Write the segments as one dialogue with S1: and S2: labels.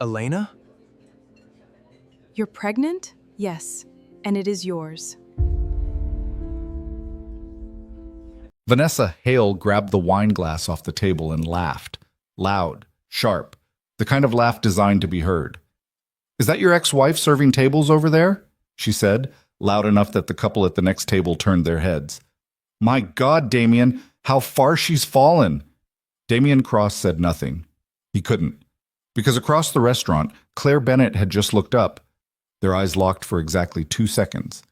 S1: Elena?
S2: You're pregnant? Yes, and it is yours.
S3: Vanessa Hale grabbed the wine glass off the table and laughed. Loud, sharp, the kind of laugh designed to be heard. "Is that your ex-wife serving tables over there?" she said, loud enough that the couple at the next table turned their heads. "My God, Damian, how far she's fallen!" Damian Cross said nothing. He couldn't. Because across the restaurant, Claire Bennett had just looked up. Their eyes locked for exactly 2 seconds.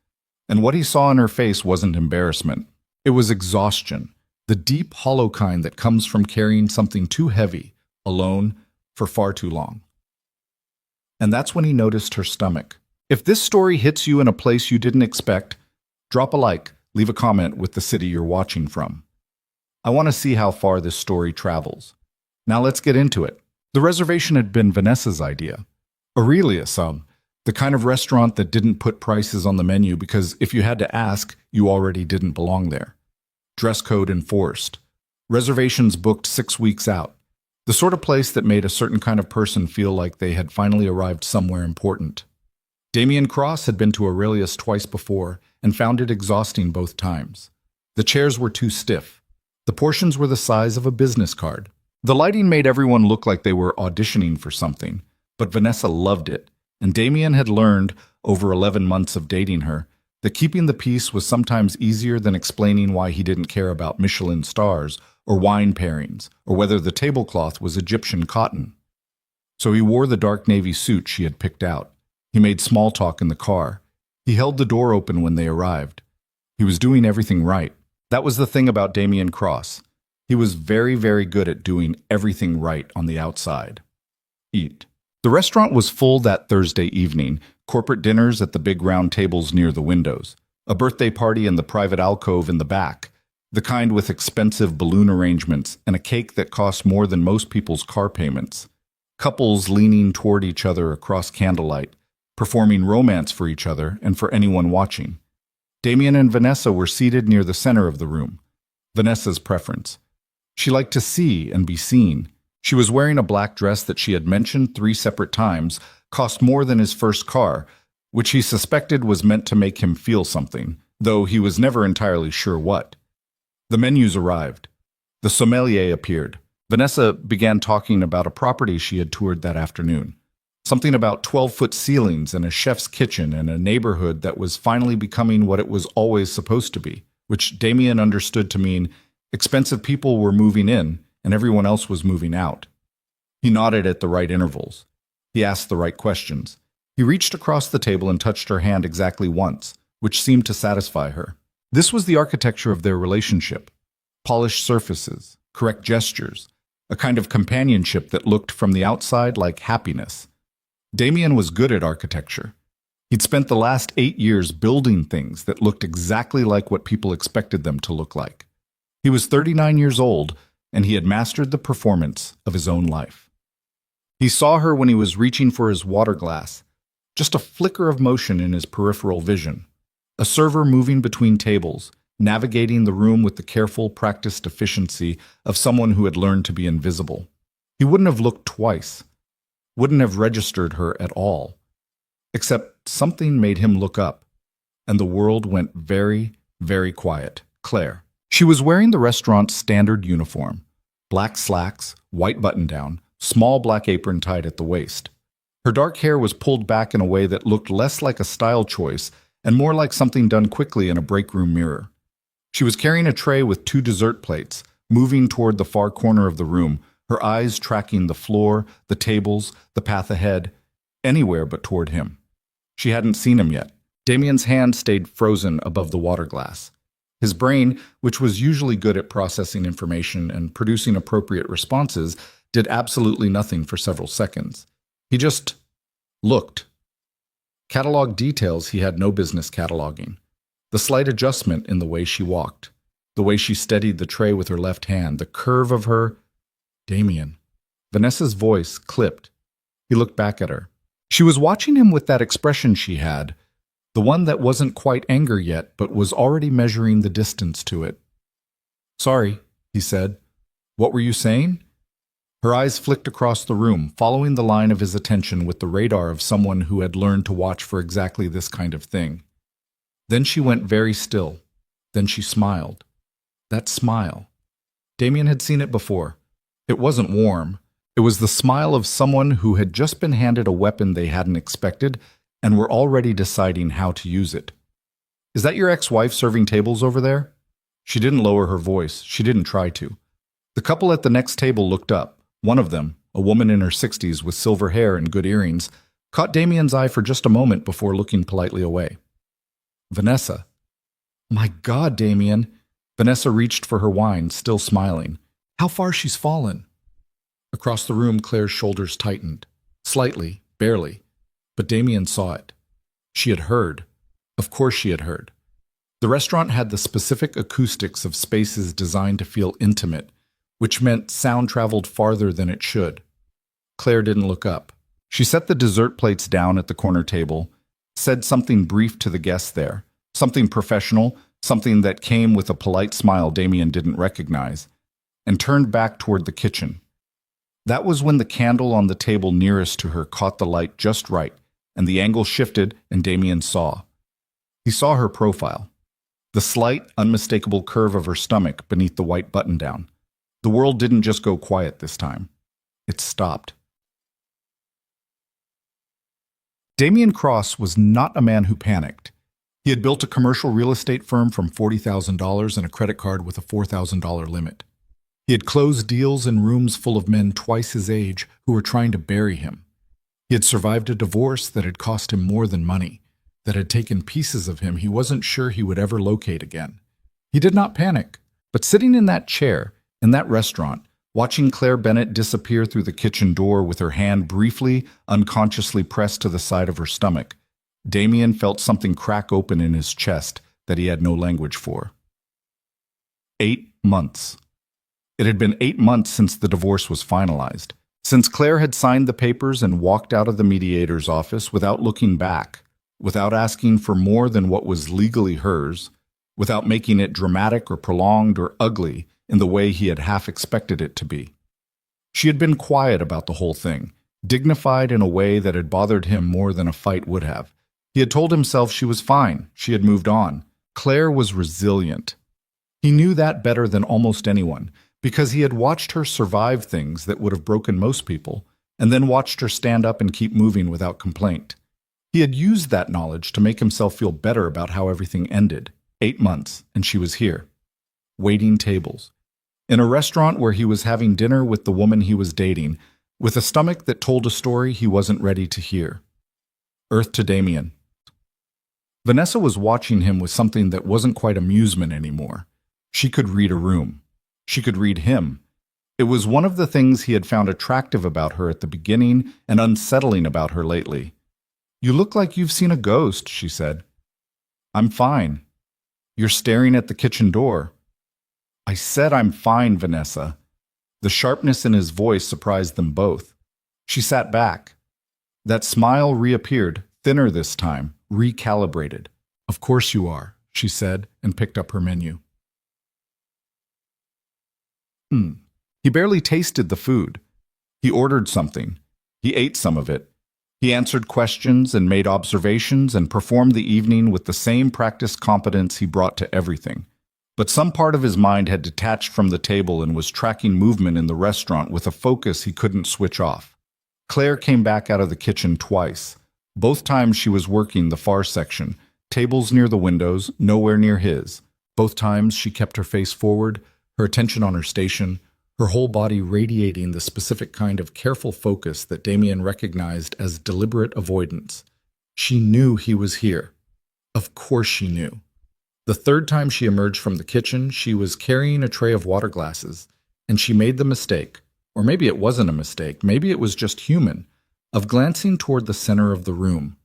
S3: And what he saw in her face wasn't embarrassment. It was exhaustion, the deep, hollow kind that comes from carrying something too heavy, alone, for far too long. And that's when he noticed her stomach. If this story hits you in a place you didn't expect, drop a like, leave a comment with the city you're watching from. I want to see how far this story travels. Now let's get into it. The reservation had been Vanessa's idea. Aurelius, the kind of restaurant that didn't put prices on the menu because if you had to ask, you already didn't belong there. Dress code enforced. Reservations booked 6 weeks out. The sort of place that made a certain kind of person feel like they had finally arrived somewhere important. Damian Cross had been to Aurelius twice before and found it exhausting both times. The chairs were too stiff. The portions were the size of a business card. The lighting made everyone look like they were auditioning for something, but Vanessa loved it, and Damian had learned, over 11 months of dating her, that keeping the peace was sometimes easier than explaining why he didn't care about Michelin stars or wine pairings, or whether the tablecloth was Egyptian cotton. So he wore the dark navy suit she had picked out. He made small talk in the car. He held the door open when they arrived. He was doing everything right. That was the thing about Damian Cross. He was very, very good at doing everything right on the outside. Eat. The restaurant was full that Thursday evening, corporate dinners at the big round tables near the windows, a birthday party in the private alcove in the back, the kind with expensive balloon arrangements and a cake that cost more than most people's car payments, couples leaning toward each other across candlelight, performing romance for each other and for anyone watching. Damian and Vanessa were seated near the center of the room. Vanessa's preference. She liked to see and be seen. She was wearing a black dress that she had mentioned 3 separate times, cost more than his first car, which he suspected was meant to make him feel something, though he was never entirely sure what. The menus arrived. The sommelier appeared. Vanessa began talking about a property she had toured that afternoon. Something about 12-foot ceilings and a chef's kitchen and a neighborhood that was finally becoming what it was always supposed to be, which Damian understood to mean expensive people were moving in and everyone else was moving out. He nodded at the right intervals. He asked the right questions. He reached across the table and touched her hand exactly once, which seemed to satisfy her. This was the architecture of their relationship. Polished surfaces, correct gestures, a kind of companionship that looked from the outside like happiness. Damian was good at architecture. He'd spent the last 8 years building things that looked exactly like what people expected them to look like. He was 39 years old, and he had mastered the performance of his own life. He saw her when he was reaching for his water glass, just a flicker of motion in his peripheral vision. A server moving between tables, navigating the room with the careful, practiced efficiency of someone who had learned to be invisible. He wouldn't have looked twice, wouldn't have registered her at all, except something made him look up, and the world went very, very quiet. Claire. She was wearing the restaurant's standard uniform, black slacks, white button-down, small black apron tied at the waist. Her dark hair was pulled back in a way that looked less like a style choice and more like something done quickly in a break room mirror. She was carrying a tray with 2 dessert plates, moving toward the far corner of the room, her eyes tracking the floor, the tables, the path ahead, anywhere but toward him. She hadn't seen him yet. Damian's hand stayed frozen above the water glass. His brain, which was usually good at processing information and producing appropriate responses, did absolutely nothing for several seconds. He just looked. Catalog details he had no business cataloging. The slight adjustment in the way she walked, the way she steadied the tray with her left hand, the curve of her... Damian. Vanessa's voice clipped. He looked back at her. She was watching him with that expression she had, the one that wasn't quite anger yet, but was already measuring the distance to it. "Sorry," he said. "What were you saying?" Her eyes flicked across the room, following the line of his attention with the radar of someone who had learned to watch for exactly this kind of thing. Then she went very still. Then she smiled. That smile. Damian had seen it before. It wasn't warm. It was the smile of someone who had just been handed a weapon they hadn't expected and were already deciding how to use it. "Is that your ex-wife serving tables over there?" She didn't lower her voice. She didn't try to. The couple at the next table looked up. One of them, a woman in her 60s with silver hair and good earrings, caught Damian's eye for just a moment before looking politely away. Vanessa. "My God, Damian." Vanessa reached for her wine, still smiling. "How far she's fallen." Across the room, Claire's shoulders tightened. Slightly, barely. But Damian saw it. She had heard. Of course she had heard. The restaurant had the specific acoustics of spaces designed to feel intimate, which meant sound traveled farther than it should. Claire didn't look up. She set the dessert plates down at the corner table, said something brief to the guests there, something professional, something that came with a polite smile Damian didn't recognize, and turned back toward the kitchen. That was when the candle on the table nearest to her caught the light just right, and the angle shifted, and Damian saw. He saw her profile. The slight, unmistakable curve of her stomach beneath the white button-down. The world didn't just go quiet this time. It stopped. Damian Cross was not a man who panicked. He had built a commercial real estate firm from $40,000 and a credit card with a $4,000 limit. He had closed deals in rooms full of men twice his age who were trying to bury him. He had survived a divorce that had cost him more than money, that had taken pieces of him he wasn't sure he would ever locate again. He did not panic, but sitting in that chair, in that restaurant, watching Claire Bennett disappear through the kitchen door with her hand briefly, unconsciously pressed to the side of her stomach, Damian felt something crack open in his chest that he had no language for. 8 months. It had been 8 months since the divorce was finalized, since Claire had signed the papers and walked out of the mediator's office without looking back, without asking for more than what was legally hers, without making it dramatic or prolonged or ugly in the way he had half expected it to be. She had been quiet about the whole thing, dignified in a way that had bothered him more than a fight would have. He had told himself she was fine, she had moved on. Claire was resilient. He knew that better than almost anyone, because he had watched her survive things that would have broken most people, and then watched her stand up and keep moving without complaint. He had used that knowledge to make himself feel better about how everything ended. 8 months, and she was here. Waiting tables. In a restaurant where he was having dinner with the woman he was dating, with a stomach that told a story he wasn't ready to hear. Earth to Damian. Vanessa was watching him with something that wasn't quite amusement anymore. She could read a room. She could read him. It was one of the things he had found attractive about her at the beginning and unsettling about her lately. "You look like you've seen a ghost," she said. "I'm fine." "You're staring at the kitchen door." "I said I'm fine, Vanessa." The sharpness in his voice surprised them both. She sat back. That smile reappeared, thinner this time, recalibrated. "Of course you are," she said, and picked up her menu. He barely tasted the food. He ordered something. He ate some of it. He answered questions and made observations and performed the evening with the same practiced competence he brought to everything. But some part of his mind had detached from the table and was tracking movement in the restaurant with a focus he couldn't switch off. Claire came back out of the kitchen twice. Both times she was working the far section, tables near the windows, nowhere near his. Both times she kept her face forward, her attention on her station, her whole body radiating the specific kind of careful focus that Damian recognized as deliberate avoidance. She knew he was here. Of course she knew. The third time she emerged from the kitchen, she was carrying a tray of water glasses, and she made the mistake, or maybe it wasn't a mistake, maybe it was just human, of glancing toward the center of the room.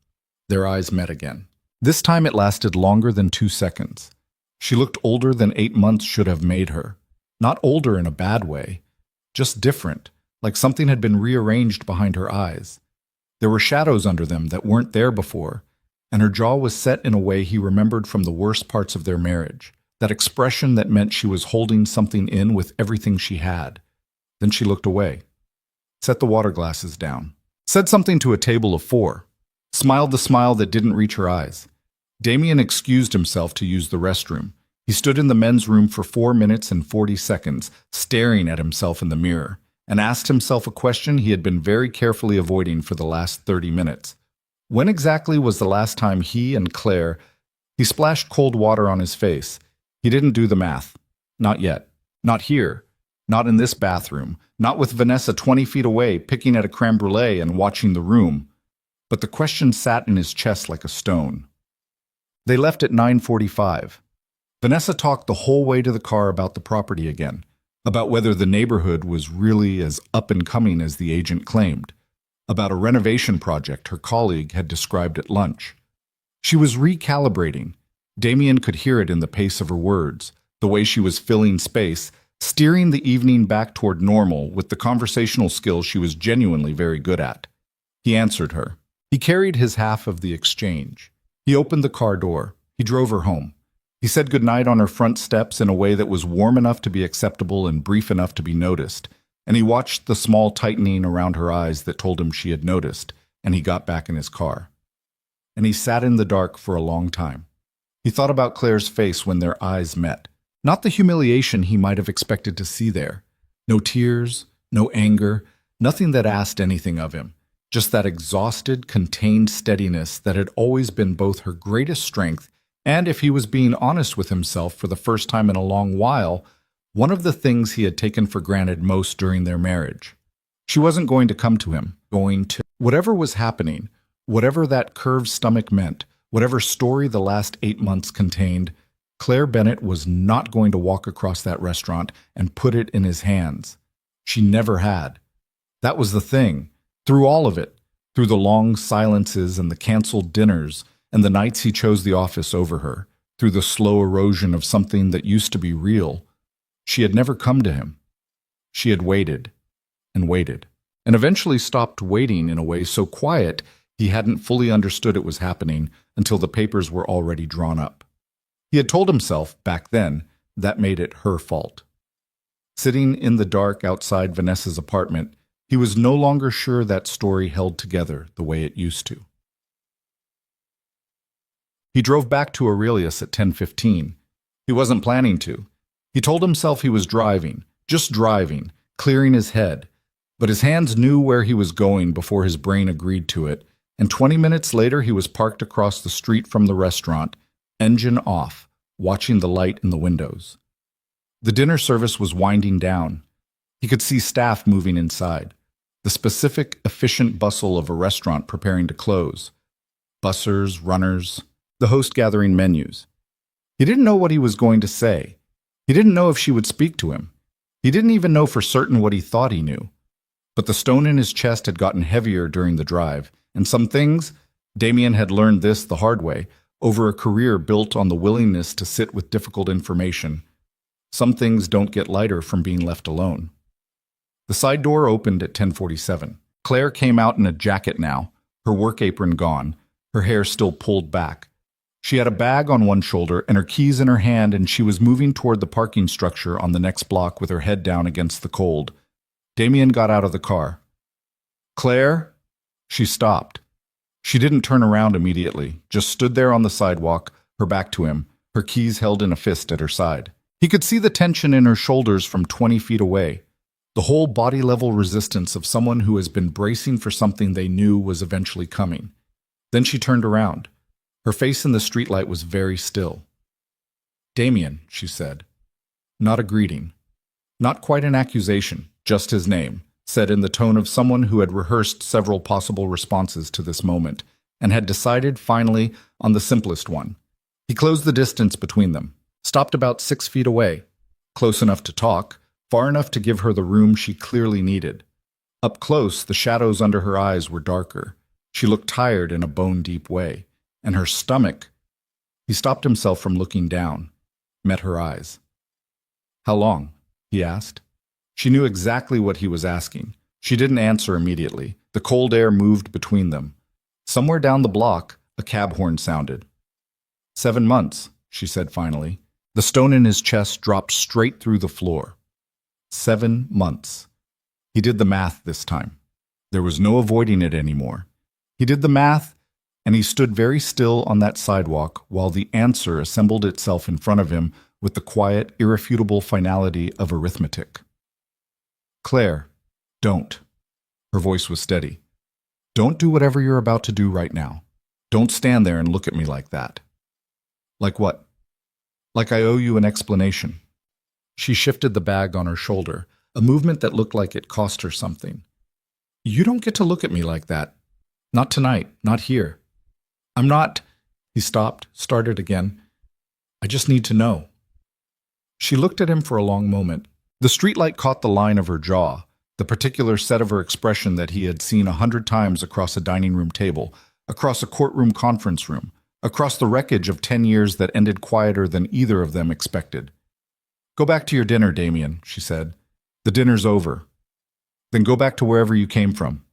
S3: Their eyes met again. This time it lasted longer than 2 seconds. She looked older than 8 months should have made her. Not older in a bad way, just different, like something had been rearranged behind her eyes. There were shadows under them that weren't there before, and her jaw was set in a way he remembered from the worst parts of their marriage, that expression that meant she was holding something in with everything she had. Then she looked away. set the water glasses down, said something to a table of 4, smiled the smile that didn't reach her eyes. Damian excused himself to use the restroom. He stood in the men's room for 4 minutes and 40 seconds, staring at himself in the mirror, and asked himself a question he had been very carefully avoiding for the last 30 minutes. When exactly was the last time he and Claire... He splashed cold water on his face. He didn't do the math. Not yet. Not here. Not in this bathroom. Not with Vanessa 20 feet away, picking at a creme brulee and watching the room. But the question sat in his chest like a stone. They left at 9:45. Vanessa talked the whole way to the car about the property again, about whether the neighborhood was really as up-and-coming as the agent claimed, about a renovation project her colleague had described at lunch. She was recalibrating. Damian could hear it in the pace of her words, the way she was filling space, steering the evening back toward normal with the conversational skills she was genuinely very good at. He answered her. He carried his half of the exchange. He opened the car door. He drove her home. He said goodnight on her front steps in a way that was warm enough to be acceptable and brief enough to be noticed, and he watched the small tightening around her eyes that told him she had noticed, and he got back in his car. And he sat in the dark for a long time. He thought about Claire's face when their eyes met. Not the humiliation he might have expected to see there. No tears, no anger, nothing that asked anything of him. Just that exhausted, contained steadiness that had always been both her greatest strength and, if he was being honest with himself for the first time in a long while, one of the things he had taken for granted most during their marriage. She wasn't going to come to him, whatever was happening, whatever that curved stomach meant, whatever story the last 8 months contained, Claire Bennett was not going to walk across that restaurant and put it in his hands. She never had. That was the thing. Through all of it, through the long silences and the canceled dinners and the nights he chose the office over her, through the slow erosion of something that used to be real, she had never come to him. She had waited and waited, and eventually stopped waiting in a way so quiet he hadn't fully understood it was happening until the papers were already drawn up. He had told himself, back then, that made it her fault. Sitting in the dark outside Vanessa's apartment, he was no longer sure that story held together the way it used to. He drove back to Aurelius at 10:15. He wasn't planning to. He told himself he was driving, just driving, clearing his head. But his hands knew where he was going before his brain agreed to it, and 20 minutes later he was parked across the street from the restaurant, engine off, watching the light in the windows. The dinner service was winding down. He could see staff moving inside, the specific, efficient bustle of a restaurant preparing to close. Bussers, runners, the host gathering menus. He didn't know what he was going to say. He didn't know if she would speak to him. He didn't even know for certain what he thought he knew. But the stone in his chest had gotten heavier during the drive, and some things, Damian had learned this the hard way, over a career built on the willingness to sit with difficult information. Some things don't get lighter from being left alone. The side door opened at 10:47. Claire came out in a jacket now, her work apron gone, her hair still pulled back. She had a bag on one shoulder and her keys in her hand, and she was moving toward the parking structure on the next block with her head down against the cold. Damian got out of the car. "Claire?" She stopped. She didn't turn around immediately, just stood there on the sidewalk, her back to him, her keys held in a fist at her side. He could see the tension in her shoulders from 20 feet away, the whole body-level resistance of someone who has been bracing for something they knew was eventually coming. Then she turned around. Her face in the streetlight was very still. "Damian," she said. Not a greeting. Not quite an accusation, just his name, said in the tone of someone who had rehearsed several possible responses to this moment and had decided, finally, on the simplest one. He closed the distance between them, stopped about 6 feet away, close enough to talk, far enough to give her the room she clearly needed. Up close, the shadows under her eyes were darker. She looked tired in a bone-deep way, and her stomach... He stopped himself from looking down, met her eyes. "How long?" he asked. She knew exactly what he was asking. She didn't answer immediately. The cold air moved between them. Somewhere down the block, a cab horn sounded. 7 months, she said finally. The stone in his chest dropped straight through the floor. 7 months. He did the math this time. There was no avoiding it anymore. He did the math, and he stood very still on that sidewalk while the answer assembled itself in front of him with the quiet, irrefutable finality of arithmetic. Claire, don't. Her voice was steady. Don't do whatever you're about to do right now. Don't stand there and look at me like that. Like what? Like I owe you an explanation. She shifted the bag on her shoulder, a movement that looked like it cost her something. You don't get to look at me like that. Not tonight, not here. I'm not. He stopped, started again. I just need to know. She looked at him for a long moment. The streetlight caught the line of her jaw, the particular set of her expression that he had seen 100 times across a dining room table, across a courtroom conference room, across the wreckage of 10 years that ended quieter than either of them expected. Go back to your dinner, Damian, she said. The dinner's over. Then go back to wherever you came from.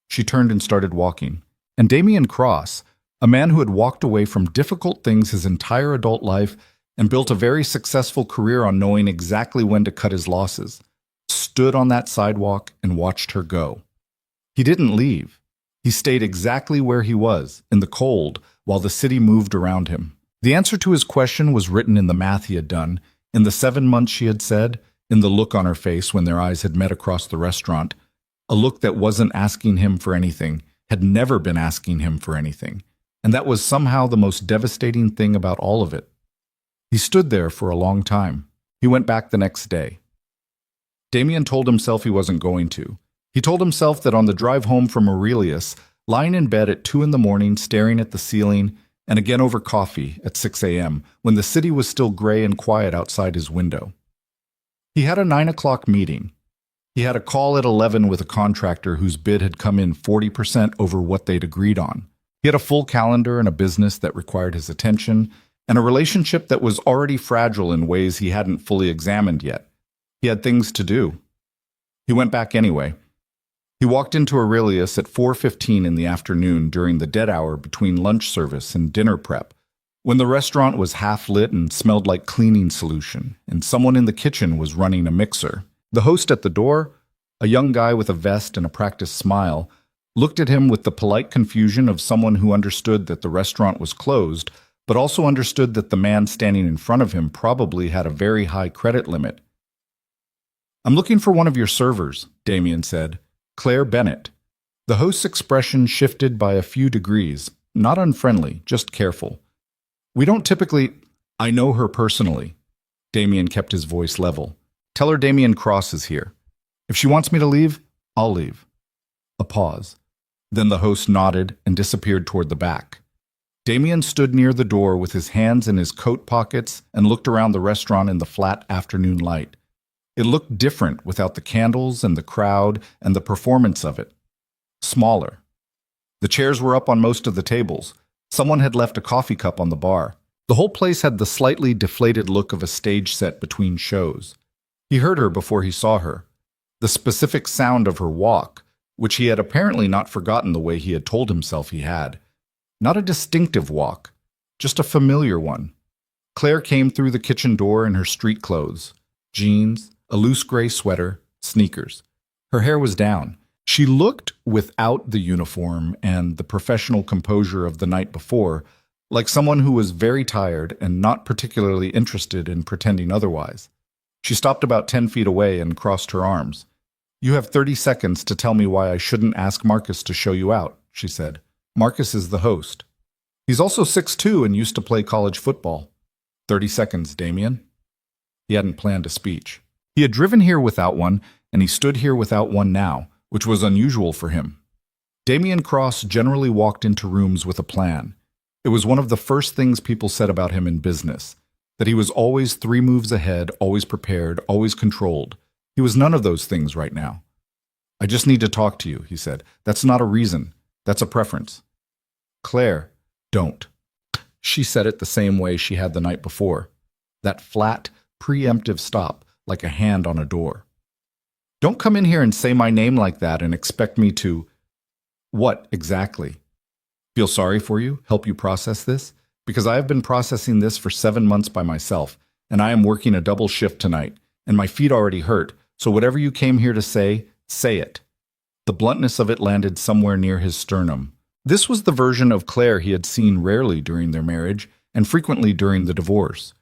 S3: She turned and started walking. And Damian Cross, a man who had walked away from difficult things his entire adult life and built a very successful career on knowing exactly when to cut his losses, stood on that sidewalk and watched her go. He didn't leave. He stayed exactly where he was, in the cold, while the city moved around him. The answer to his question was written in the math he had done, in the 7 months she had said, in the look on her face when their eyes had met across the restaurant, a look that wasn't asking him for anything, had never been asking him for anything, and that was somehow the most devastating thing about all of it. He stood there for a long time. He went back the next day. Damian told himself he wasn't going to. He told himself that on the drive home from Aurelius, lying in bed at 2 in the morning staring at the ceiling, and again over coffee at 6 a.m., when the city was still gray and quiet outside his window. He had a 9 o'clock meeting. He had a call at 11 with a contractor whose bid had come in 40% over what they'd agreed on. He had a full calendar and a business that required his attention, and a relationship that was already fragile in ways he hadn't fully examined yet. He had things to do. He went back anyway. He walked into Aurelius at 4:15 in the afternoon during the dead hour between lunch service and dinner prep, when the restaurant was half lit and smelled like cleaning solution, and someone in the kitchen was running a mixer. The host at the door, a young guy with a vest and a practiced smile, looked at him with the polite confusion of someone who understood that the restaurant was closed, but also understood that the man standing in front of him probably had a very high credit limit. I'm looking for one of your servers, Damian said. Claire Bennett. The host's expression shifted by a few degrees, not unfriendly, just careful. We don't typically... I know her personally. Damian kept his voice level. Tell her Damian Cross is here. If she wants me to leave, I'll leave. A pause. Then the host nodded and disappeared toward the back. Damian stood near the door with his hands in his coat pockets and looked around the restaurant in the flat afternoon light. It looked different without the candles and the crowd and the performance of it. Smaller. The chairs were up on most of the tables. Someone had left a coffee cup on the bar. The whole place had the slightly deflated look of a stage set between shows. He heard her before he saw her. The specific sound of her walk, which he had apparently not forgotten the way he had told himself he had. Not a distinctive walk, just a familiar one. Claire came through the kitchen door in her street clothes, jeans, a loose gray sweater, sneakers. Her hair was down. She looked, without the uniform and the professional composure of the night before, like someone who was very tired and not particularly interested in pretending otherwise. She stopped about 10 feet away and crossed her arms. You have 30 seconds to tell me why I shouldn't ask Marcus to show you out, she said. Marcus is the host. He's also 6'2" and used to play college football. 30 seconds, Damian. He hadn't planned a speech. He had driven here without one, and he stood here without one now, which was unusual for him. Damian Cross generally walked into rooms with a plan. It was one of the first things people said about him in business, that he was always 3 moves ahead, always prepared, always controlled. He was none of those things right now. I just need to talk to you, he said. That's not a reason. That's a preference. Claire, don't. She said it the same way she had the night before. That flat, preemptive stop, like a hand on a door. Don't come in here and say my name like that and expect me to... What, exactly? Feel sorry for you? Help you process this? Because I have been processing this for 7 months by myself, and I am working a double shift tonight, and my feet already hurt, so whatever you came here to say, Say it. The bluntness of it landed somewhere near his sternum. This was the version of Claire he had seen rarely during their marriage and frequently during the divorce.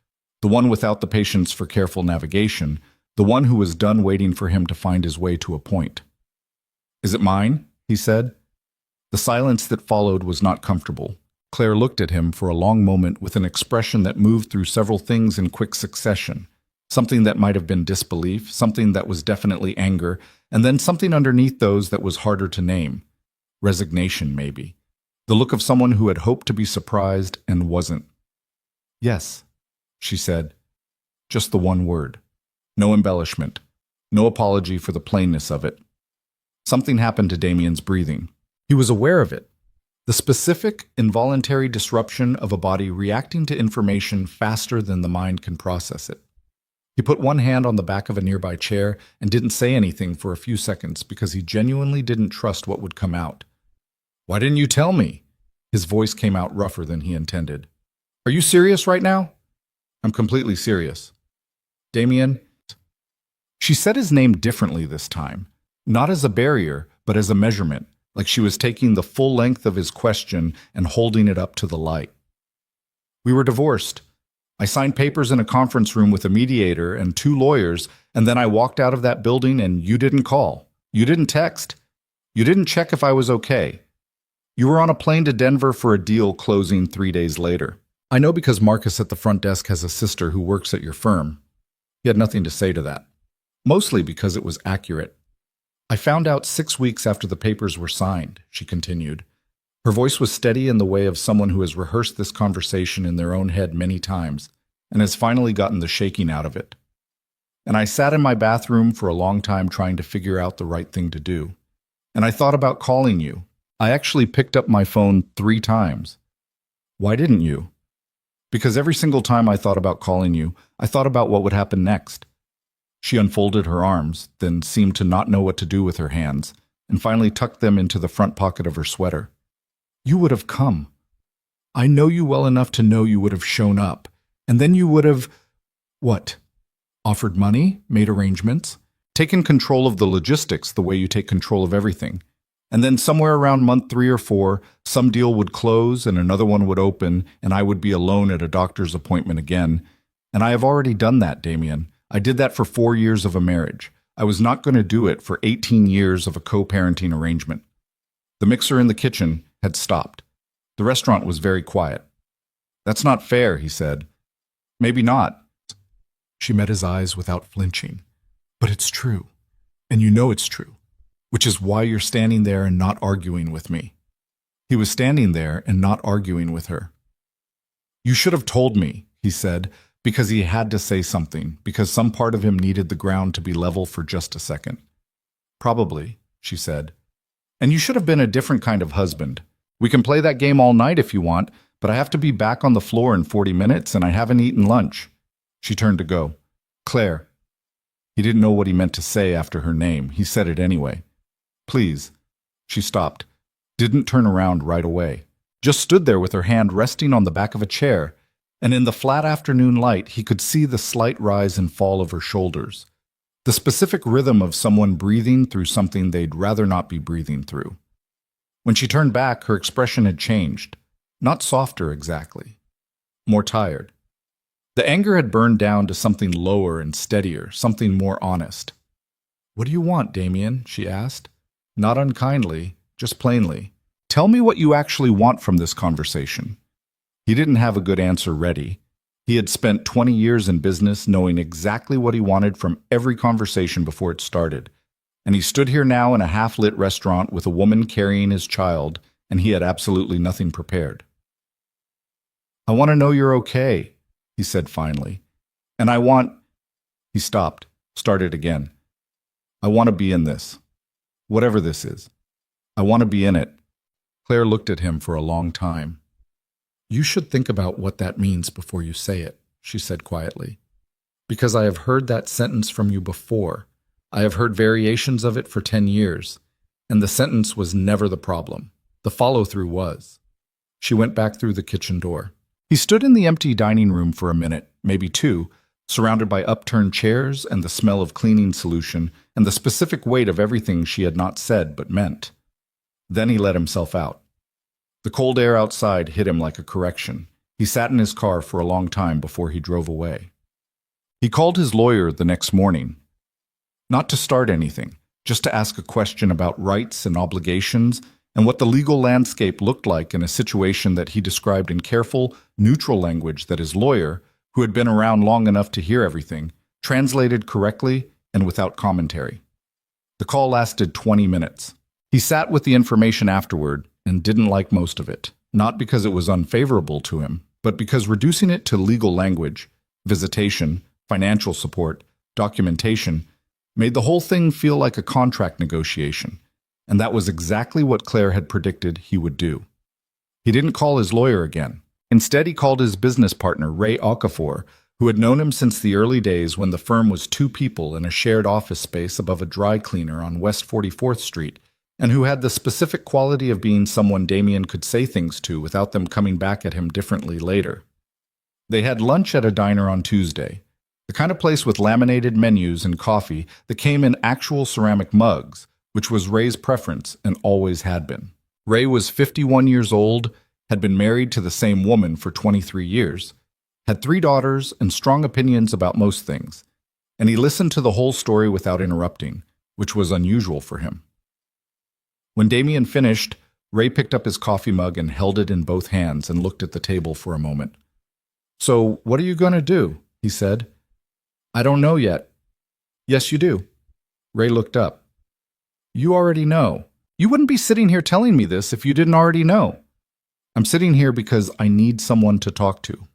S3: The one without the patience for careful navigation, the one who was done waiting for him to find his way to a point. "Is it mine?" he said. The silence that followed was not comfortable. Claire looked at him for a long moment with an expression that moved through several things in quick succession. Something that might have been disbelief, something that was definitely anger, and then something underneath those that was harder to name. Resignation, maybe. The look of someone who had hoped to be surprised and wasn't. "Yes," she said. Just the one word. No embellishment. No apology for the plainness of it. Something happened to Damian's breathing. He was aware of it. The specific, involuntary disruption of a body reacting to information faster than the mind can process it. He put one hand on the back of a nearby chair and didn't say anything for a few seconds because he genuinely didn't trust what would come out. "Why didn't you tell me?" His voice came out rougher than he intended. "Are you serious right now?" "I'm completely serious." "Damian?" She said his name differently this time, not as a barrier, but as a measurement, like she was taking the full length of his question and holding it up to the light. "We were divorced. I signed papers in a conference room with a mediator and 2 lawyers, and then I walked out of that building and you didn't call. You didn't text. You didn't check if I was okay. You were on a plane to Denver for a deal closing 3 days later. I know because Marcus at the front desk has a sister who works at your firm." He had nothing to say to that, mostly because it was accurate. "I found out 6 weeks after the papers were signed," she continued. Her voice was steady in the way of someone who has rehearsed this conversation in their own head many times and has finally gotten the shaking out of it. "And I sat in my bathroom for a long time trying to figure out the right thing to do. And I thought about calling you. I actually picked up my phone 3 times. Why didn't you?" "Because every single time I thought about calling you, I thought about what would happen next." She unfolded her arms, then seemed to not know what to do with her hands, and finally tucked them into the front pocket of her sweater. "You would have come. I know you well enough to know you would have shown up. And then you would have, what? Offered money, made arrangements, taken control of the logistics the way you take control of everything. And then somewhere around month 3 or 4, some deal would close and another one would open, and I would be alone at a doctor's appointment again. And I have already done that, Damian. I did that for 4 years of a marriage. I was not going to do it for 18 years of a co-parenting arrangement." The mixer in the kitchen had stopped. The restaurant was very quiet. "That's not fair," he said. "Maybe not." She met his eyes without flinching. "But it's true. And you know it's true. Which is why you're standing there and not arguing with me." He was standing there and not arguing with her. "You should have told me," he said, because he had to say something, because some part of him needed the ground to be level for just a second. "Probably," she said. "And you should have been a different kind of husband. We can play that game all night if you want, but I have to be back on the floor in 40 minutes and I haven't eaten lunch." She turned to go. "Claire." He didn't know what he meant to say after her name. He said it anyway. "Please." She stopped, didn't turn around right away, just stood there with her hand resting on the back of a chair, and in the flat afternoon light he could see the slight rise and fall of her shoulders, the specific rhythm of someone breathing through something they'd rather not be breathing through. When she turned back, her expression had changed, not softer exactly, more tired. The anger had burned down to something lower and steadier, something more honest. "What do you want, Damian?" she asked. Not unkindly, just plainly. "Tell me what you actually want from this conversation." He didn't have a good answer ready. He had spent 20 years in business knowing exactly what he wanted from every conversation before it started. And he stood here now in a half-lit restaurant with a woman carrying his child, and he had absolutely nothing prepared. "I want to know you're okay," he said finally. "And I want—" He stopped, started again. "I want to be in this. Whatever this is. I want to be in it." Claire looked at him for a long time. "You should think about what that means before you say it," she said quietly. "Because I have heard that sentence from you before. I have heard variations of it for 10 years, and the sentence was never the problem. The follow-through was." She went back through the kitchen door. He stood in the empty dining room for a minute, maybe 2, surrounded by upturned chairs and the smell of cleaning solution and the specific weight of everything she had not said but meant. Then he let himself out. The cold air outside hit him like a correction. He sat in his car for a long time before he drove away. He called his lawyer the next morning, not to start anything, just to ask a question about rights and obligations and what the legal landscape looked like in a situation that he described in careful, neutral language that his lawyer, who had been around long enough to hear everything, translated correctly and without commentary. The call lasted 20 minutes. He sat with the information afterward and didn't like most of it, not because it was unfavorable to him, but because reducing it to legal language, visitation, financial support, documentation, made the whole thing feel like a contract negotiation, and that was exactly what Claire had predicted he would do. He didn't call his lawyer again. Instead, he called his business partner, Ray Okafor, who had known him since the early days when the firm was 2 people in a shared office space above a dry cleaner on West 44th Street, and who had the specific quality of being someone Damian could say things to without them coming back at him differently later. They had lunch at a diner on Tuesday, the kind of place with laminated menus and coffee that came in actual ceramic mugs, which was Ray's preference and always had been. Ray was 51 years old, had been married to the same woman for 23 years, had 3 daughters and strong opinions about most things, and he listened to the whole story without interrupting, which was unusual for him. When Damian finished, Ray picked up his coffee mug and held it in both hands and looked at the table for a moment. "So, what are you going to do?" he said. "I don't know yet." "Yes, you do." Ray looked up. "You already know. You wouldn't be sitting here telling me this if you didn't already know." "I'm sitting here because I need someone to talk to."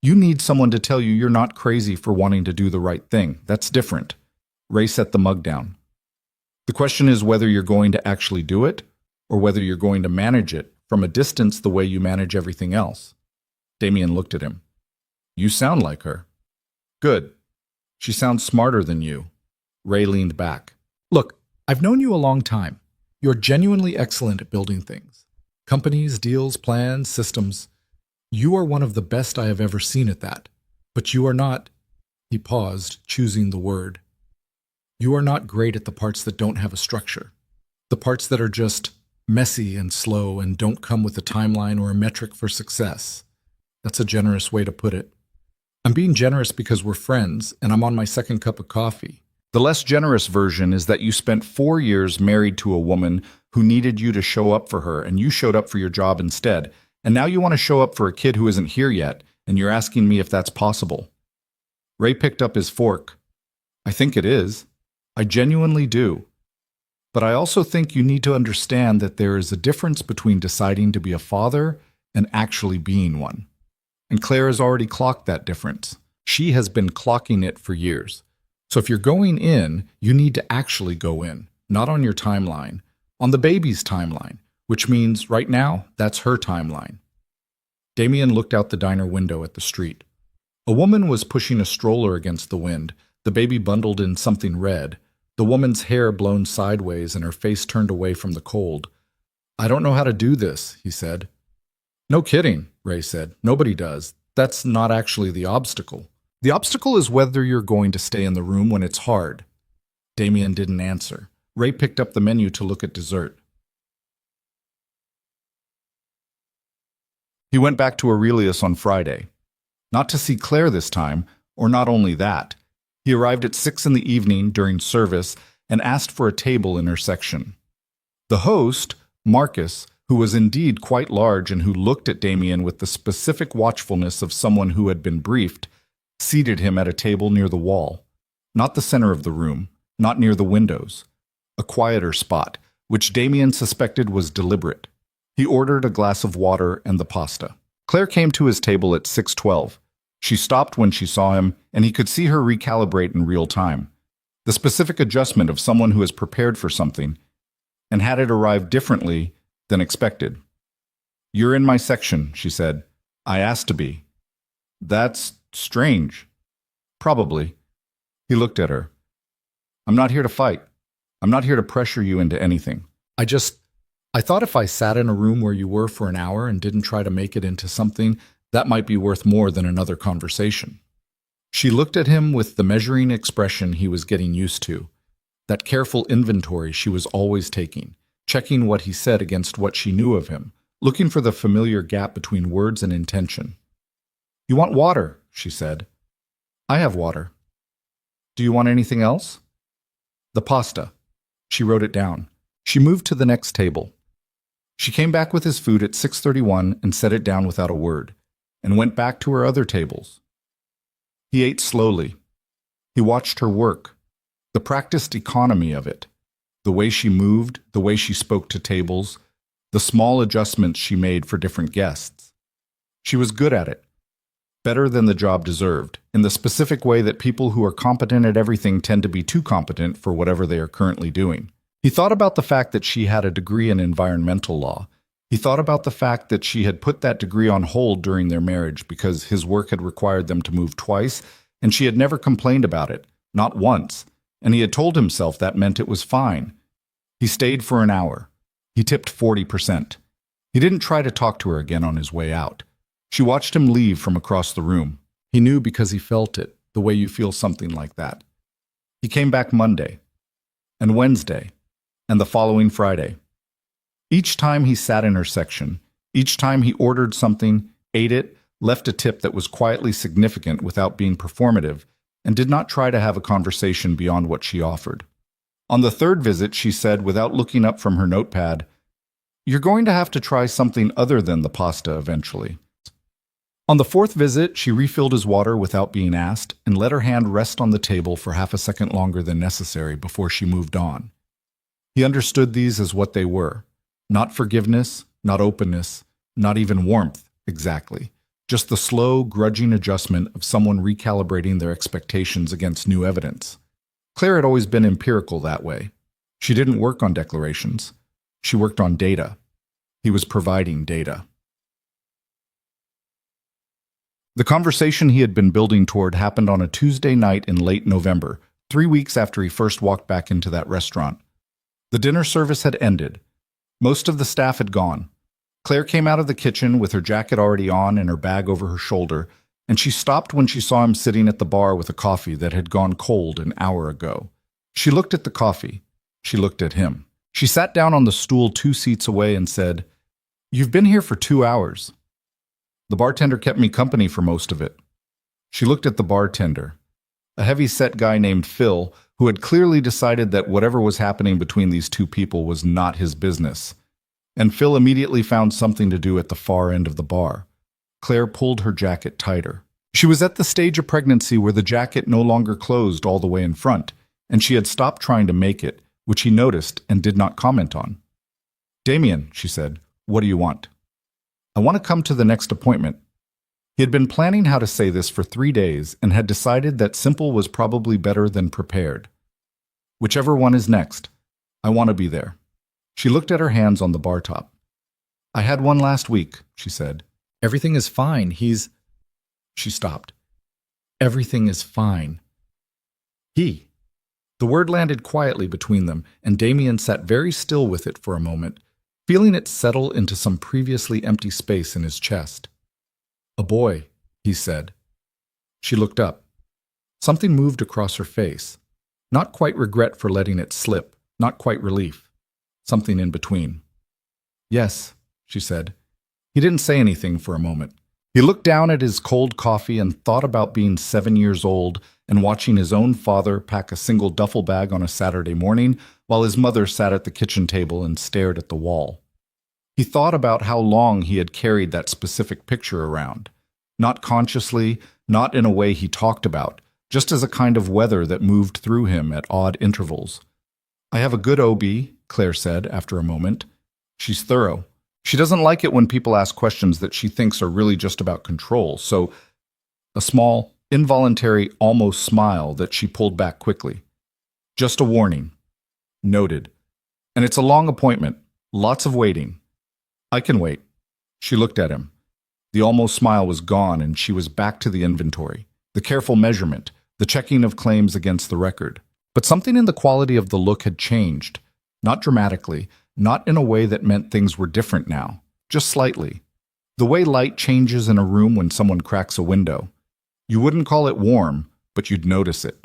S3: "You need someone to tell you you're not crazy for wanting to do the right thing. That's different." Ray set the mug down. "The question is whether you're going to actually do it, or whether you're going to manage it from a distance the way you manage everything else." Damian looked at him. "You sound like her." "Good. She sounds smarter than you." Ray leaned back. "Look, I've known you a long time. You're genuinely excellent at building things. Companies, deals, plans, systems. You are one of the best I have ever seen at that. But you are not—" He paused, choosing the word. "You are not great at the parts that don't have a structure. The parts that are just messy and slow and don't come with a timeline or a metric for success. That's a generous way to put it. I'm being generous because we're friends and I'm on my 2nd cup of coffee. The less generous version is that you spent 4 years married to a woman who needed you to show up for her and you showed up for your job instead. And now you want to show up for a kid who isn't here yet and you're asking me if that's possible." Ray picked up his fork. "I think it is. I genuinely do. But I also think you need to understand that there is a difference between deciding to be a father and actually being one. And Claire has already clocked that difference. She has been clocking it for years. So if you're going in, you need to actually go in, not on your timeline, on the baby's timeline, which means right now, that's her timeline." Damian looked out the diner window at the street. A woman was pushing a stroller against the wind, the baby bundled in something red, the woman's hair blown sideways and her face turned away from the cold. "I don't know how to do this," he said. "No kidding," Ray said. "Nobody does. That's not actually the obstacle. The obstacle is whether you're going to stay in the room when it's hard." Damian didn't answer. Ray picked up the menu to look at dessert. He went back to Aurelius on Friday. Not to see Claire this time, or not only that. He arrived at 6 in the evening during service and asked for a table in her section. The host, Marcus, who was indeed quite large and who looked at Damian with the specific watchfulness of someone who had been briefed, seated him at a table near the wall, not the center of the room, not near the windows, a quieter spot, which Damian suspected was deliberate. He ordered a glass of water and the pasta. Claire came to his table at 6:12. She stopped when she saw him, and he could see her recalibrate in real time. The specific adjustment of someone who is prepared for something, and had it arrive differently than expected. "You're in my section," she said. "I asked to be." "That's strange." "Probably." He looked at her. "I'm not here to fight. I'm not here to pressure you into anything. I thought if I sat in a room where you were for an hour and didn't try to make it into something, that might be worth more than another conversation." She looked at him with the measuring expression he was getting used to, that careful inventory she was always taking, checking what he said against what she knew of him, looking for the familiar gap between words and intention. "You want water," she said. "I have water." "Do you want anything else?" "The pasta." She wrote it down. She moved to the next table. She came back with his food at 6:31 and set it down without a word, and went back to her other tables. He ate slowly. He watched her work, the practiced economy of it, the way she moved, the way she spoke to tables, the small adjustments she made for different guests. She was good at it, better than the job deserved, in the specific way that people who are competent at everything tend to be too competent for whatever they are currently doing. He thought about the fact that she had a degree in environmental law. He thought about the fact that she had put that degree on hold during their marriage because his work had required them to move twice, and she had never complained about it, not once, and he had told himself that meant it was fine. He stayed for an hour. He tipped 40%. He didn't try to talk to her again on his way out. She watched him leave from across the room. He knew because he felt it, the way you feel something like that. He came back Monday, and Wednesday, and the following Friday. Each time he sat in her section, each time he ordered something, ate it, left a tip that was quietly significant without being performative, and did not try to have a conversation beyond what she offered. On the third visit, she said, without looking up from her notepad, "You're going to have to try something other than the pasta eventually." On the fourth visit, she refilled his water without being asked and let her hand rest on the table for half a second longer than necessary before she moved on. He understood these as what they were. Not forgiveness, not openness, not even warmth, exactly. Just the slow, grudging adjustment of someone recalibrating their expectations against new evidence. Claire had always been empirical that way. She didn't work on declarations. She worked on data. He was providing data. The conversation he had been building toward happened on a Tuesday night in late November, 3 weeks after he first walked back into that restaurant. The dinner service had ended. Most of the staff had gone. Claire came out of the kitchen with her jacket already on and her bag over her shoulder, and she stopped when she saw him sitting at the bar with a coffee that had gone cold an hour ago. She looked at the coffee. She looked at him. She sat down on the stool 2 seats away and said, "You've been here for 2 hours. The bartender kept me company for most of it." She looked at the bartender, a heavy-set guy named Phil, who had clearly decided that whatever was happening between these two people was not his business. And Phil immediately found something to do at the far end of the bar. Claire pulled her jacket tighter. She was at the stage of pregnancy where the jacket no longer closed all the way in front, and she had stopped trying to make it, which he noticed and did not comment on. "Damian," she said, "what do you want?" "I want to come to the next appointment." He had been planning how to say this for 3 days and had decided that simple was probably better than prepared. "Whichever one is next. I want to be there." She looked at her hands on the bar top. "I had one last week," she said. "Everything is fine. She stopped. "Everything is fine." He. The word landed quietly between them, and Damian sat very still with it for a moment, feeling it settle into some previously empty space in his chest. "A boy," he said. She looked up. Something moved across her face. Not quite regret for letting it slip, not quite relief. Something in between. "Yes," she said. He didn't say anything for a moment. He looked down at his cold coffee and thought about being 7 years old and watching his own father pack a single duffel bag on a Saturday morning while his mother sat at the kitchen table and stared at the wall. He thought about how long he had carried that specific picture around. Not consciously, not in a way he talked about, just as a kind of weather that moved through him at odd intervals. "I have a good OB," Claire said after a moment. "She's thorough. She doesn't like it when people ask questions that she thinks are really just about control, so—" A small, involuntary, almost smile that she pulled back quickly. "Just a warning." Noted. "And it's a long appointment. Lots of waiting." "I can wait." She looked at him. The almost smile was gone, and she was back to the inventory, the careful measurement, the checking of claims against the record. But something in the quality of the look had changed. Not dramatically, not in a way that meant things were different now, just slightly. The way light changes in a room when someone cracks a window. You wouldn't call it warm, but you'd notice it.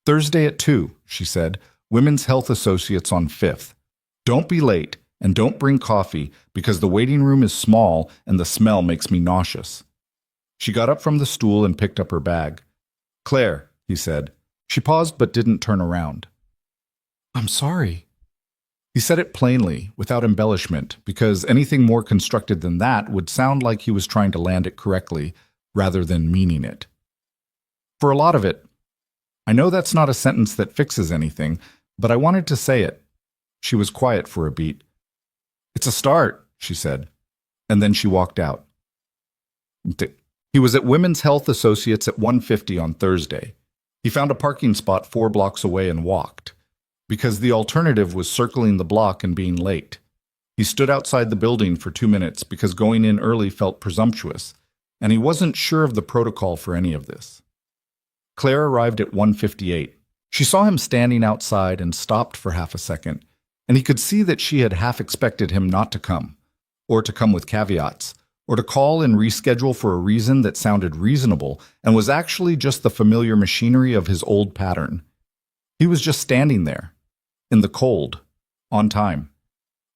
S3: Thursday at 2, she said, Women's Health Associates on 5th. Don't be late, and don't bring coffee because the waiting room is small and the smell makes me nauseous. She got up from the stool and picked up her bag. Claire, he said. She paused but didn't turn around. I'm sorry. He said it plainly, without embellishment, because anything more constructed than that would sound like he was trying to land it correctly rather than meaning it. For a lot of it, I know that's not a sentence that fixes anything, but I wanted to say it. She was quiet for a beat. It's a start, she said, and then she walked out. He was at Women's Health Associates at 1:50 on Thursday. He found a parking spot 4 blocks away and walked, because the alternative was circling the block and being late. He stood outside the building for 2 minutes because going in early felt presumptuous, and he wasn't sure of the protocol for any of this. Claire arrived at 1:58. She saw him standing outside and stopped for half a second, and he could see that she had half expected him not to come, or to come with caveats, or to call and reschedule for a reason that sounded reasonable and was actually just the familiar machinery of his old pattern. He was just standing there, in the cold, on time.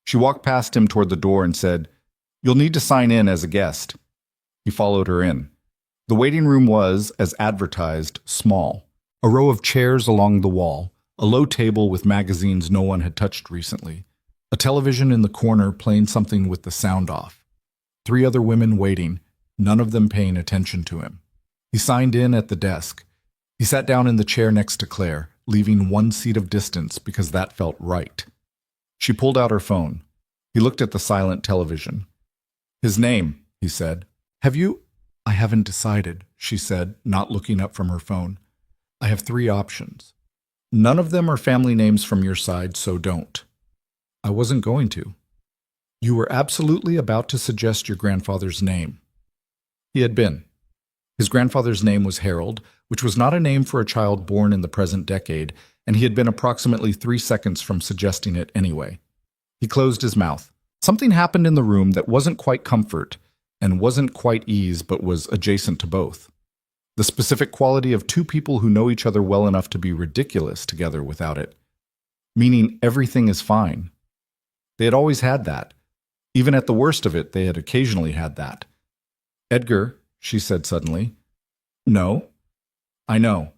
S3: She walked past him toward the door and said, "You'll need to sign in as a guest." He followed her in. The waiting room was, as advertised, small. A row of chairs along the wall, a low table with magazines no one had touched recently, a television in the corner playing something with the sound off. 3 other women waiting, none of them paying attention to him. He signed in at the desk. He sat down in the chair next to Claire, leaving 1 seat of distance because that felt right. She pulled out her phone. He looked at the silent television. "His name," he said. "Have you—" "I haven't decided," she said, not looking up from her phone. "I have 3 options. None of them are family names from your side, so don't." "I wasn't going to." "You were absolutely about to suggest your grandfather's name." He had been. His grandfather's name was Harold, which was not a name for a child born in the present decade, and he had been approximately 3 seconds from suggesting it anyway. He closed his mouth. Something happened in the room that wasn't quite comfort, and wasn't quite ease, but was adjacent to both. The specific quality of 2 people who know each other well enough to be ridiculous together without it. Meaning everything is fine. They had always had that. Even at the worst of it, they had occasionally had that. "Edgar," she said suddenly. "No. I know.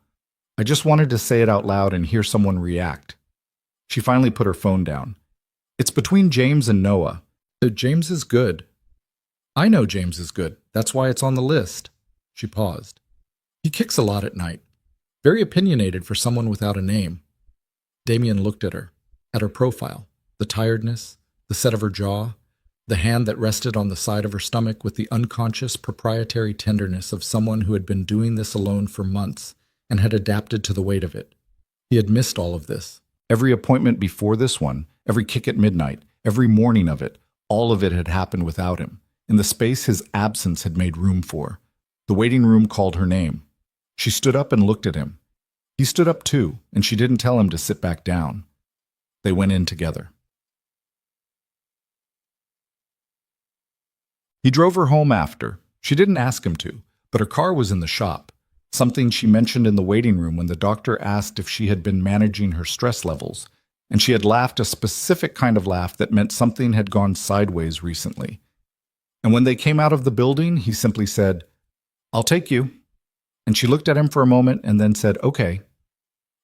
S3: I just wanted to say it out loud and hear someone react." She finally put her phone down. "It's between James and Noah. James is good." "I know James is good. That's why it's on the list." She paused. "He kicks a lot at night. Very opinionated for someone without a name." Damian looked at her profile, the tiredness, the set of her jaw, the hand that rested on the side of her stomach with the unconscious proprietary tenderness of someone who had been doing this alone for months and had adapted to the weight of it. He had missed all of this. Every appointment before this one, every kick at midnight, every morning of it, all of it had happened without him, in the space his absence had made room for. The waiting room called her name. She stood up and looked at him. He stood up too, and she didn't tell him to sit back down. They went in together. He drove her home after. She didn't ask him to, but her car was in the shop, something she mentioned in the waiting room when the doctor asked if she had been managing her stress levels, and she had laughed a specific kind of laugh that meant something had gone sideways recently. And when they came out of the building, he simply said, "I'll take you." And she looked at him for a moment and then said, "Okay."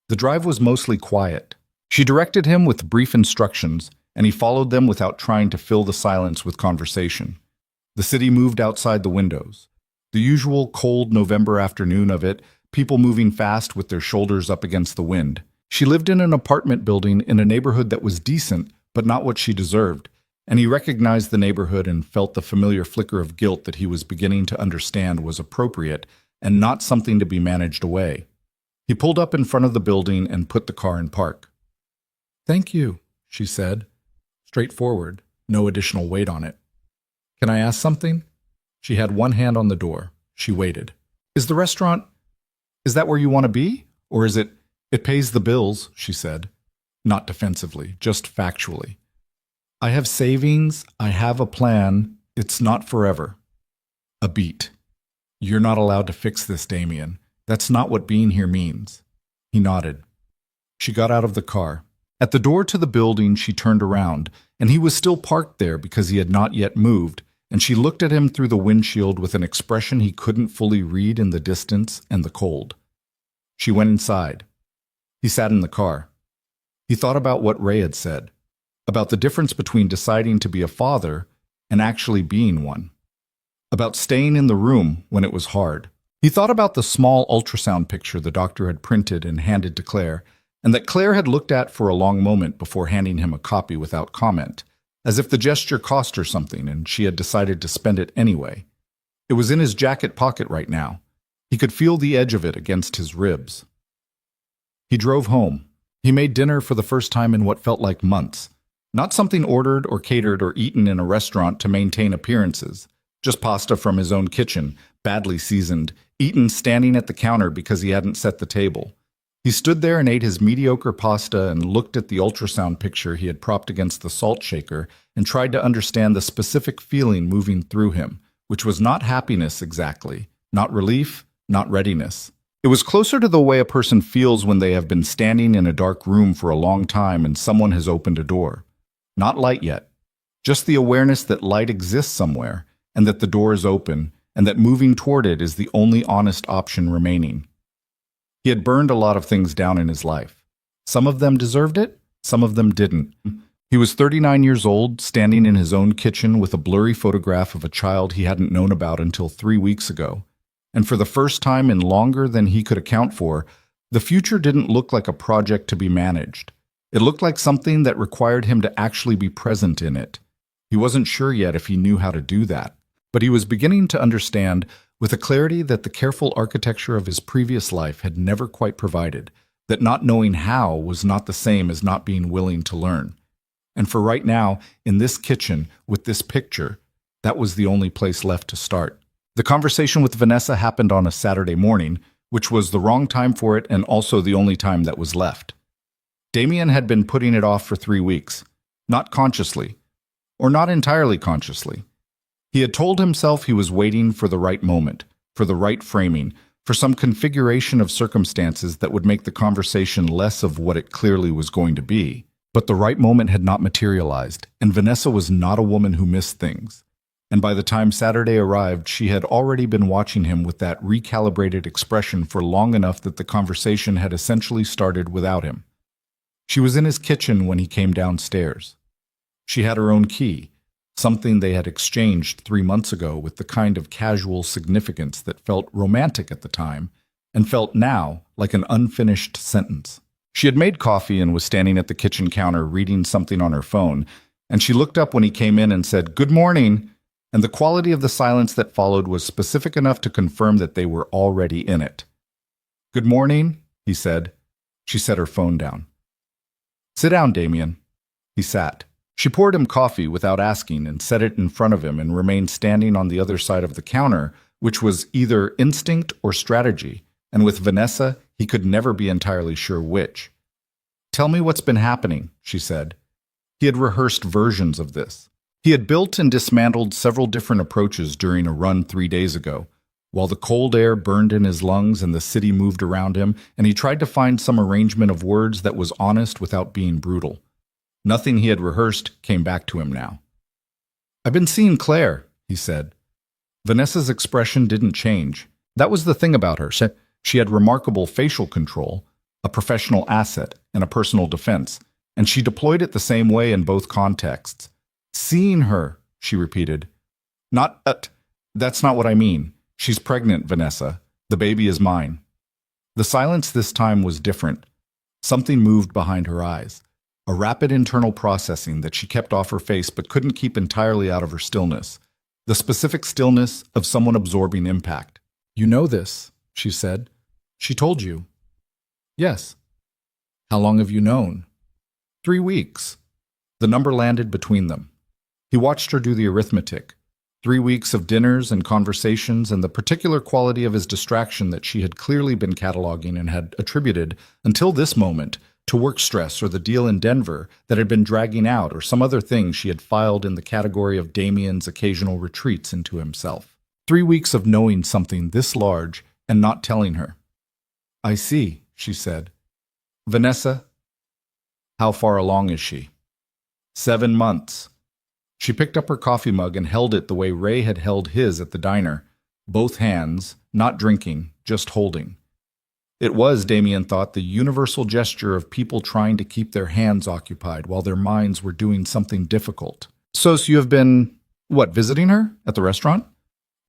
S3: The drive was mostly quiet. She directed him with brief instructions, and he followed them without trying to fill the silence with conversation. The city moved outside the windows. The usual cold November afternoon of it, people moving fast with their shoulders up against the wind. She lived in an apartment building in a neighborhood that was decent, but not what she deserved, and he recognized the neighborhood and felt the familiar flicker of guilt that he was beginning to understand was appropriate and not something to be managed away. He pulled up in front of the building and put the car in park. "Thank you," she said, straightforward, no additional weight on it. "Can I ask something?" She had one hand on the door. She waited. Is that where you want to be? Or is it pays the bills," she said. Not defensively, just factually. "I have savings, I have a plan, it's not forever." A beat. You're not allowed to fix this, Damian. That's not what being here means. He nodded. She got out of the car. At the door to the building, she turned around, and he was still parked there because he had not yet moved, and she looked at him through the windshield with an expression he couldn't fully read in the distance and the cold. She went inside. He sat in the car. He thought about what Ray had said, about the difference between deciding to be a father and actually being one, about staying in the room when it was hard. He thought about the small ultrasound picture the doctor had printed and handed to Claire, and that Claire had looked at for a long moment before handing him a copy without comment, as if the gesture cost her something and she had decided to spend it anyway. It was in his jacket pocket right now. He could feel the edge of it against his ribs. He drove home. He made dinner for the first time in what felt like months. Not something ordered or catered or eaten in a restaurant to maintain appearances. Just pasta from his own kitchen, badly seasoned, eaten standing at the counter because he hadn't set the table. He stood there and ate his mediocre pasta and looked at the ultrasound picture he had propped against the salt shaker and tried to understand the specific feeling moving through him, which was not happiness exactly, not relief, not readiness. It was closer to the way a person feels when they have been standing in a dark room for a long time and someone has opened a door. Not light yet, just the awareness that light exists somewhere and that the door is open and that moving toward it is the only honest option remaining. He had burned a lot of things down in his life. Some of them deserved it, some of them didn't. He was 39 years old, standing in his own kitchen with a blurry photograph of a child he hadn't known about until 3 weeks ago. And for the first time in longer than he could account for, the future didn't look like a project to be managed. It looked like something that required him to actually be present in it. He wasn't sure yet if he knew how to do that, but he was beginning to understand with a clarity that the careful architecture of his previous life had never quite provided, that not knowing how was not the same as not being willing to learn. And for right now, in this kitchen, with this picture, that was the only place left to start. The conversation with Vanessa happened on a Saturday morning, which was the wrong time for it and also the only time that was left. Damian had been putting it off for 3 weeks, not consciously, or not entirely consciously. He had told himself he was waiting for the right moment, for the right framing, for some configuration of circumstances that would make the conversation less of what it clearly was going to be. But the right moment had not materialized, and Vanessa was not a woman who missed things. And by the time Saturday arrived, she had already been watching him with that recalibrated expression for long enough that the conversation had essentially started without him. She was in his kitchen when he came downstairs. She had her own key, something they had exchanged 3 months ago with the kind of casual significance that felt romantic at the time and felt now like an unfinished sentence. She had made coffee and was standing at the kitchen counter reading something on her phone, and she looked up when he came in and said, "Good morning," and the quality of the silence that followed was specific enough to confirm that they were already in it. "Good morning," he said. She set her phone down. "Sit down, Damian." He sat. She poured him coffee without asking and set it in front of him and remained standing on the other side of the counter, which was either instinct or strategy, and with Vanessa, he could never be entirely sure which. "Tell me what's been happening," she said. He had rehearsed versions of this. He had built and dismantled several different approaches during a run 3 days ago, while the cold air burned in his lungs and the city moved around him, and he tried to find some arrangement of words that was honest without being brutal. Nothing he had rehearsed came back to him now. "I've been seeing Claire," he said. Vanessa's expression didn't change. That was the thing about her. She had remarkable facial control, a professional asset, and a personal defense, and she deployed it the same way in both contexts. "Seeing her," she repeated. That's not what I mean. She's pregnant, Vanessa. The baby is mine." The silence this time was different. Something moved behind her eyes. A rapid internal processing that she kept off her face but couldn't keep entirely out of her stillness. The specific stillness of someone absorbing impact. "You know this," she said. "She told you." "Yes." "How long have you known?" 3 weeks. The number landed between them. He watched her do the arithmetic. 3 weeks of dinners and conversations and the particular quality of his distraction that she had clearly been cataloging and had attributed, until this moment, to work stress or the deal in Denver that had been dragging out or some other thing she had filed in the category of Damian's occasional retreats into himself. 3 weeks of knowing something this large and not telling her. I see, she said. Vanessa, how far along is she? 7 months. She picked up her coffee mug and held it the way Ray had held his at the diner, both hands, not drinking, just holding. It was, Damian thought, the universal gesture of people trying to keep their hands occupied while their minds were doing something difficult. So you have been, visiting her? At the restaurant?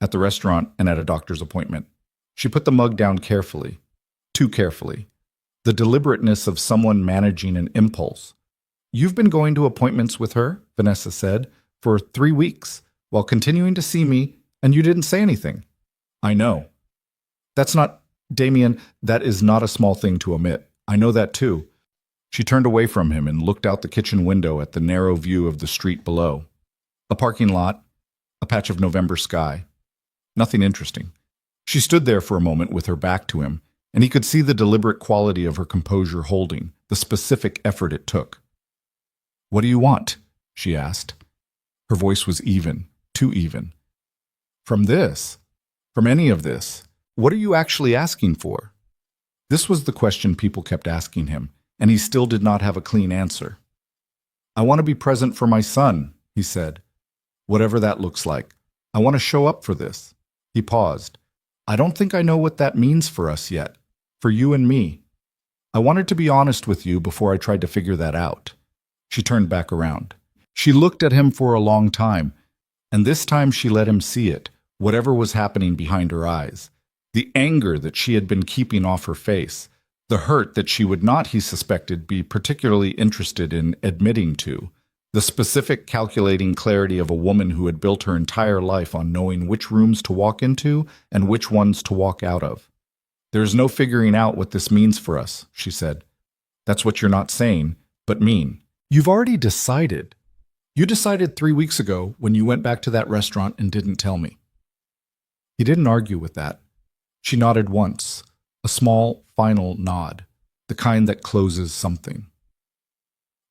S3: At the restaurant and at a doctor's appointment. She put the mug down carefully. Too carefully. The deliberateness of someone managing an impulse. You've been going to appointments with her, Vanessa said, for 3 weeks, while continuing to see me, and you didn't say anything. I know. That's not... Damian, that is not a small thing to omit. I know that too. She turned away from him and looked out the kitchen window at the narrow view of the street below. A parking lot, a patch of November sky. Nothing interesting. She stood there for a moment with her back to him, and he could see the deliberate quality of her composure holding, the specific effort it took. What do you want? She asked. Her voice was even, too even. From any of this, what are you actually asking for? This was the question people kept asking him, and he still did not have a clean answer. I want to be present for my son, he said. Whatever that looks like. I want to show up for this. He paused. I don't think I know what that means for us yet. For you and me. I wanted to be honest with you before I tried to figure that out. She turned back around. She looked at him for a long time, and this time she let him see it, whatever was happening behind her eyes. The anger that she had been keeping off her face, the hurt that she would not, he suspected, be particularly interested in admitting to, the specific calculating clarity of a woman who had built her entire life on knowing which rooms to walk into and which ones to walk out of. There's no figuring out what this means for us, she said. That's what you're not saying, but mean. You've already decided. You decided 3 weeks ago when you went back to that restaurant and didn't tell me. He didn't argue with that. She nodded once, a small, final nod, the kind that closes something.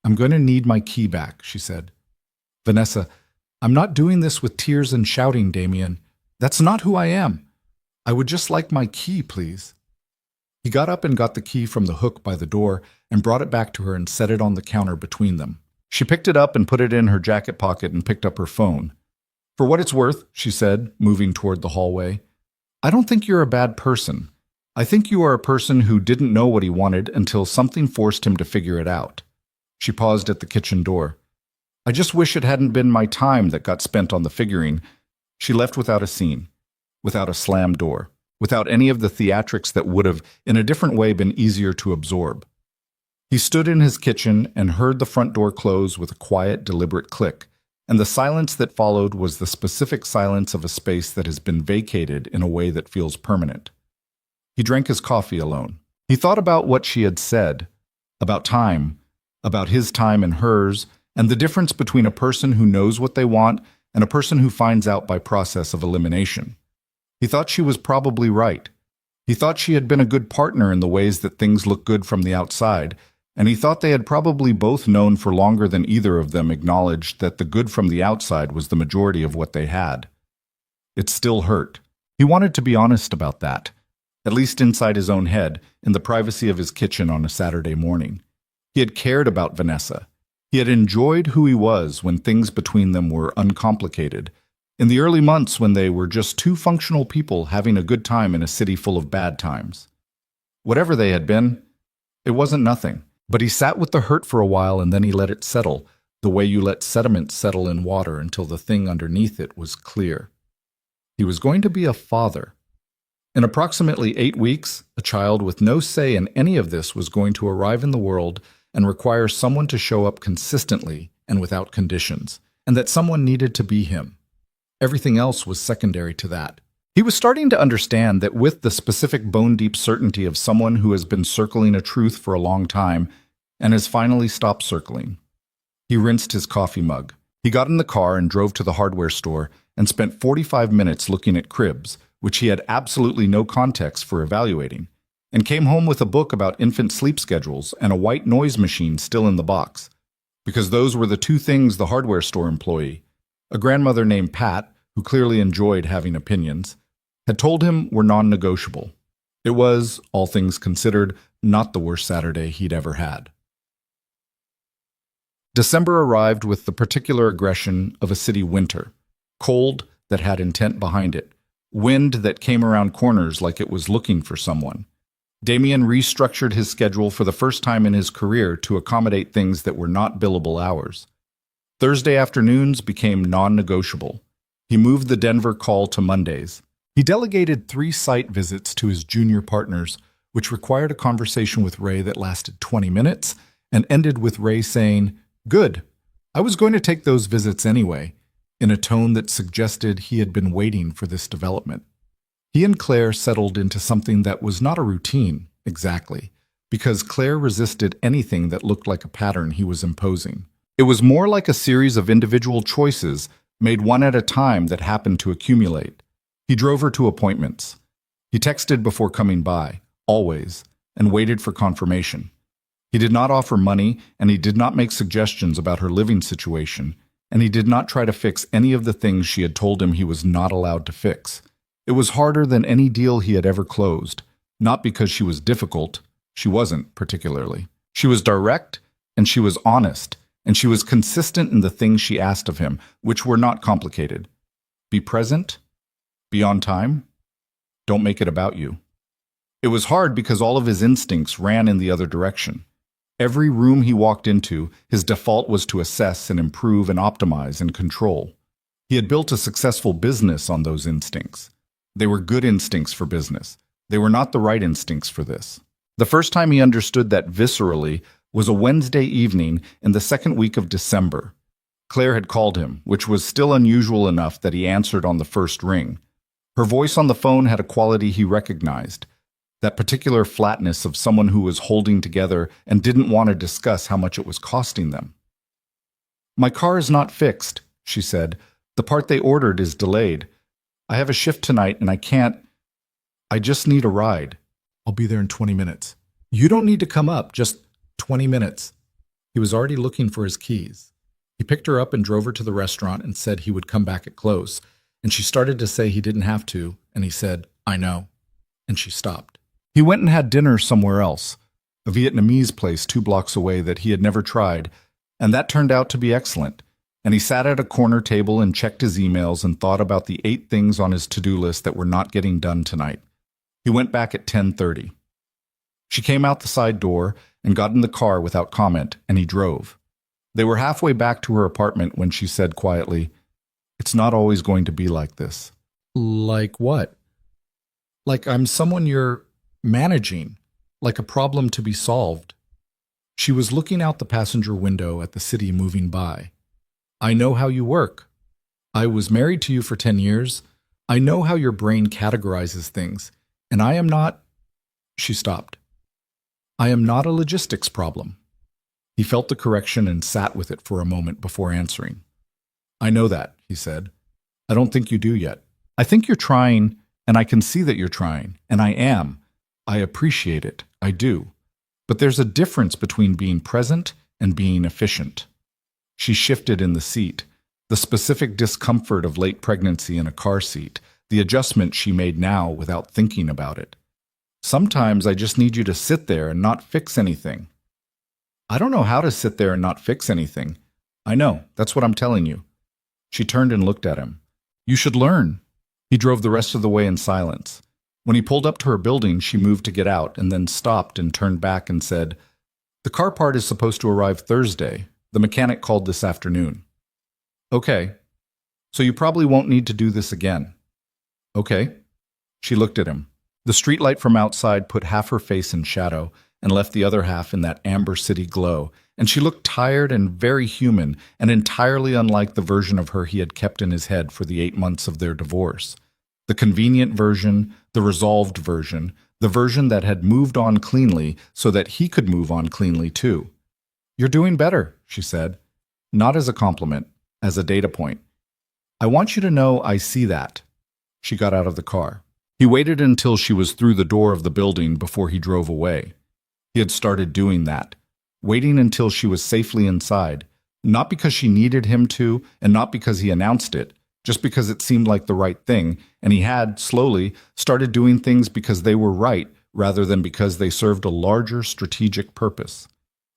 S3: I'm going to need my key back, she said. Vanessa, I'm not doing this with tears and shouting, Damian. That's not who I am. I would just like my key, please. He got up and got the key from the hook by the door and brought it back to her and set it on the counter between them. She picked it up and put it in her jacket pocket and picked up her phone. For what it's worth, she said, moving toward the hallway, I don't think you're a bad person. I think you are a person who didn't know what he wanted until something forced him to figure it out. She paused at the kitchen door. I just wish it hadn't been my time that got spent on the figuring. She left without a scene, without a slammed door, without any of the theatrics that would have, in a different way, been easier to absorb. He stood in his kitchen and heard the front door close with a quiet, deliberate click, and the silence that followed was the specific silence of a space that has been vacated in a way that feels permanent. He drank his coffee alone. He thought about what she had said, about time, about his time and hers, and the difference between a person who knows what they want and a person who finds out by process of elimination. He thought she was probably right. He thought she had been a good partner in the ways that things look good from the outside, and he thought they had probably both known for longer than either of them acknowledged that the good from the outside was the majority of what they had. It still hurt. He wanted to be honest about that, at least inside his own head, in the privacy of his kitchen on a Saturday morning. He had cared about Vanessa. He had enjoyed who he was when things between them were uncomplicated, in the early months when they were just two functional people having a good time in a city full of bad times. Whatever they had been, it wasn't nothing. But he sat with the hurt for a while and then he let it settle, the way you let sediment settle in water until the thing underneath it was clear. He was going to be a father. In approximately 8 weeks, a child with no say in any of this was going to arrive in the world and require someone to show up consistently and without conditions, and that someone needed to be him. Everything else was secondary to that. He was starting to understand that with the specific bone-deep certainty of someone who has been circling a truth for a long time and has finally stopped circling. He rinsed his coffee mug. He got in the car and drove to the hardware store and spent 45 minutes looking at cribs, which he had absolutely no context for evaluating, and came home with a book about infant sleep schedules and a white noise machine still in the box, because those were the two things the hardware store employee, a grandmother named Pat, who clearly enjoyed having opinions, had told him were non-negotiable. It was, all things considered, not the worst Saturday he'd ever had. December arrived with the particular aggression of a city winter, cold that had intent behind it, wind that came around corners like it was looking for someone. Damian restructured his schedule for the first time in his career to accommodate things that were not billable hours. Thursday afternoons became non-negotiable. He moved the Denver call to Mondays. He delegated 3 site visits to his junior partners, which required a conversation with Ray that lasted 20 minutes and ended with Ray saying, "Good. I was going to take those visits anyway," in a tone that suggested he had been waiting for this development. He and Claire settled into something that was not a routine, exactly, because Claire resisted anything that looked like a pattern he was imposing. It was more like a series of individual choices made one at a time that happened to accumulate. He drove her to appointments. He texted before coming by, always, and waited for confirmation. He did not offer money, and he did not make suggestions about her living situation, and he did not try to fix any of the things she had told him he was not allowed to fix. It was harder than any deal he had ever closed, not because she was difficult. She wasn't, particularly. She was direct, and she was honest, and she was consistent in the things she asked of him, which were not complicated. Be present. Be on time. Don't make it about you. It was hard because all of his instincts ran in the other direction. Every room he walked into, his default was to assess and improve and optimize and control. He had built a successful business on those instincts. They were good instincts for business. They were not the right instincts for this. The first time he understood that viscerally was a Wednesday evening in the second week of December. Claire had called him, which was still unusual enough that he answered on the first ring. Her voice on the phone had a quality he recognized, that particular flatness of someone who was holding together and didn't want to discuss how much it was costing them. "My car is not fixed," she said. "The part they ordered is delayed. I have a shift tonight and I just need a ride. I'll be there in 20 minutes. You don't need to come up, just 20 minutes. He was already looking for his keys. He picked her up and drove her to the restaurant and said he would come back at close. And she started to say he didn't have to, and he said, "I know." And she stopped. He went and had dinner somewhere else, a Vietnamese place 2 blocks away that he had never tried, and that turned out to be excellent. And he sat at a corner table and checked his emails and thought about the 8 things on his to-do list that were not getting done tonight. He went back at 10:30. She came out the side door and got in the car without comment, and he drove. They were halfway back to her apartment when she said quietly, "It's not always going to be like this." "Like what?" "Like I'm someone you're managing, like a problem to be solved." She was looking out the passenger window at the city moving by. "I know how you work. I was married to you for 10 years. I know how your brain categorizes things, and I am not—" She stopped. "I am not a logistics problem." He felt the correction and sat with it for a moment before answering. "I know that," he said. "I don't think you do yet. I think you're trying, and I can see that you're trying, and I am. I appreciate it. I do. But there's a difference between being present and being efficient." She shifted in the seat, the specific discomfort of late pregnancy in a car seat, the adjustment she made now without thinking about it. "Sometimes I just need you to sit there and not fix anything." "I don't know how to sit there and not fix anything." "I know. That's what I'm telling you." She turned and looked at him. "You should learn." He drove the rest of the way in silence. When he pulled up to her building, she moved to get out and then stopped and turned back and said, "The car part is supposed to arrive Thursday. The mechanic called this afternoon." "Okay. So you probably won't need to do this again." "Okay." She looked at him. The streetlight from outside put half her face in shadow and left the other half in that amber city glow, and she looked tired and very human and entirely unlike the version of her he had kept in his head for the 8 months of their divorce. The convenient version, the resolved version, the version that had moved on cleanly so that he could move on cleanly too. "You're doing better," she said, not as a compliment, as a data point. "I want you to know I see that." She got out of the car. He waited until she was through the door of the building before he drove away. He had started doing that, waiting until she was safely inside, not because she needed him to and not because he announced it, just because it seemed like the right thing, and he had, slowly, started doing things because they were right rather than because they served a larger strategic purpose.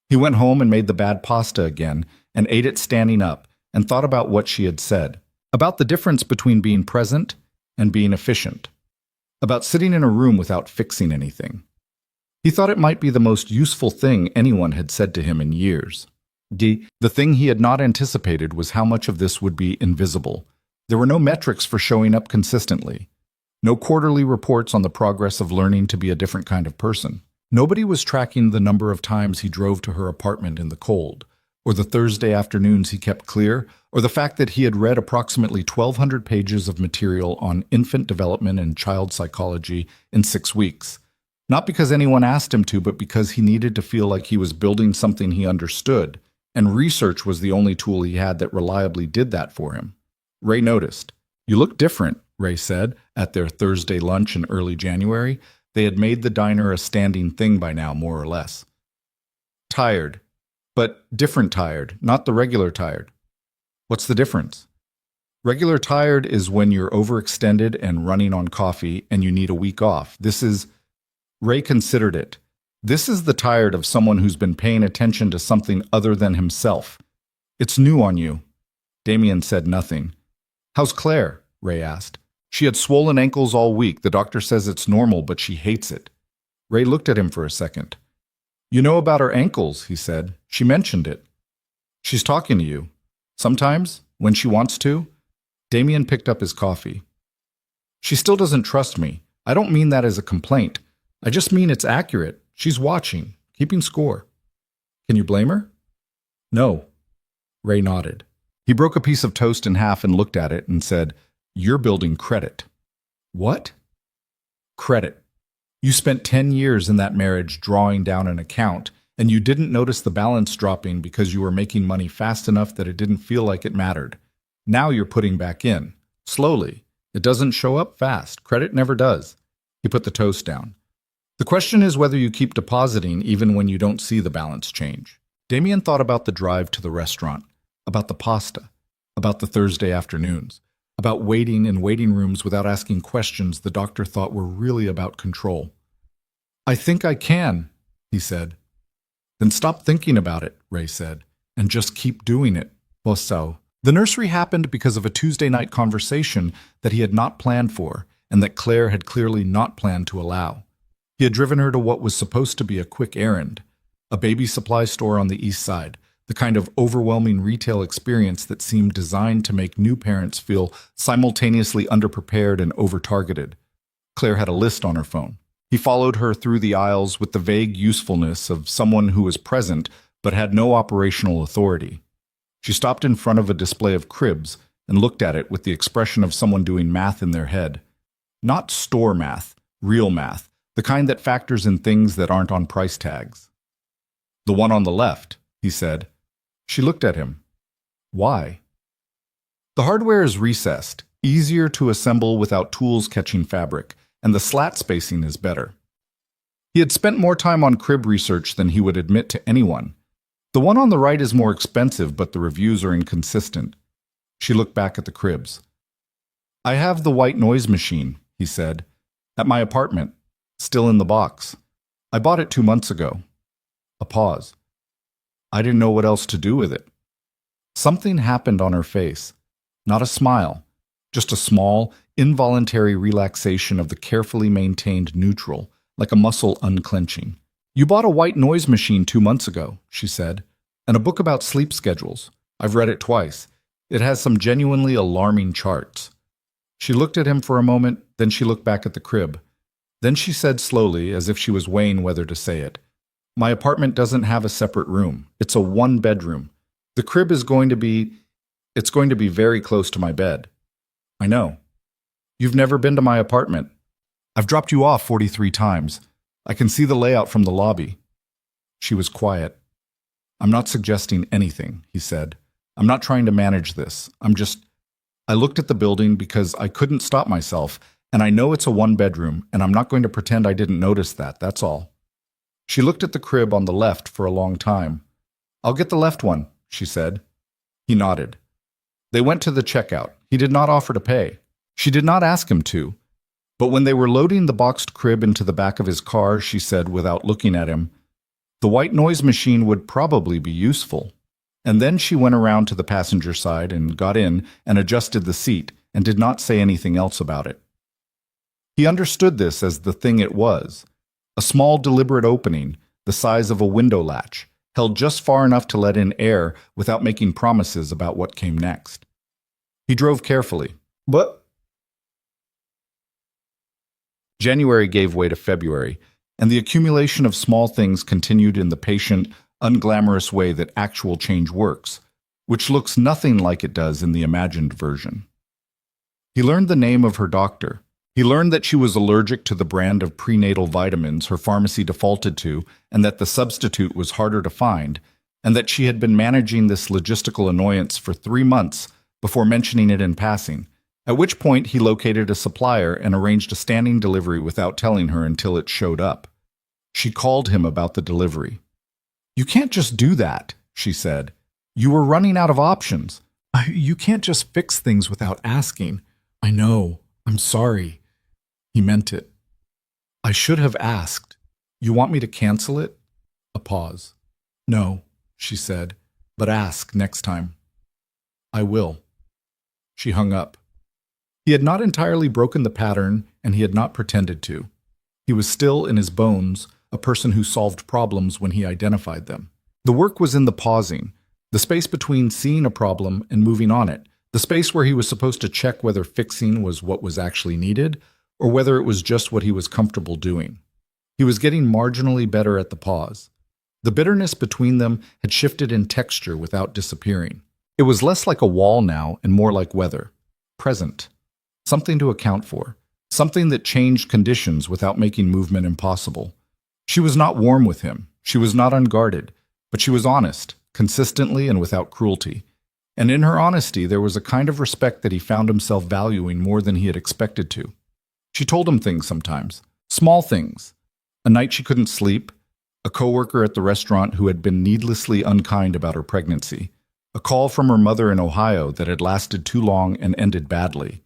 S3: He went home and made the bad pasta again, and ate it standing up, and thought about what she had said, about the difference between being present and being efficient, about sitting in a room without fixing anything. He thought it might be the most useful thing anyone had said to him in years. The thing he had not anticipated was how much of this would be invisible. There were no metrics for showing up consistently. No quarterly reports on the progress of learning to be a different kind of person. Nobody was tracking the number of times he drove to her apartment in the cold, or the Thursday afternoons he kept clear, or the fact that he had read approximately 1,200 pages of material on infant development and child psychology in 6 weeks. Not because anyone asked him to, but because he needed to feel like he was building something he understood, and research was the only tool he had that reliably did that for him. Ray noticed. "You look different," Ray said, at their Thursday lunch in early January. They had made the diner a standing thing by now, more or less. "Tired. But different tired, not the regular tired." "What's the difference?" "Regular tired is when you're overextended and running on coffee and you need a week off. This is..." Ray considered it. "This is the tired of someone who's been paying attention to something other than himself. It's new on you." Damian said nothing. "How's Claire?" Ray asked. "She had swollen ankles all week. The doctor says it's normal, but she hates it." Ray looked at him for a second. "You know about her ankles," he said. "She mentioned it." "She's talking to you. Sometimes, when she wants to." Damian picked up his coffee. "She still doesn't trust me. I don't mean that as a complaint. I just mean it's accurate. She's watching, keeping score." "Can you blame her?" "No." Ray nodded. He broke a piece of toast in half and looked at it and said, "You're building credit." "What?" "Credit. You spent 10 years in that marriage drawing down an account, and you didn't notice the balance dropping because you were making money fast enough that it didn't feel like it mattered. Now you're putting back in. Slowly. It doesn't show up fast. Credit never does." He put the toast down. "The question is whether you keep depositing even when you don't see the balance change." Damian thought about the drive to the restaurant, about the pasta, about the Thursday afternoons, about waiting in waiting rooms without asking questions the doctor thought were really about control. "I think I can," he said. "Then stop thinking about it," Ray said, "and just keep doing it." So, the nursery happened because of a Tuesday night conversation that he had not planned for and that Claire had clearly not planned to allow. He had driven her to what was supposed to be a quick errand, a baby supply store on the east side, the kind of overwhelming retail experience that seemed designed to make new parents feel simultaneously underprepared and over-targeted. Claire had a list on her phone. He followed her through the aisles with the vague usefulness of someone who was present but had no operational authority. She stopped in front of a display of cribs and looked at it with the expression of someone doing math in their head. Not store math, real math, the kind that factors in things that aren't on price tags. "The one on the left," he said. She looked at him. "Why?" "The hardware is recessed, easier to assemble without tools catching fabric, and the slat spacing is better." He had spent more time on crib research than he would admit to anyone. "The one on the right is more expensive, but the reviews are inconsistent." She looked back at the cribs. "I have the white noise machine," he said, "at my apartment, still in the box. I bought it 2 months ago." A pause. "I didn't know what else to do with it." Something happened on her face. Not a smile, just a small, involuntary relaxation of the carefully maintained neutral, like a muscle unclenching. "You bought a white noise machine 2 months ago," she said, "and a book about sleep schedules. I've read it twice. It has some genuinely alarming charts." She looked at him for a moment, then she looked back at the crib. Then she said slowly, as if she was weighing whether to say it, "My apartment doesn't have a separate room. It's a 1-bedroom. The crib is going to be very close to my bed." "I know." "You've never been to my apartment." "I've dropped you off 43 times. I can see the layout from the lobby." She was quiet. "I'm not suggesting anything," he said. "I'm not trying to manage this. I looked at the building because I couldn't stop myself, and I know it's a 1-bedroom, and I'm not going to pretend I didn't notice that, that's all." She looked at the crib on the left for a long time. "I'll get the left one," she said. He nodded. They went to the checkout. He did not offer to pay. She did not ask him to. But when they were loading the boxed crib into the back of his car, she said without looking at him, "The white noise machine would probably be useful." And then she went around to the passenger side and got in and adjusted the seat and did not say anything else about it. He understood this as the thing it was, a small deliberate opening the size of a window latch, held just far enough to let in air without making promises about what came next. He drove carefully. But January gave way to February, and the accumulation of small things continued in the patient, unglamorous way that actual change works, which looks nothing like it does in the imagined version. He learned the name of her doctor. He learned that she was allergic to the brand of prenatal vitamins her pharmacy defaulted to, and that the substitute was harder to find, and that she had been managing this logistical annoyance for 3 months before mentioning it in passing, at which point he located a supplier and arranged a standing delivery without telling her until it showed up. She called him about the delivery. "You can't just do that," she said. "You were running out of options. You can't just fix things without asking." "I know. I'm sorry." He meant it. "I should have asked. You want me to cancel it?" A pause. "No," she said, "but ask next time." "I will." She hung up. He had not entirely broken the pattern, and he had not pretended to. He was still, in his bones, a person who solved problems when he identified them. The work was in the pausing, the space between seeing a problem and moving on it, the space where he was supposed to check whether fixing was what was actually needed, or whether it was just what he was comfortable doing. He was getting marginally better at the pause. The bitterness between them had shifted in texture without disappearing. It was less like a wall now and more like weather. Present. Something to account for. Something that changed conditions without making movement impossible. She was not warm with him. She was not unguarded. But she was honest, consistently and without cruelty. And in her honesty, there was a kind of respect that he found himself valuing more than he had expected to. She told him things sometimes. Small things. A night she couldn't sleep. A coworker at the restaurant who had been needlessly unkind about her pregnancy. A call from her mother in Ohio that had lasted too long and ended badly.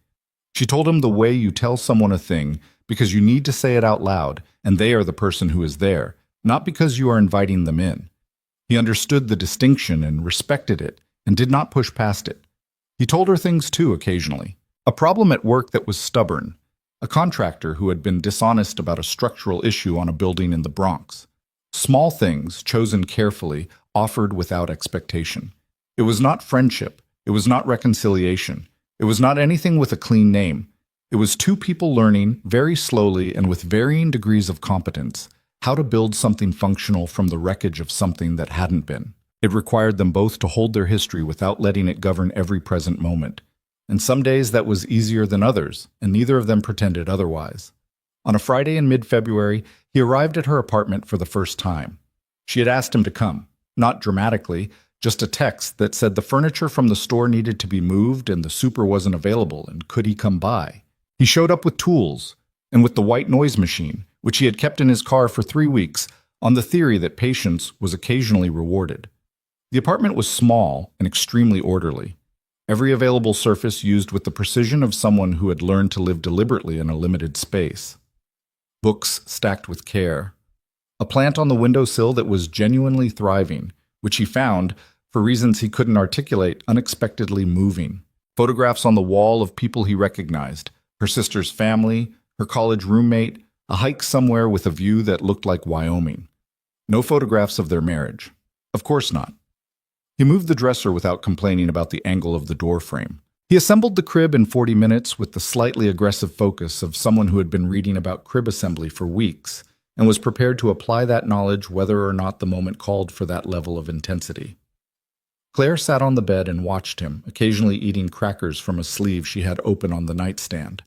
S3: She told him the way you tell someone a thing because you need to say it out loud, and they are the person who is there, not because you are inviting them in. He understood the distinction and respected it, and did not push past it. He told her things too occasionally. A problem at work that was stubborn. A contractor who had been dishonest about a structural issue on a building in the Bronx. Small things, chosen carefully, offered without expectation. It was not friendship. It was not reconciliation. It was not anything with a clean name. It was two people learning, very slowly and with varying degrees of competence, how to build something functional from the wreckage of something that hadn't been. It required them both to hold their history without letting it govern every present moment. And some days that was easier than others, and neither of them pretended otherwise. On a Friday in mid-February, he arrived at her apartment for the first time. She had asked him to come, not dramatically, just a text that said the furniture from the store needed to be moved and the super wasn't available, and could he come by? He showed up with tools, and with the white noise machine, which he had kept in his car for 3 weeks, on the theory that patience was occasionally rewarded. The apartment was small and extremely orderly. Every available surface used with the precision of someone who had learned to live deliberately in a limited space. Books stacked with care. A plant on the windowsill that was genuinely thriving, which he found, for reasons he couldn't articulate, unexpectedly moving. Photographs on the wall of people he recognized, her sister's family, her college roommate, a hike somewhere with a view that looked like Wyoming. No photographs of their marriage. Of course not. He moved the dresser without complaining about the angle of the door frame. He assembled the crib in 40 minutes with the slightly aggressive focus of someone who had been reading about crib assembly for weeks, and was prepared to apply that knowledge whether or not the moment called for that level of intensity. Claire sat on the bed and watched him, occasionally eating crackers from a sleeve she had open on the nightstand.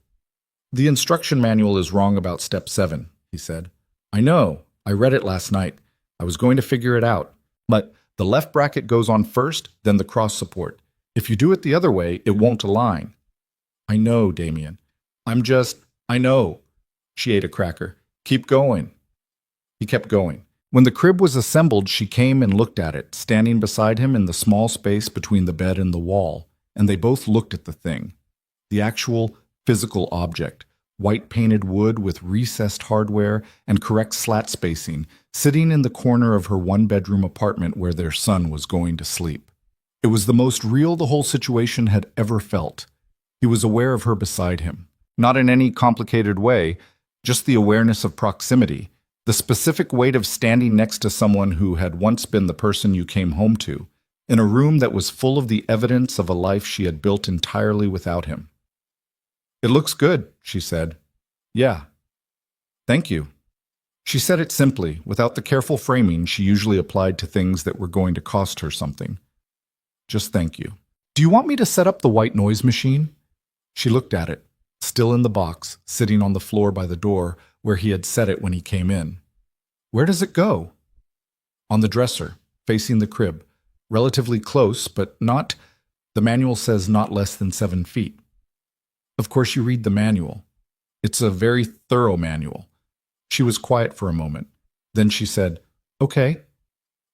S3: "The instruction manual is wrong about step 7, he said. "I know. I read it last night. I was going to figure it out. But the left bracket goes on first, then the cross support. If you do it the other way, it won't align." "I know, Damian. I know." She ate a cracker. "Keep going." He kept going. When the crib was assembled, she came and looked at it, standing beside him in the small space between the bed and the wall. and they both looked at the thing. The actual physical object, white painted wood with recessed hardware and correct slat spacing, sitting in the corner of her one-bedroom apartment where their son was going to sleep. It was the most real the whole situation had ever felt. He was aware of her beside him. Not in any complicated way, just the awareness of proximity, the specific weight of standing next to someone who had once been the person you came home to, in a room that was full of the evidence of a life she had built entirely without him. "It looks good," she said. "Yeah. Thank you." She said it simply, without the careful framing she usually applied to things that were going to cost her something. "Just thank you. Do you want me to set up the white noise machine?" She looked at it, still in the box, sitting on the floor by the door where he had set it when he came in. "Where does it go?" "On the dresser, facing the crib. Relatively close, but not, the manual says not less than 7 feet. Of course you read the manual. It's a very thorough manual." She was quiet for a moment. Then she said, "Okay."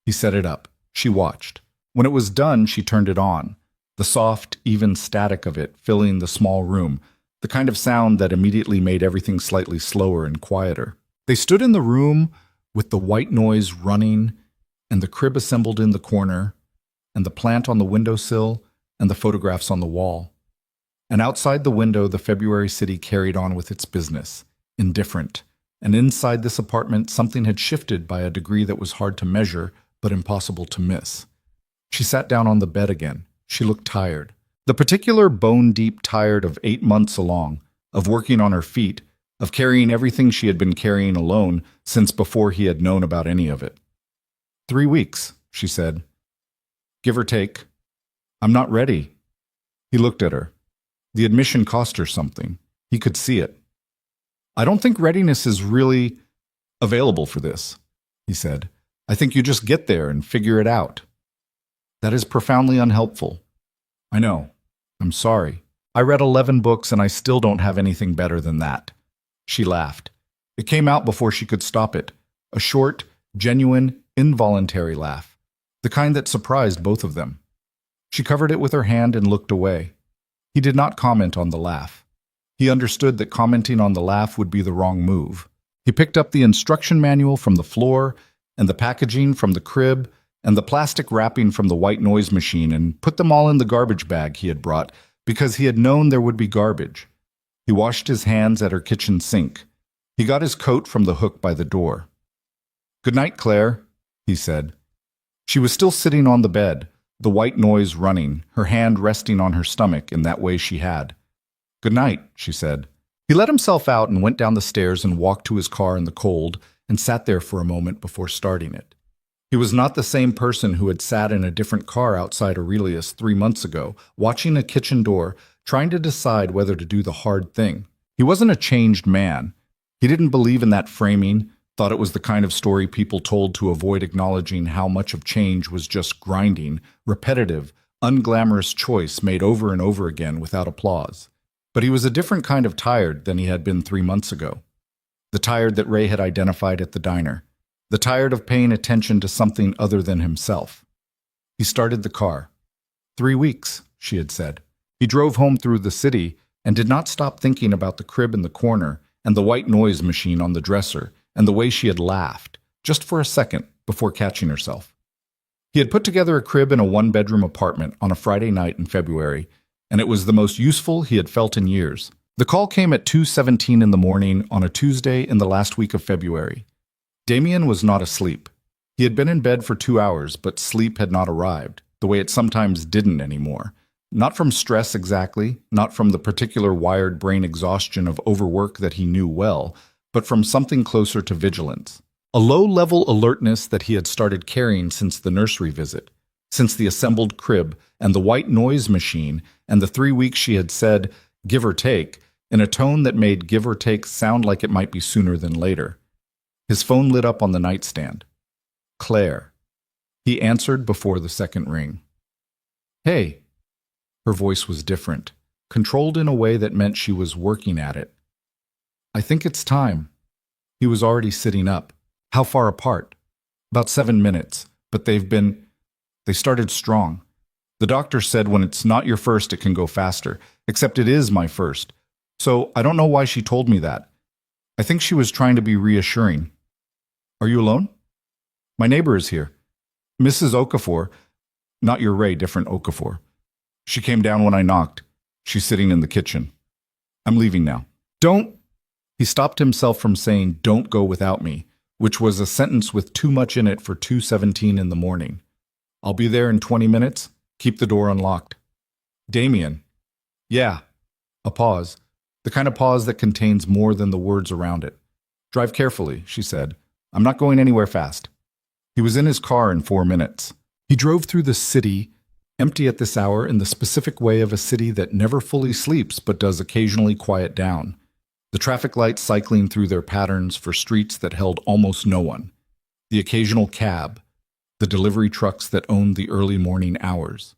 S3: He set it up. She watched. When it was done, she turned it on. The soft, even static of it filling the small room, the kind of sound that immediately made everything slightly slower and quieter. They stood in the room with the white noise running, and the crib assembled in the corner, and the plant on the windowsill, and the photographs on the wall. And outside the window, the February city carried on with its business, indifferent. And inside this apartment, something had shifted by a degree that was hard to measure, but impossible to miss. She sat down on the bed again. She looked tired. The particular bone-deep tired of 8 months along, of working on her feet, of carrying everything she had been carrying alone since before he had known about any of it. 3 weeks, she said. Give or take. I'm not ready. He looked at her. The admission cost her something. He could see it. I don't think readiness is really available for this, he said. I think you just get there and figure it out. That is profoundly unhelpful. I know. I'm sorry. I read 11 books and I still don't have anything better than that. She laughed. It came out before she could stop it. A short, genuine, involuntary laugh. The kind that surprised both of them. She covered it with her hand and looked away. He did not comment on the laugh. He understood that commenting on the laugh would be the wrong move. He picked up the instruction manual from the floor, and the packaging from the crib, and the plastic wrapping from the white noise machine and put them all in the garbage bag he had brought because he had known there would be garbage. He washed his hands at her kitchen sink. He got his coat from the hook by the door. Good night, Claire, he said. She was still sitting on the bed, the white noise running, her hand resting on her stomach in that way she had. Good night, she said. He let himself out and went down the stairs and walked to his car in the cold and sat there for a moment before starting it. He was not the same person who had sat in a different car outside Aurelius 3 months ago, watching a kitchen door, trying to decide whether to do the hard thing. He wasn't a changed man. He didn't believe in that framing, thought it was the kind of story people told to avoid acknowledging how much of change was just grinding, repetitive, unglamorous choice made over and over again without applause. But he was a different kind of tired than he had been 3 months ago. The tired that Ray had identified at the diner. The tired of paying attention to something other than himself. He started the car. 3 weeks, she had said. He drove home through the city and did not stop thinking about the crib in the corner and the white noise machine on the dresser and the way she had laughed, just for a second, before catching herself. He had put together a crib in a one-bedroom apartment on a Friday night in February, and it was the most useful he had felt in years. The call came at 2:17 in the morning on a Tuesday in the last week of February. Damian was not asleep. He had been in bed for 2 hours, but sleep had not arrived, the way it sometimes didn't anymore. Not from stress exactly, not from the particular wired brain exhaustion of overwork that he knew well, but from something closer to vigilance. A low-level alertness that he had started carrying since the nursery visit, since the assembled crib and the white noise machine and the 3 weeks she had said, give or take, in a tone that made give or take sound like it might be sooner than later. His phone lit up on the nightstand. Claire. He answered before the second ring. Hey. Her voice was different, controlled in a way that meant she was working at it. I think it's time. He was already sitting up. How far apart? About 7 minutes, but they started strong. The doctor said when it's not your first, it can go faster, except it is my first. So I don't know why she told me that. I think she was trying to be reassuring. Are you alone? My neighbor is here. Mrs. Okafor, not your Ray, different Okafor. She came down when I knocked. She's sitting in the kitchen. I'm leaving now. Don't. He stopped himself from saying, don't go without me, which was a sentence with too much in it for 2:17 in the morning. I'll be there in 20 minutes. Keep the door unlocked. Damian. Yeah. A pause. The kind of pause that contains more than the words around it. Drive carefully, she said. I'm not going anywhere fast. He was in his car in 4 minutes. He drove through the city, empty at this hour in the specific way of a city that never fully sleeps but does occasionally quiet down. The traffic lights cycling through their patterns for streets that held almost no one. The occasional cab. The delivery trucks that owned the early morning hours.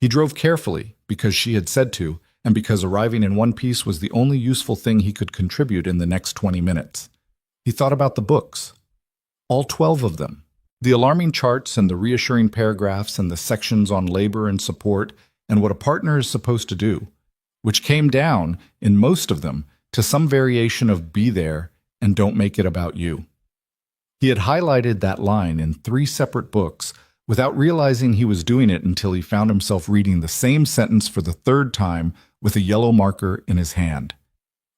S3: He drove carefully because she had said to, and because arriving in one piece was the only useful thing he could contribute in the next 20 minutes. He thought about the books. All 12 of them. The alarming charts and the reassuring paragraphs and the sections on labor and support and what a partner is supposed to do, which came down, in most of them, to some variation of be there and don't make it about you. He had highlighted that line in 3 separate books without realizing he was doing it until he found himself reading the same sentence for the 3rd time with a yellow marker in his hand.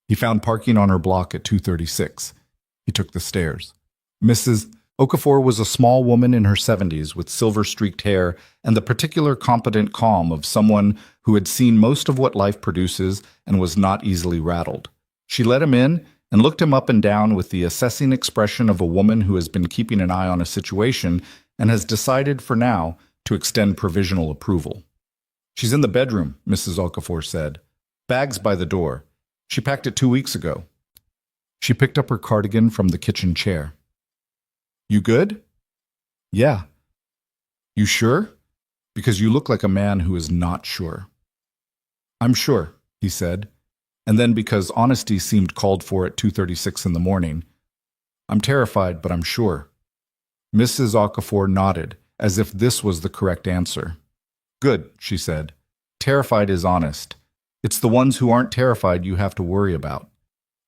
S3: He found parking on her block at 2:36. He took the stairs. Mrs. Okafor was a small woman in her 70s with silver-streaked hair and the particular competent calm of someone who had seen most of what life produces and was not easily rattled. She let him in and looked him up and down with the assessing expression of a woman who has been keeping an eye on a situation and has decided for now to extend provisional approval. She's in the bedroom, Mrs. Okafor said. Bags by the door. She packed it 2 weeks ago. She picked up her cardigan from the kitchen chair. You good? Yeah. You sure? Because you look like a man who is not sure. I'm sure, he said, and then because honesty seemed called for at 2:36 in the morning, I'm terrified, but I'm sure. Mrs. Okafor nodded, as if this was the correct answer. Good, she said. Terrified is honest. It's the ones who aren't terrified you have to worry about.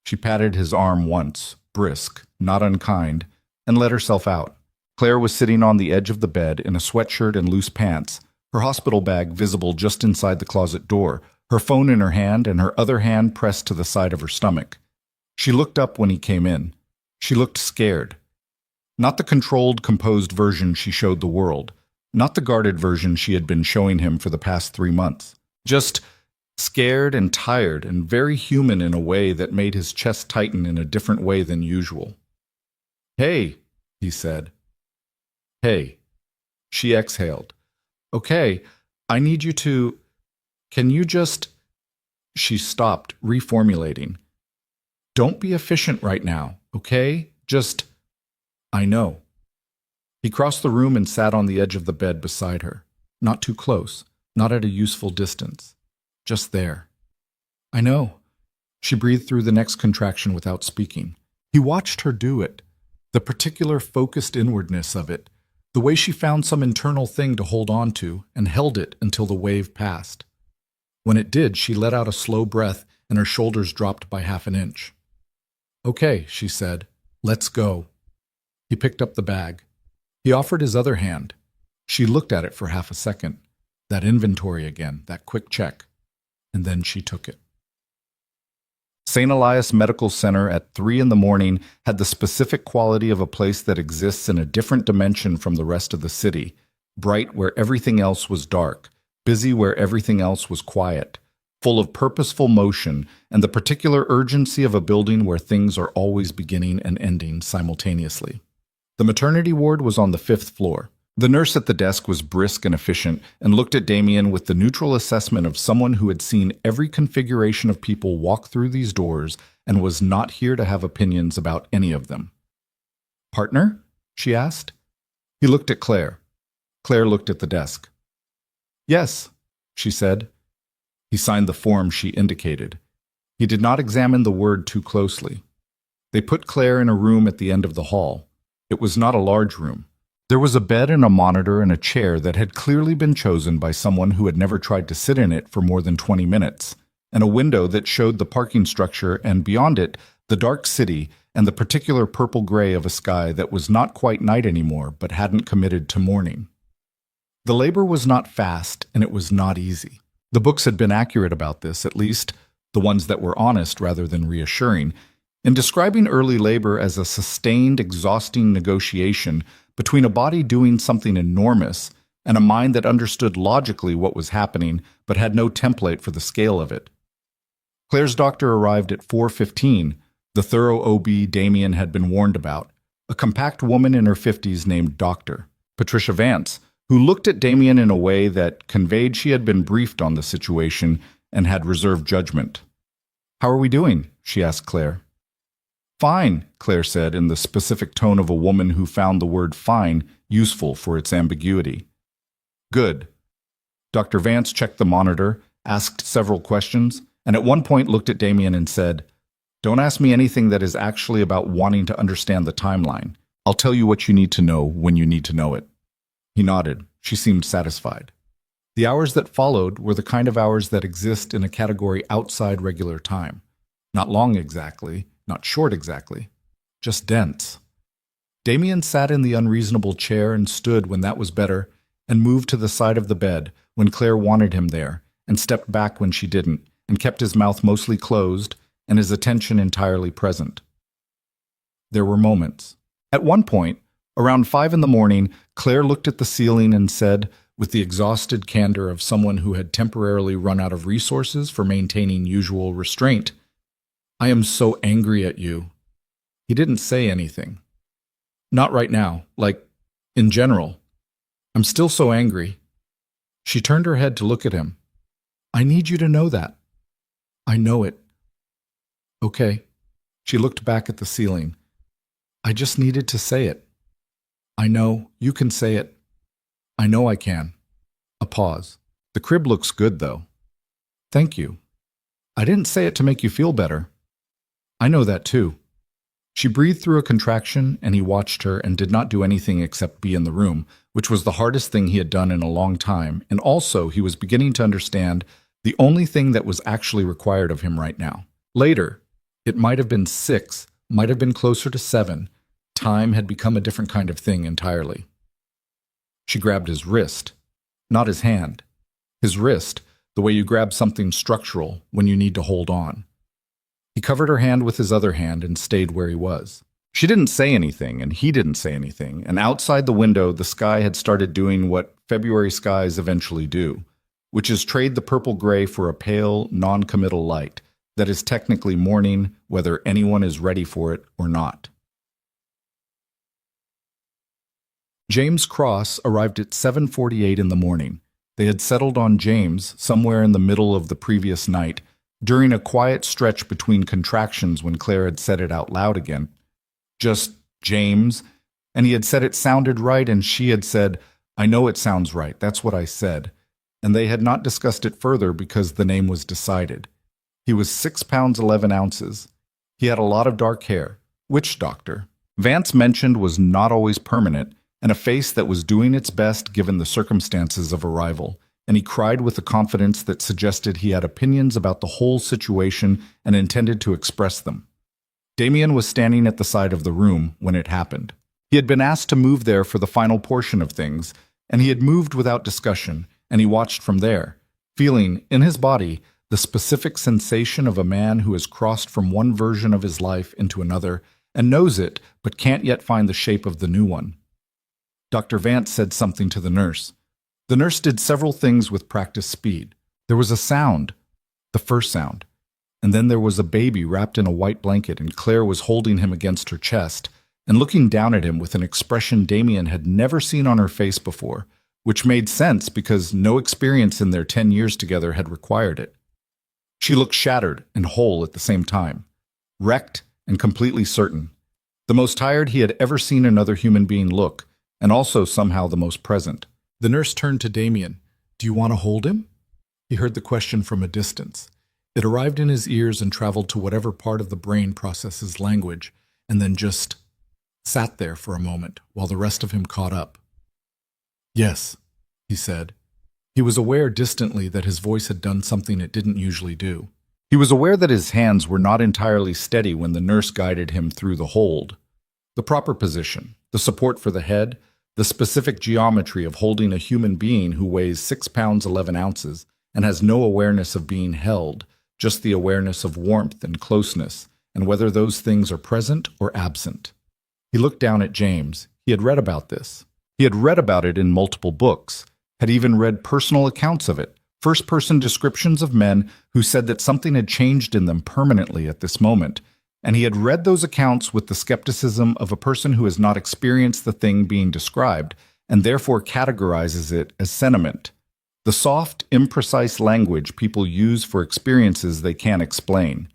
S3: She patted his arm once, brisk, not unkind, and let herself out. Claire was sitting on the edge of the bed in a sweatshirt and loose pants, her hospital bag visible just inside the closet door, her phone in her hand and her other hand pressed to the side of her stomach. She looked up when he came in. She looked scared. Not the controlled, composed version she showed the world, not the guarded version she had been showing him for the past 3 months. Just scared and tired and very human in a way that made his chest tighten in a different way than usual. Hey, he said. Hey. She exhaled. Okay, I need you to... Can you just... She stopped, reformulating. Don't be efficient right now, okay? Just... I know. He crossed the room and sat on the edge of the bed beside her. Not too close, not at a useful distance. Just there. I know. She breathed through the next contraction without speaking. He watched her do it. The particular focused inwardness of it, the way she found some internal thing to hold on to and held it until the wave passed. When it did, she let out a slow breath and her shoulders dropped by 1/2 inch. Okay, she said, let's go. He picked up the bag. He offered his other hand. She looked at it for 1/2 second, that inventory again, that quick check, and then she took it. St. Elias Medical Center at 3 in the morning had the specific quality of a place that exists in a different dimension from the rest of the city, bright where everything else was dark, busy where everything else was quiet, full of purposeful motion and the particular urgency of a building where things are always beginning and ending simultaneously. The maternity ward was on the 5th floor. The nurse at the desk was brisk and efficient and looked at Damian with the neutral assessment of someone who had seen every configuration of people walk through these doors and was not here to have opinions about any of them. Partner? She asked. He looked at Claire. Claire looked at the desk. Yes, she said. He signed the form she indicated. He did not examine the word too closely. They put Claire in a room at the end of the hall. It was not a large room. There was a bed and a monitor and a chair that had clearly been chosen by someone who had never tried to sit in it for more than 20 minutes, and a window that showed the parking structure and beyond it, the dark city and the particular purple-gray of a sky that was not quite night anymore but hadn't committed to morning. The labor was not fast, and it was not easy. The books had been accurate about this, at least the ones that were honest rather than reassuring, in describing early labor as a sustained, exhausting negotiation between a body doing something enormous and a mind that understood logically what was happening but had no template for the scale of it. Claire's doctor arrived at 4:15, the thorough OB Damian had been warned about, a compact woman in her 50s named Dr. Patricia Vance, who looked at Damian in a way that conveyed she had been briefed on the situation and had reserved judgment. "How are we doing?" she asked Claire. "Fine," Claire said in the specific tone of a woman who found the word fine useful for its ambiguity. "Good." Dr. Vance checked the monitor, asked several questions, and at one point looked at Damian and said, "Don't ask me anything that is actually about wanting to understand the timeline. I'll tell you what you need to know when you need to know it." He nodded. She seemed satisfied. The hours that followed were the kind of hours that exist in a category outside regular time. Not long exactly, not short exactly, just dense. Damian sat in the unreasonable chair and stood when that was better, and moved to the side of the bed when Claire wanted him there, and stepped back when she didn't, and kept his mouth mostly closed and his attention entirely present. There were moments. At one point, around 5 in the morning, Claire looked at the ceiling and said, with the exhausted candor of someone who had temporarily run out of resources for maintaining usual restraint, "I am so angry at you." He didn't say anything. "Not right now, like, in general. I'm still so angry." She turned her head to look at him. "I need you to know that." "I know it." "Okay." She looked back at the ceiling. "I just needed to say it." "I know, you can say it." "I know I can." A pause. "The crib looks good, though." "Thank you." "I didn't say it to make you feel better." "I know that, too." She breathed through a contraction, and he watched her and did not do anything except be in the room, which was the hardest thing he had done in a long time, and also he was beginning to understand the only thing that was actually required of him right now. Later, it might have been 6, might have been closer to 7. Time had become a different kind of thing entirely. She grabbed his wrist, not his hand. His wrist, the way you grab something structural when you need to hold on. He covered her hand with his other hand and stayed where he was. She didn't say anything, and he didn't say anything, and outside the window the sky had started doing what February skies eventually do, which is trade the purple-gray for a pale, non-committal light that is technically morning whether anyone is ready for it or not. James Cross arrived at 7:48 in the morning. They had settled on James somewhere in the middle of the previous night, during a quiet stretch between contractions when Claire had said it out loud again. Just James, and he had said it sounded right, and she had said, "I know it sounds right, that's what I said." And they had not discussed it further because the name was decided. He was 6 pounds 11 ounces. He had a lot of dark hair. Witch doctor. Vance mentioned was not always permanent, and a face that was doing its best given the circumstances of arrival, and he cried with a confidence that suggested he had opinions about the whole situation and intended to express them. Damian was standing at the side of the room when it happened. He had been asked to move there for the final portion of things, and he had moved without discussion, and he watched from there, feeling, in his body, the specific sensation of a man who has crossed from one version of his life into another, and knows it, but can't yet find the shape of the new one. Dr. Vance said something to the nurse. The nurse did several things with practiced speed. There was a sound, the first sound, and then there was a baby wrapped in a white blanket, and Claire was holding him against her chest and looking down at him with an expression Damian had never seen on her face before, which made sense because no experience in their 10 years together had required it. She looked shattered and whole at the same time, wrecked and completely certain, the most tired he had ever seen another human being look, and also somehow the most present. The nurse turned to Damian. "Do you want to hold him?" He heard the question from a distance. It arrived in his ears and traveled to whatever part of the brain processes language, and then just sat there for a moment while the rest of him caught up. Yes, he said. He was aware distantly that his voice had done something it didn't usually do. He was aware that his hands were not entirely steady when the nurse guided him through the hold. The proper position, the support for the head, the specific geometry of holding a human being who weighs 6 pounds 11 ounces and has no awareness of being held, just the awareness of warmth and closeness, and whether those things are present or absent. He looked down at James. He had read about this. He had read about it in multiple books, had even read personal accounts of it, first-person descriptions of men who said that something had changed in them permanently at this moment, and he had read those accounts with the skepticism of a person who has not experienced the thing being described and therefore categorizes it as sentiment. The soft, imprecise language people use for experiences they can't explain.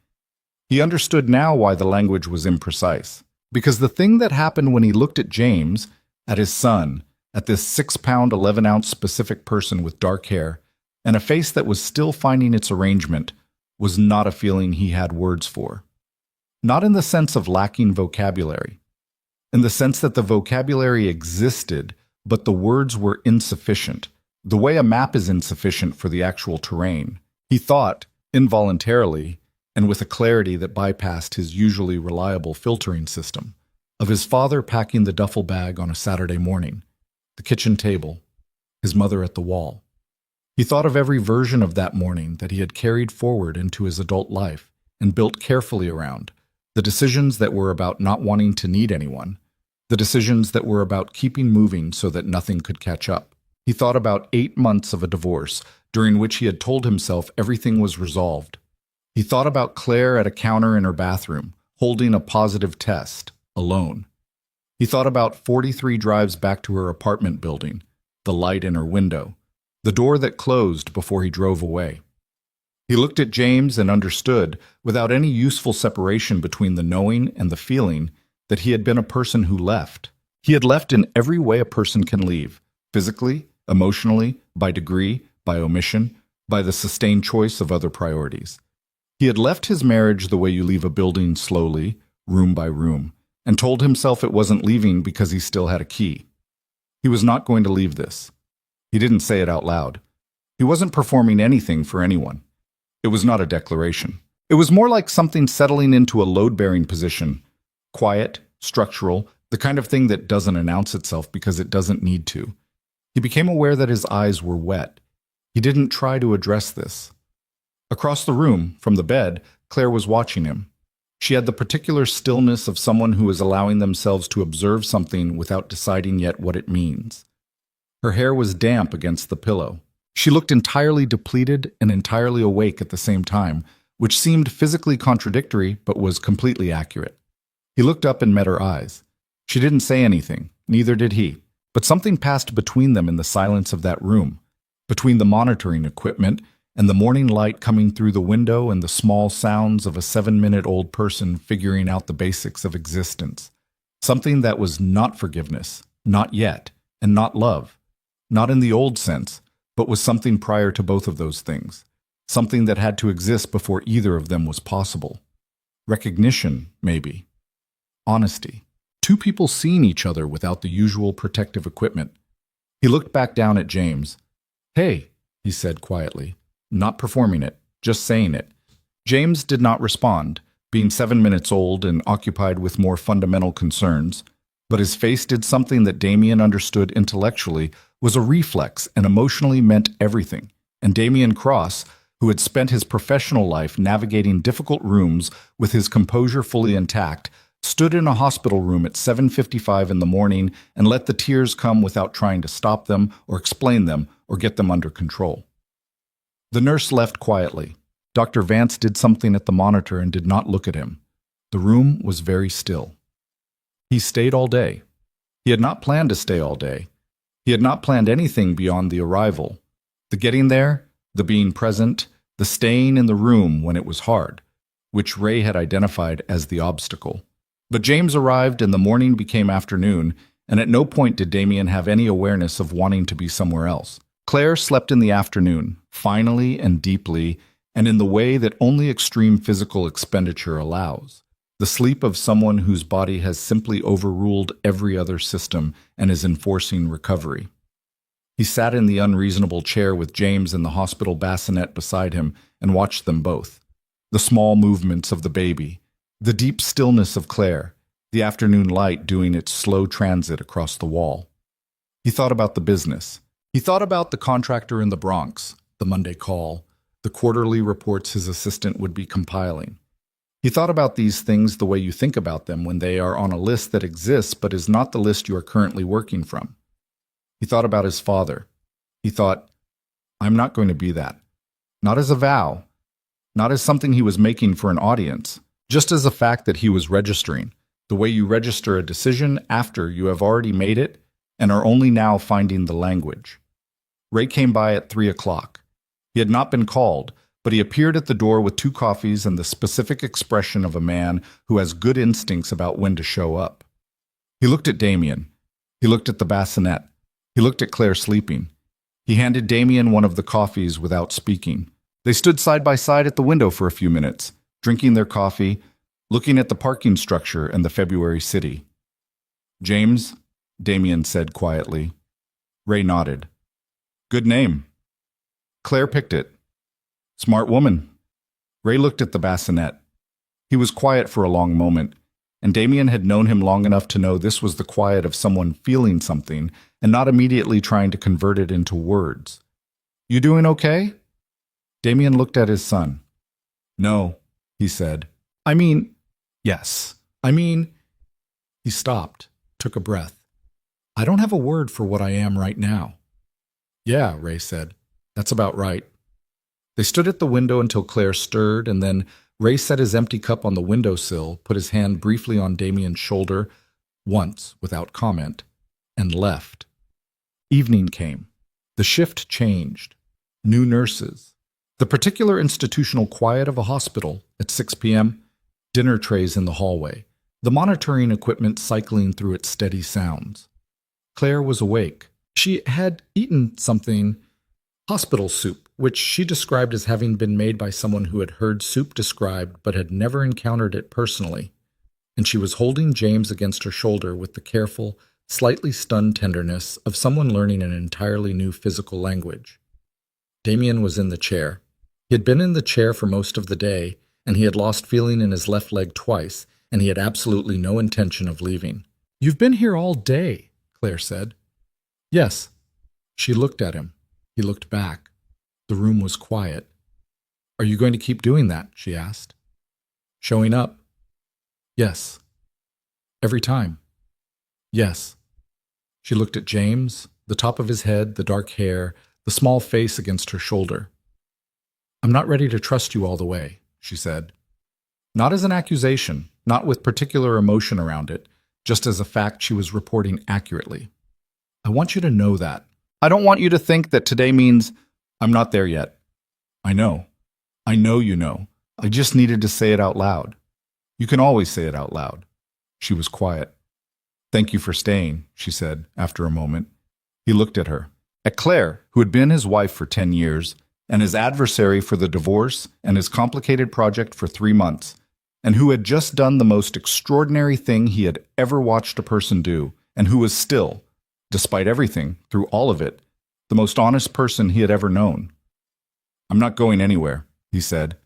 S3: He understood now why the language was imprecise, because the thing that happened when he looked at James, at his son, at this 6 pound 11 ounce specific person with dark hair, and a face that was still finding its arrangement, was not a feeling he had words for. Not in the sense of lacking vocabulary. In the sense that the vocabulary existed, but the words were insufficient, the way a map is insufficient for the actual terrain. He thought, involuntarily, and with a clarity that bypassed his usually reliable filtering system, of his father packing the duffel bag on a Saturday morning, the kitchen table, his mother at the wall. He thought of every version of that morning that he had carried forward into his adult life and built carefully around, the decisions that were about not wanting to need anyone, the decisions that were about keeping moving so that nothing could catch up. He thought about 8 months of a divorce during which he had told himself everything was resolved. He thought about Claire at a counter in her bathroom, holding a positive test, alone. He thought about 43 drives back to her apartment building, the light in her window, the door that closed before he drove away. He looked at James and understood, without any useful separation between the knowing and the feeling, that he had been a person who left. He had left in every way a person can leave, physically, emotionally, by degree, by omission, by the sustained choice of other priorities. He had left his marriage the way you leave a building slowly, room by room, and told himself it wasn't leaving because he still had a key. He was not going to leave this. He didn't say it out loud. He wasn't performing anything for anyone. It was not a declaration. It was more like something settling into a load-bearing position, quiet, structural, the kind of thing that doesn't announce itself because it doesn't need to. He became aware that his eyes were wet. He didn't try to address this. Across the room, from the bed, Claire was watching him. She had the particular stillness of someone who is allowing themselves to observe something without deciding yet what it means. Her hair was damp against the pillow. She looked entirely depleted and entirely awake at the same time, which seemed physically contradictory but was completely accurate. He looked up and met her eyes. She didn't say anything, neither did he, but something passed between them in the silence of that room, between the monitoring equipment and the morning light coming through the window and the small sounds of a 7-minute-old person figuring out the basics of existence. Something that was not forgiveness, not yet, and not love. Not in the old sense, but was something prior to both of those things. Something that had to exist before either of them was possible. Recognition, maybe. Honesty. 2 people seeing each other without the usual protective equipment. He looked back down at James. "Hey," he said quietly, not performing it, just saying it. James did not respond, being 7 minutes old and occupied with more fundamental concerns, but his face did something that Damian understood intellectually was a reflex and emotionally meant everything, and Damian Cross, who had spent his professional life navigating difficult rooms with his composure fully intact, stood in a hospital room at 7:55 in the morning and let the tears come without trying to stop them or explain them or get them under control. The nurse left quietly. Dr. Vance did something at the monitor and did not look at him. The room was very still. He stayed all day. He had not planned to stay all day. He had not planned anything beyond the arrival. The getting there, the being present, the staying in the room when it was hard, which Ray had identified as the obstacle. But James arrived and the morning became afternoon, and at no point did Damian have any awareness of wanting to be somewhere else. Claire slept in the afternoon, finally and deeply, and in the way that only extreme physical expenditure allows. The sleep of someone whose body has simply overruled every other system and is enforcing recovery. He sat in the unreasonable chair with James in the hospital bassinet beside him and watched them both. The small movements of the baby, the deep stillness of Claire, the afternoon light doing its slow transit across the wall. He thought about the business. He thought about the contractor in the Bronx, the Monday call, the quarterly reports his assistant would be compiling. He thought about these things the way you think about them when they are on a list that exists but is not the list you are currently working from. He thought about his father. He thought, I'm not going to be that. Not as a vow, not as something he was making for an audience, just as a fact that he was registering, the way you register a decision after you have already made it and are only now finding the language. Ray came by at 3 o'clock. He had not been called, but he appeared at the door with 2 coffees and the specific expression of a man who has good instincts about when to show up. He looked at Damian. He looked at the bassinet. He looked at Claire sleeping. He handed Damian one of the coffees without speaking. They stood side by side at the window for a few minutes, drinking their coffee, looking at the parking structure and the February city. James, Damian said quietly. Ray nodded. Good name. Claire picked it. Smart woman. Ray looked at the bassinet. He was quiet for a long moment, and Damian had known him long enough to know this was the quiet of someone feeling something and not immediately trying to convert it into words. You doing okay? Damian looked at his son. No, he said. Yes. He stopped, took a breath. I don't have a word for what I am right now. Yeah, Ray said. That's about right. They stood at the window until Claire stirred, and then Ray set his empty cup on the windowsill, put his hand briefly on Damian's shoulder, once without comment, and left. Evening came. The shift changed. New nurses. The particular institutional quiet of a hospital at 6 p.m., dinner trays in the hallway, the monitoring equipment cycling through its steady sounds. Claire was awake. She had eaten something, hospital soup, which she described as having been made by someone who had heard soup described but had never encountered it personally, and she was holding James against her shoulder with the careful, slightly stunned tenderness of someone learning an entirely new physical language. Damian was in the chair. He had been in the chair for most of the day, and he had lost feeling in his left leg twice, and he had absolutely no intention of leaving. You've been here all day, Claire said. Yes. She looked at him. He looked back. The room was quiet. Are you going to keep doing that? She asked. Showing up? Yes. Every time? Yes. She looked at James, the top of his head, the dark hair, the small face against her shoulder. I'm not ready to trust you all the way, she said. Not as an accusation, not with particular emotion around it, just as a fact she was reporting accurately. I want you to know that. I don't want you to think that today means I'm not there yet. I know. I know you know. I just needed to say it out loud. You can always say it out loud. She was quiet. Thank you for staying, she said after a moment. He looked at her. At Claire, who had been his wife for 10 years, and his adversary for the divorce and his complicated project for 3 months, and who had just done the most extraordinary thing he had ever watched a person do, and who was still, despite everything, through all of it, the most honest person he had ever known. I'm not going anywhere, he said.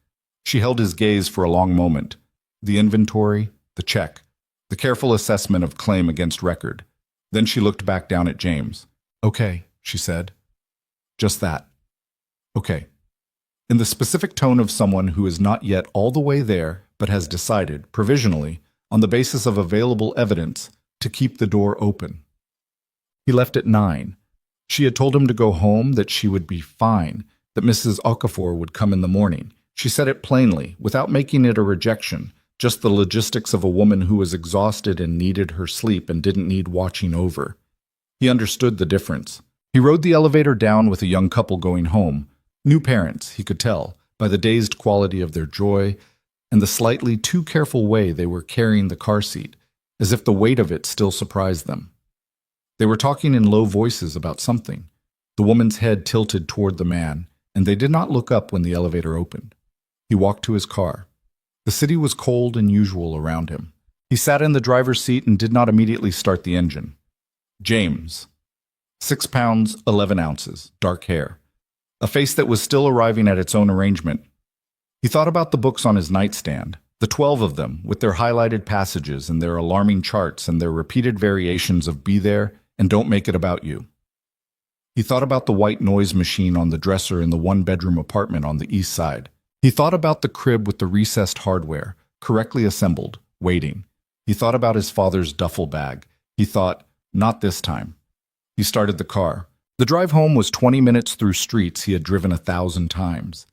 S3: She held his gaze for a long moment. The inventory, the check, the careful assessment of claim against record. Then she looked back down at James. Okay, she said. Just that. Okay. In the specific tone of someone who is not yet all the way there, but has decided, provisionally, on the basis of available evidence, to keep the door open. He left at 9. She had told him to go home, that she would be fine, that Mrs. Okafor would come in the morning. She said it plainly, without making it a rejection, just the logistics of a woman who was exhausted and needed her sleep and didn't need watching over. He understood the difference. He rode the elevator down with a young couple going home. New parents, he could tell, by the dazed quality of their joy and the slightly too careful way they were carrying the car seat, as if the weight of it still surprised them. They were talking in low voices about something. The woman's head tilted toward the man, and they did not look up when the elevator opened. He walked to his car. The city was cold and usual around him. He sat in the driver's seat and did not immediately start the engine. James. 6 pounds, 11 ounces, dark hair. A face that was still arriving at its own arrangement. He thought about the books on his nightstand, the 12 of them, with their highlighted passages and their alarming charts and their repeated variations of be there and don't make it about you. He thought about the white noise machine on the dresser in the one-bedroom apartment on the east side. He thought about the crib with the recessed hardware, correctly assembled, waiting. He thought about his father's duffel bag. He thought, not this time. He started the car. The drive home was 20 minutes through streets he had driven 1,000 times.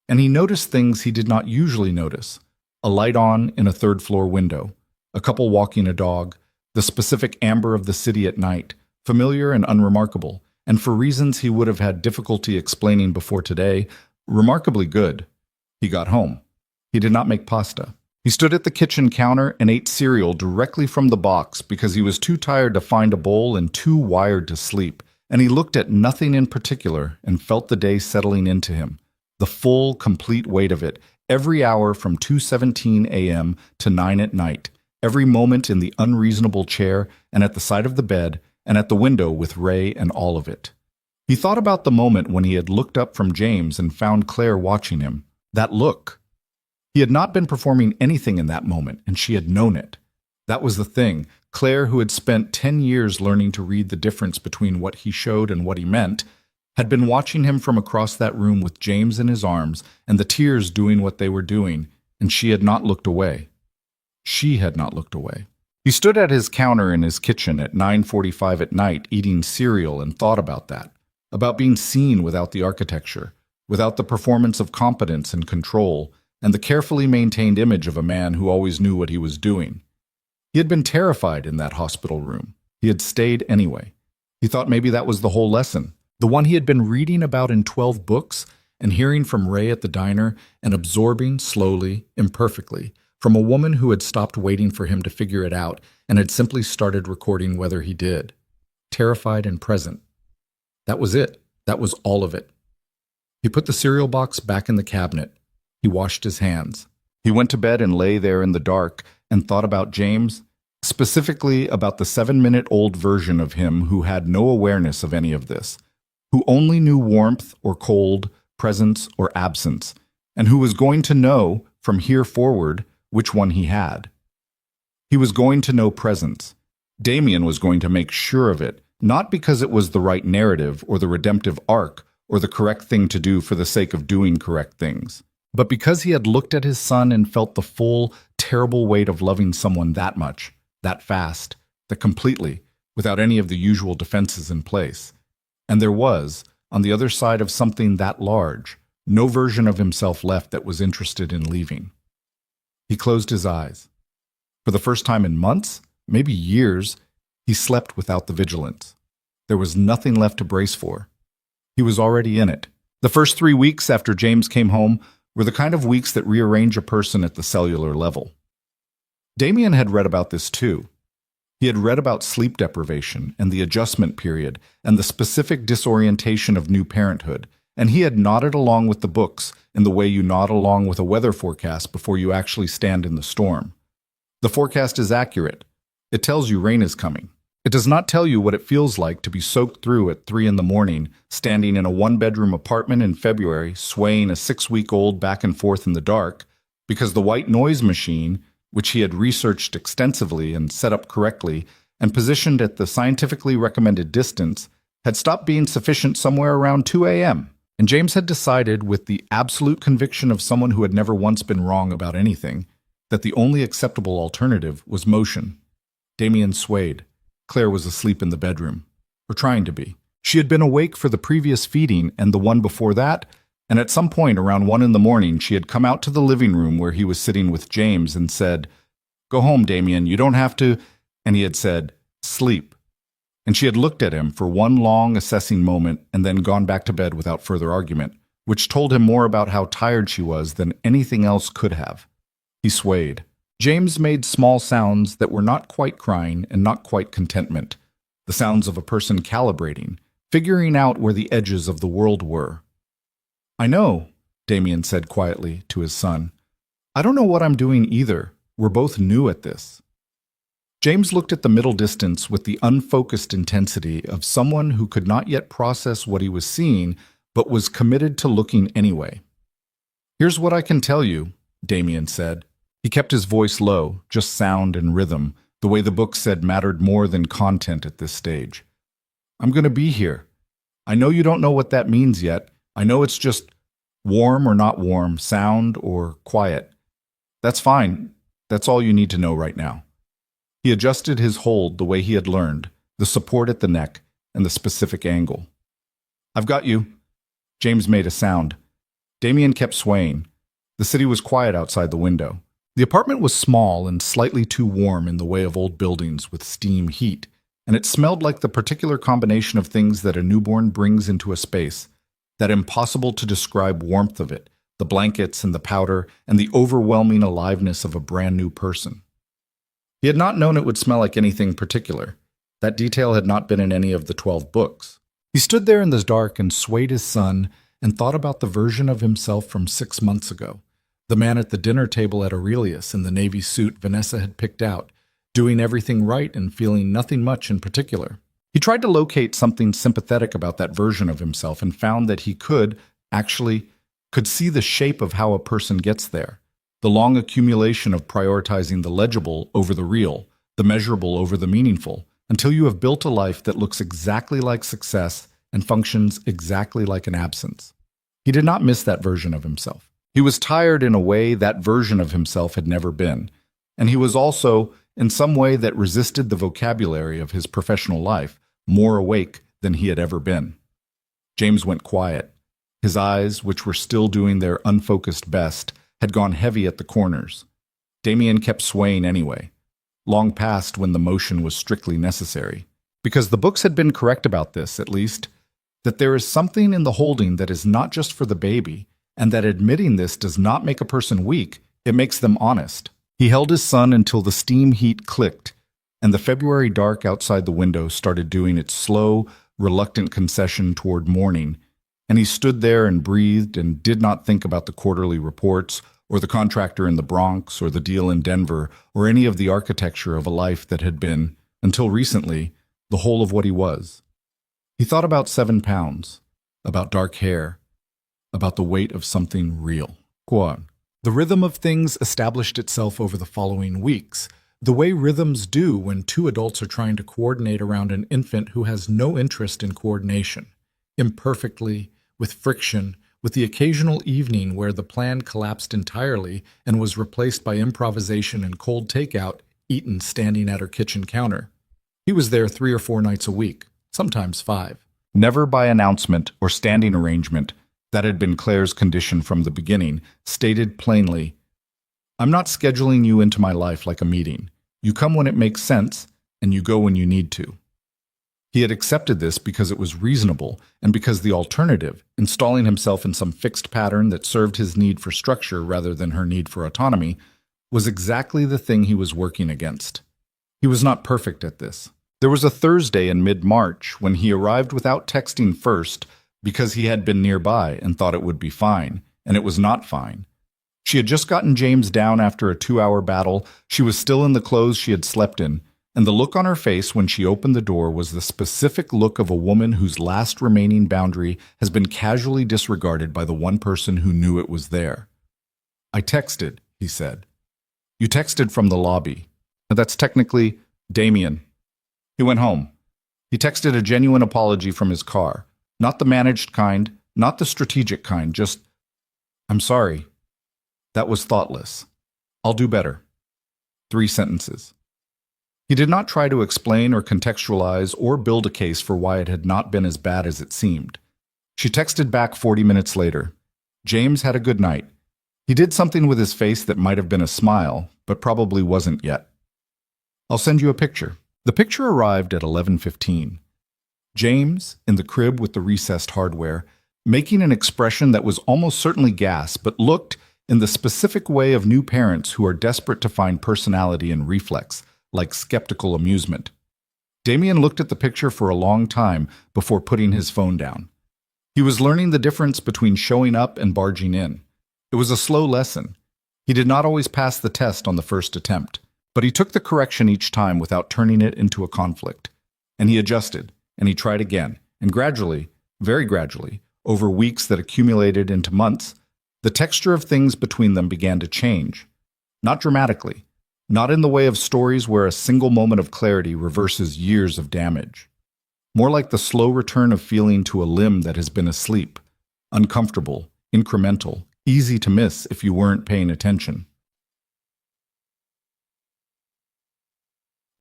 S3: And he noticed things he did not usually notice. A light on in a third-floor window, a couple walking a dog, the specific amber of the city at night, familiar and unremarkable, and for reasons he would have had difficulty explaining before today, remarkably good. He got home. He did not make pasta. He stood at the kitchen counter and ate cereal directly from the box because he was too tired to find a bowl and too wired to sleep, and he looked at nothing in particular and felt the day settling into him, the full, complete weight of it, every hour from 2:17 a.m. to 9 at night, every moment in the unreasonable chair and at the side of the bed and at the window with Ray and all of it. He thought about the moment when he had looked up from James and found Claire watching him. That look. He had not been performing anything in that moment, and she had known it. That was the thing. Claire, who had spent 10 years learning to read the difference between what he showed and what he meant, had been watching him from across that room with James in his arms and the tears doing what they were doing, and she had not looked away. She had not looked away. He stood at his counter in his kitchen at 9:45 at night eating cereal and thought about that, about being seen without the architecture, without the performance of competence and control, and the carefully maintained image of a man who always knew what he was doing. He had been terrified in that hospital room. He had stayed anyway. He thought maybe that was the whole lesson, the one he had been reading about in 12 books and hearing from Ray at the diner and absorbing slowly, imperfectly, from a woman who had stopped waiting for him to figure it out and had simply started recording whether he did. Terrified and present. That was it. That was all of it. He put the cereal box back in the cabinet. He washed his hands. He went to bed and lay there in the dark and thought about James, specifically about the 7-minute-old version of him who had no awareness of any of this, who only knew warmth or cold, presence or absence, and who was going to know, from here forward, which one he had. He was going to know presence. Damian was going to make sure of it, not because it was the right narrative or the redemptive arc or the correct thing to do for the sake of doing correct things, but because he had looked at his son and felt the full, terrible weight of loving someone that much, that fast, that completely, without any of the usual defenses in place. And there was, on the other side of something that large, no version of himself left that was interested in leaving. He closed his eyes. For the first time in months, maybe years, he slept without the vigilance. There was nothing left to brace for. He was already in it. The first 3 weeks after James came home were the kind of weeks that rearrange a person at the cellular level. Damian had read about this too. He had read about sleep deprivation and the adjustment period and the specific disorientation of new parenthood, and he had nodded along with the books in the way you nod along with a weather forecast before you actually stand in the storm. The forecast is accurate. It tells you rain is coming. It does not tell you what it feels like to be soaked through at 3 in the morning, standing in a one-bedroom apartment in February, swaying a 6-week-old back and forth in the dark, because the white noise machine, which he had researched extensively and set up correctly and positioned at the scientifically recommended distance, had stopped being sufficient somewhere around 2 a.m. And James had decided, with the absolute conviction of someone who had never once been wrong about anything, that the only acceptable alternative was motion. Damian swayed. Claire was asleep in the bedroom, or trying to be. She had been awake for the previous feeding and the one before that, and at some point around 1 in the morning she had come out to the living room where he was sitting with James and said, "Go home, Damian, you don't have to," and he had said, "Sleep." And she had looked at him for one long assessing moment and then gone back to bed without further argument, which told him more about how tired she was than anything else could have. He swayed. James made small sounds that were not quite crying and not quite contentment, the sounds of a person calibrating, figuring out where the edges of the world were. "I know," Damian said quietly to his son. "I don't know what I'm doing either. We're both new at this." James looked at the middle distance with the unfocused intensity of someone who could not yet process what he was seeing, but was committed to looking anyway. "Here's what I can tell you," Damian said. He kept his voice low, just sound and rhythm, the way the book said mattered more than content at this stage. "I'm going to be here. I know you don't know what that means yet. I know it's just warm or not warm, sound or quiet. That's fine. That's all you need to know right now." He adjusted his hold the way he had learned, the support at the neck, and the specific angle. "I've got you." James made a sound. Damian kept swaying. The city was quiet outside the window. The apartment was small and slightly too warm in the way of old buildings with steam heat, and it smelled like the particular combination of things that a newborn brings into a space, that impossible to describe warmth of it, the blankets and the powder, and the overwhelming aliveness of a brand new person. He had not known it would smell like anything particular. That detail had not been in any of the 12 books. He stood there in the dark and swayed his son and thought about the version of himself from 6 months ago, the man at the dinner table at Aurelius in the navy suit Vanessa had picked out, doing everything right and feeling nothing much in particular. He tried to locate something sympathetic about that version of himself and found that he could see the shape of how a person gets there. The long accumulation of prioritizing the legible over the real, the measurable over the meaningful, until you have built a life that looks exactly like success and functions exactly like an absence. He did not miss that version of himself. He was tired in a way that version of himself had never been, and he was also, in some way that resisted the vocabulary of his professional life, more awake than he had ever been. James went quiet. His eyes, which were still doing their unfocused best, had gone heavy at the corners. Damian kept swaying anyway, long past when the motion was strictly necessary, because the books had been correct about this, at least, that there is something in the holding that is not just for the baby, and that admitting this does not make a person weak, it makes them honest. He held his son until the steam heat clicked, and the February dark outside the window started doing its slow, reluctant concession toward morning, and he stood there and breathed and did not think about the quarterly reports, or the contractor in the Bronx, or the deal in Denver, or any of the architecture of a life that had been, until recently, the whole of what he was. He thought about 7 pounds, about dark hair, about the weight of something real. Go on. The rhythm of things established itself over the following weeks, the way rhythms do when two adults are trying to coordinate around an infant who has no interest in coordination, imperfectly, with friction, with the occasional evening where the plan collapsed entirely and was replaced by improvisation and cold takeout eaten standing at her kitchen counter. He was there 3 or 4 nights a week, sometimes 5. Never by announcement or standing arrangement. That had been Claire's condition from the beginning, stated plainly, "I'm not scheduling you into my life like a meeting. You come when it makes sense, and you go when you need to." He had accepted this because it was reasonable, and because the alternative, installing himself in some fixed pattern that served his need for structure rather than her need for autonomy, was exactly the thing he was working against. He was not perfect at this. There was a Thursday in mid-March when he arrived without texting first because he had been nearby and thought it would be fine, and it was not fine. She had just gotten James down after a 2-hour battle. She was still in the clothes she had slept in, and the look on her face when she opened the door was the specific look of a woman whose last remaining boundary has been casually disregarded by the one person who knew it was there. "I texted," he said. "You texted from the lobby. That's technically Damian." He went home. He texted a genuine apology from his car. Not the managed kind, not the strategic kind, just, "I'm sorry. That was thoughtless. I'll do better." 3 sentences. He did not try to explain or contextualize or build a case for why it had not been as bad as it seemed. She texted back 40 minutes later. James had a good night. He did something with his face that might have been a smile, but probably wasn't yet. "I'll send you a picture." The picture arrived at 11:15. James, in the crib with the recessed hardware, making an expression that was almost certainly gas, but looked in the specific way of new parents who are desperate to find personality and reflex, like skeptical amusement. Damian looked at the picture for a long time before putting his phone down. He was learning the difference between showing up and barging in. It was a slow lesson. He did not always pass the test on the first attempt. But he took the correction each time without turning it into a conflict. And he adjusted, and he tried again, and gradually, very gradually, over weeks that accumulated into months, the texture of things between them began to change. Not dramatically, not in the way of stories where a single moment of clarity reverses years of damage. More like the slow return of feeling to a limb that has been asleep, uncomfortable, incremental, easy to miss if you weren't paying attention.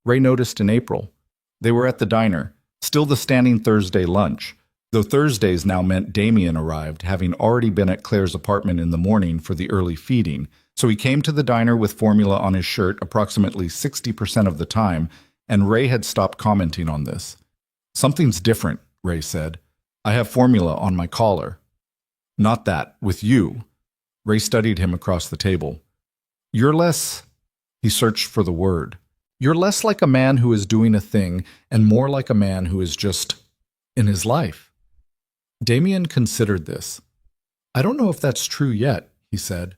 S3: Ray noticed in April. They were at the diner, still the standing Thursday lunch, though Thursdays now meant Damian arrived, having already been at Claire's apartment in the morning for the early feeding, so he came to the diner with formula on his shirt approximately 60% of the time, and Ray had stopped commenting on this. "Something's different," Ray said. "I have formula on my collar." "Not that, with you." Ray studied him across the table. "You're less—" He searched for the word. "You're less like a man who is doing a thing and more like a man who is just in his life." Damian considered this. "I don't know if that's true yet," he said.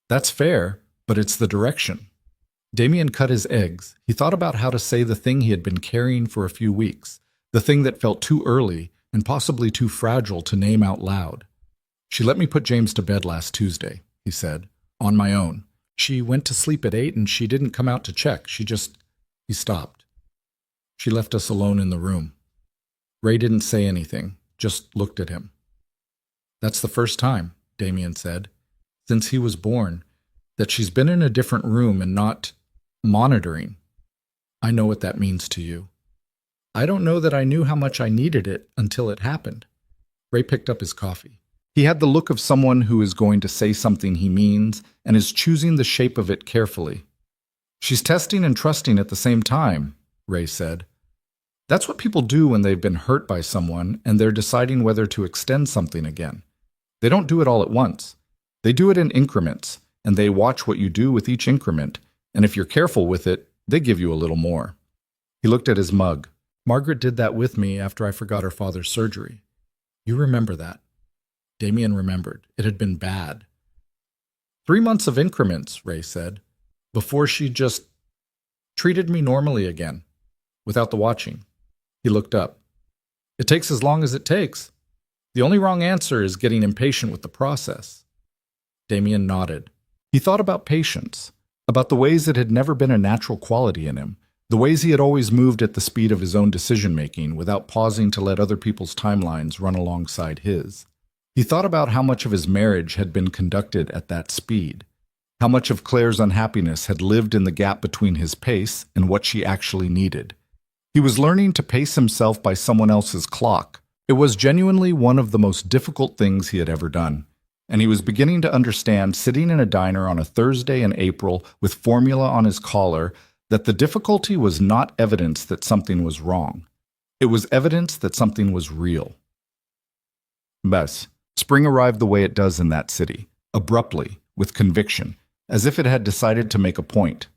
S3: "That's fair, but it's the direction." Damian cut his eggs. He thought about how to say the thing he had been carrying for a few weeks, the thing that felt too early and possibly too fragile to name out loud. "She let me put James to bed last Tuesday," he said, "on my own. She went to sleep at 8 and she didn't come out to check. He stopped. "She left us alone in the room." Ray didn't say anything, just looked at him. "That's the first time," Damian said, "since he was born, that she's been in a different room and not monitoring. I know what that means to you. I don't know that I knew how much I needed it until it happened." Ray picked up his coffee. He had the look of someone who is going to say something he means and is choosing the shape of it carefully. "She's testing and trusting at the same time," Ray said. "That's what people do when they've been hurt by someone and they're deciding whether to extend something again. They don't do it all at once. They do it in increments, and they watch what you do with each increment, and if you're careful with it, they give you a little more." He looked at his mug. "Margaret did that with me after I forgot her father's surgery. You remember that." Damian remembered. It had been bad. 3 months of increments, Ray said, before she just treated me normally again, without the watching. He looked up. "It takes as long as it takes. The only wrong answer is getting impatient with the process." Damian nodded. He thought about patience, about the ways it had never been a natural quality in him, the ways he had always moved at the speed of his own decision-making without pausing to let other people's timelines run alongside his. He thought about how much of his marriage had been conducted at that speed, how much of Claire's unhappiness had lived in the gap between his pace and what she actually needed. He was learning to pace himself by someone else's clock. It was genuinely one of the most difficult things he had ever done, and he was beginning to understand, sitting in a diner on a Thursday in April with formula on his collar, that the difficulty was not evidence that something was wrong. It was evidence that something was real. Bes, spring arrived the way it does in that city, abruptly, with conviction, as if it had decided to make a point.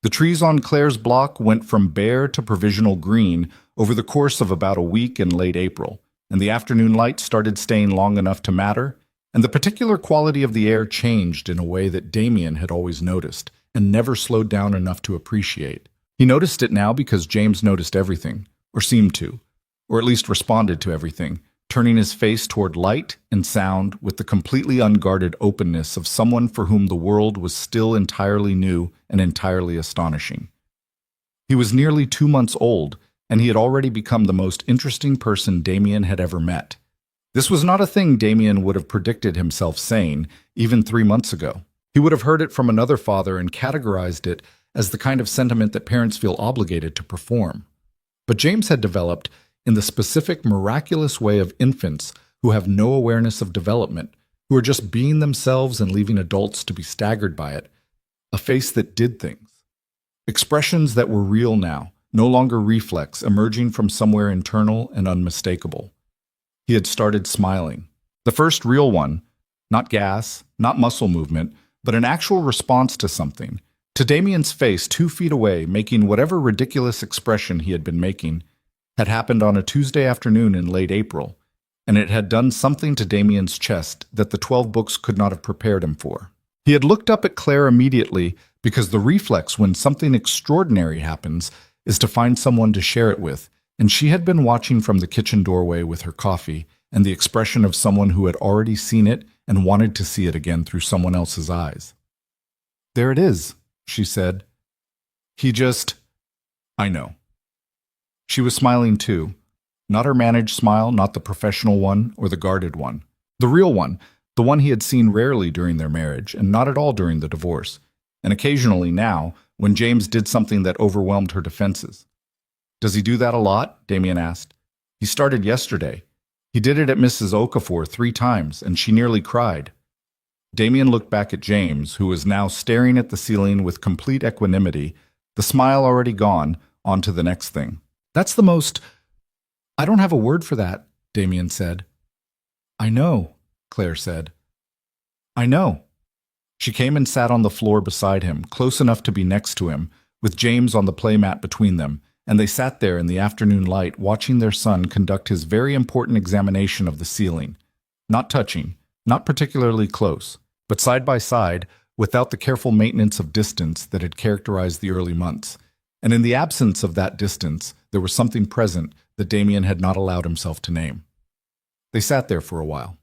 S3: The trees on Claire's block went from bare to provisional green over the course of about a week in late April, and the afternoon light started staying long enough to matter, and the particular quality of the air changed in a way that Damian had always noticed and never slowed down enough to appreciate. He noticed it now because James noticed everything, or seemed to, or at least responded to everything, turning his face toward light and sound with the completely unguarded openness of someone for whom the world was still entirely new and entirely astonishing. He was nearly 2 months old, and he had already become the most interesting person Damian had ever met. This was not a thing Damian would have predicted himself saying, even 3 months ago. He would have heard it from another father and categorized it as the kind of sentiment that parents feel obligated to perform. But James had developed, in the specific miraculous way of infants who have no awareness of development, who are just being themselves and leaving adults to be staggered by it, a face that did things. Expressions that were real now, no longer reflex, emerging from somewhere internal and unmistakable. He had started smiling. The first real one, not gas, not muscle movement, but an actual response to something, to Damian's face 2 feet away, making whatever ridiculous expression he had been making, had happened on a Tuesday afternoon in late April, and it had done something to Damian's chest that the 12 books could not have prepared him for. He had looked up at Claire immediately Because the reflex when something extraordinary happens is to find someone to share it with, and she had been watching from the kitchen doorway with her coffee and the expression of someone who had already seen it and wanted to see it again through someone else's eyes. "There it is," she said. I know." She was smiling too. Not her managed smile, not the professional one or the guarded one. The real one, the one he had seen rarely during their marriage and not at all during the divorce, and occasionally now when James did something that overwhelmed her defenses. "Does he do that a lot?" Damian asked. "He started yesterday. He did it at Mrs. Okafor 3 times, and she nearly cried." Damian looked back at James, who was now staring at the ceiling with complete equanimity, the smile already gone, on to the next thing. "That's the most—" "I don't have a word for that," Damian said. "I know," Claire said. "I know." She came and sat on the floor beside him, close enough to be next to him, with James on the playmat between them, and they sat there in the afternoon light watching their son conduct his very important examination of the ceiling. Not touching, not particularly close, but side by side, without the careful maintenance of distance that had characterized the early months. And in the absence of that distance, there was something present that Damian had not allowed himself to name. They sat there for a while.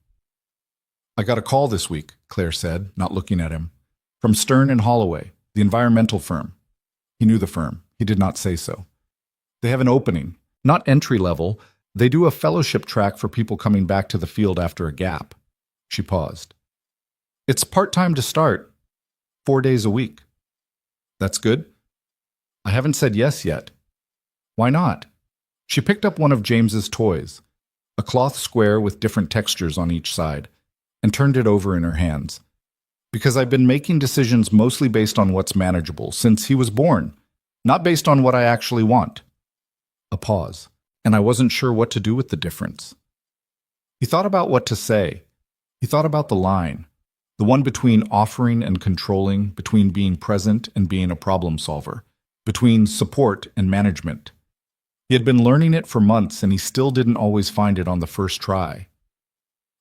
S3: "I got a call this week," Claire said, not looking at him. "From Stern and Holloway, the environmental firm." He knew the firm. He did not say so. "They have an opening. Not entry level. They do a fellowship track for people coming back to the field after a gap." She paused. "It's part-time to start. 4 days a week." "That's good." "I haven't said yes yet." "Why not?" She picked up one of James's toys, a cloth square with different textures on each side, and turned it over in her hands. "Because I've been making decisions mostly based on what's manageable since he was born, not based on what I actually want." A pause, and I wasn't sure what to do with the difference. He thought about what to say. He thought about the line, the one between offering and controlling, between being present and being a problem solver, between support and management. He had been learning it for months, and he still didn't always find it on the first try.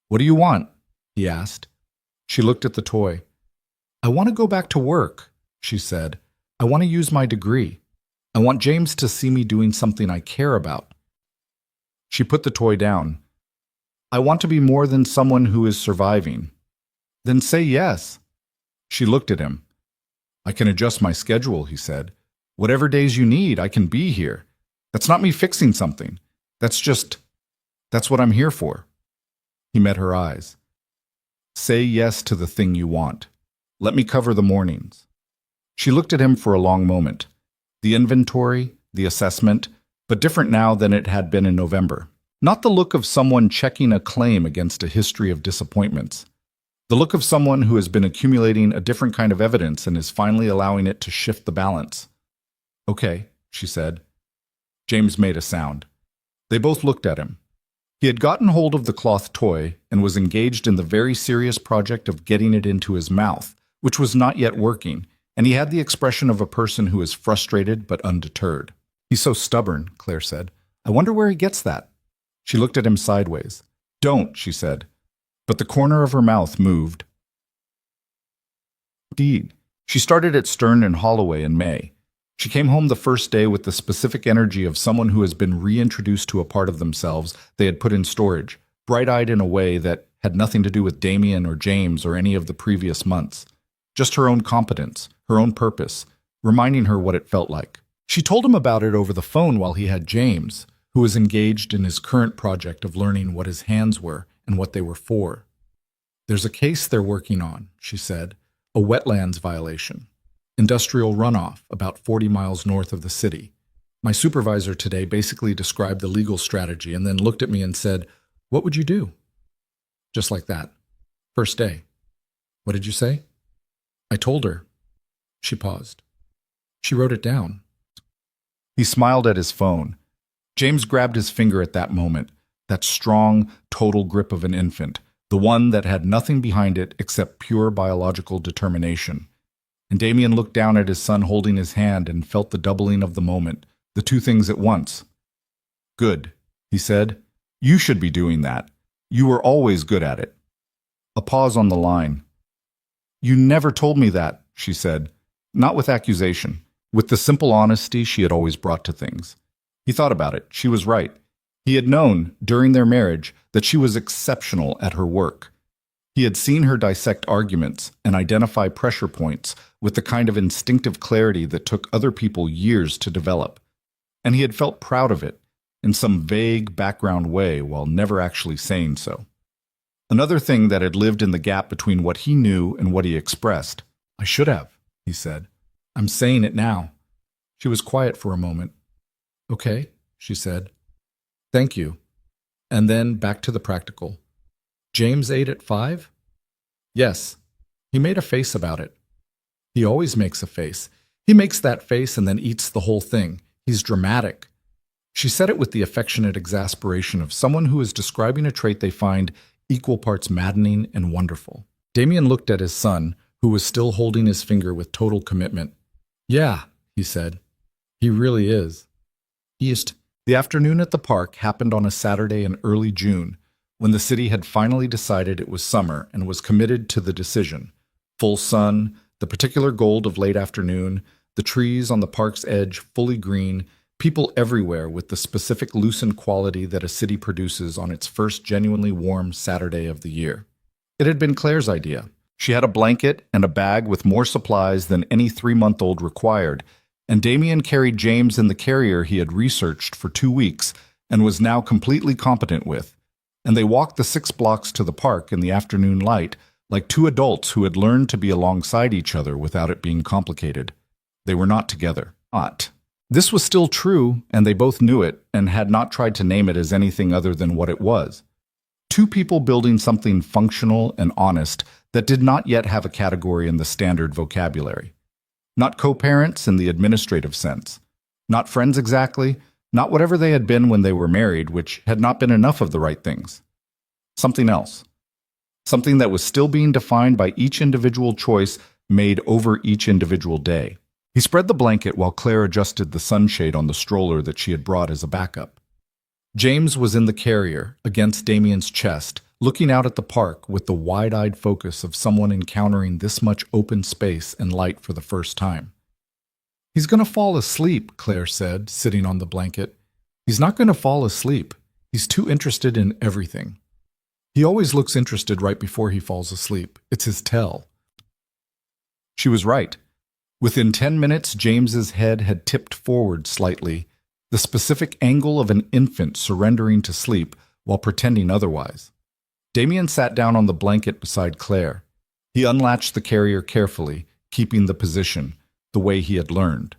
S3: "What do you want?" he asked. She looked at the toy. "I want to go back to work," she said. "I want to use my degree. I want James to see me doing something I care about." She put the toy down. "I want to be more than someone who is surviving." "Then say yes." She looked at him. "I can adjust my schedule," he said. "Whatever days you need, I can be here. That's not me fixing something. That's what I'm here for." He met her eyes. "Say yes to the thing you want. Let me cover the mornings." She looked at him for a long moment. The inventory, the assessment, but different now than it had been in November. Not the look of someone checking a claim against a history of disappointments. The look of someone who has been accumulating a different kind of evidence and is finally allowing it to shift the balance. "Okay," she said. James made a sound. They both looked at him. He had gotten hold of the cloth toy and was engaged in the very serious project of getting it into his mouth, which was not yet working, and he had the expression of a person who is frustrated but undeterred. "He's so stubborn," Claire said. "I wonder where he gets that." She looked at him sideways. "Don't," she said. But the corner of her mouth moved. Indeed, she started at Stern and Holloway in May. She came home the first day with the specific energy of someone who has been reintroduced to a part of themselves they had put in storage, bright-eyed in a way that had nothing to do with Damian or James or any of the previous months. Just her own competence, her own purpose, reminding her what it felt like. She told him about it over the phone while he had James, who was engaged in his current project of learning what his hands were and what they were for. "There's a case they're working on," she said, "a wetlands violation. Industrial runoff about 40 miles north of the city. My supervisor today basically described the legal strategy and then looked at me and said, 'What would you do?' Just like that. First day. 'What did you say?' I told her." She paused. "She wrote it down." He smiled at his phone. James grabbed his finger at that moment, that strong, total grip of an infant, the one that had nothing behind it except pure biological determination. And Damian looked down at his son holding his hand and felt the doubling of the moment, the two things at once. "Good," he said. "You should be doing that. You were always good at it." A pause on the line. "You never told me that," she said. not with accusation, with the simple honesty she had always brought to things. He thought about it. She was right. He had known, during their marriage, that she was exceptional at her work. He had seen her dissect arguments and identify pressure points with the kind of instinctive clarity that took other people years to develop. And he had felt proud of it, in some vague background way, while never actually saying so. Another thing that had lived in the gap between what he knew and what he expressed. "I should have," he said. "I'm saying it now." She was quiet for a moment. "Okay," she said. "Thank you." And then back to the practical. "James ate at 5? "Yes." He made a face about it. He always makes a face. He makes that face and then eats the whole thing. He's dramatic. She said it with the affectionate exasperation of someone who is describing a trait they find equal parts maddening and wonderful. Damian looked at his son, who was still holding his finger with total commitment. "Yeah," he said. "He really is." The afternoon at the park happened on a Saturday in early June, when the city had finally decided it was summer and was committed to the decision. Full sun, the particular gold of late afternoon, the trees on the park's edge fully green, people everywhere with the specific loosened quality that a city produces on its first genuinely warm Saturday of the year. It had been Claire's idea. She had a blanket and a bag with more supplies than any 3-month-old required, and Damian carried James in the carrier he had researched for 2 weeks and was now completely competent with. And they walked the 6 blocks to the park in the afternoon light like 2 adults who had learned to be alongside each other without it being complicated. They were not together. This was still true, and they both knew it and had not tried to name it as anything other than what it was. 2 people building something functional and honest that did not yet have a category in the standard vocabulary. Not co-parents in the administrative sense. Not friends exactly, not whatever they had been when they were married, which had not been enough of the right things. Something else. Something that was still being defined by each individual choice made over each individual day. He spread the blanket while Claire adjusted the sunshade on the stroller that she had brought as a backup. James was in the carrier, against Damian's chest, looking out at the park with the wide-eyed focus of someone encountering this much open space and light for the first time. "He's going to fall asleep," Claire said, sitting on the blanket. "He's not going to fall asleep. He's too interested in everything. He always looks interested right before he falls asleep. It's his tell." She was right. Within 10 minutes, James's head had tipped forward slightly, the specific angle of an infant surrendering to sleep while pretending otherwise. Damian sat down on the blanket beside Claire. He unlatched the carrier carefully, keeping the position, the way he had learned.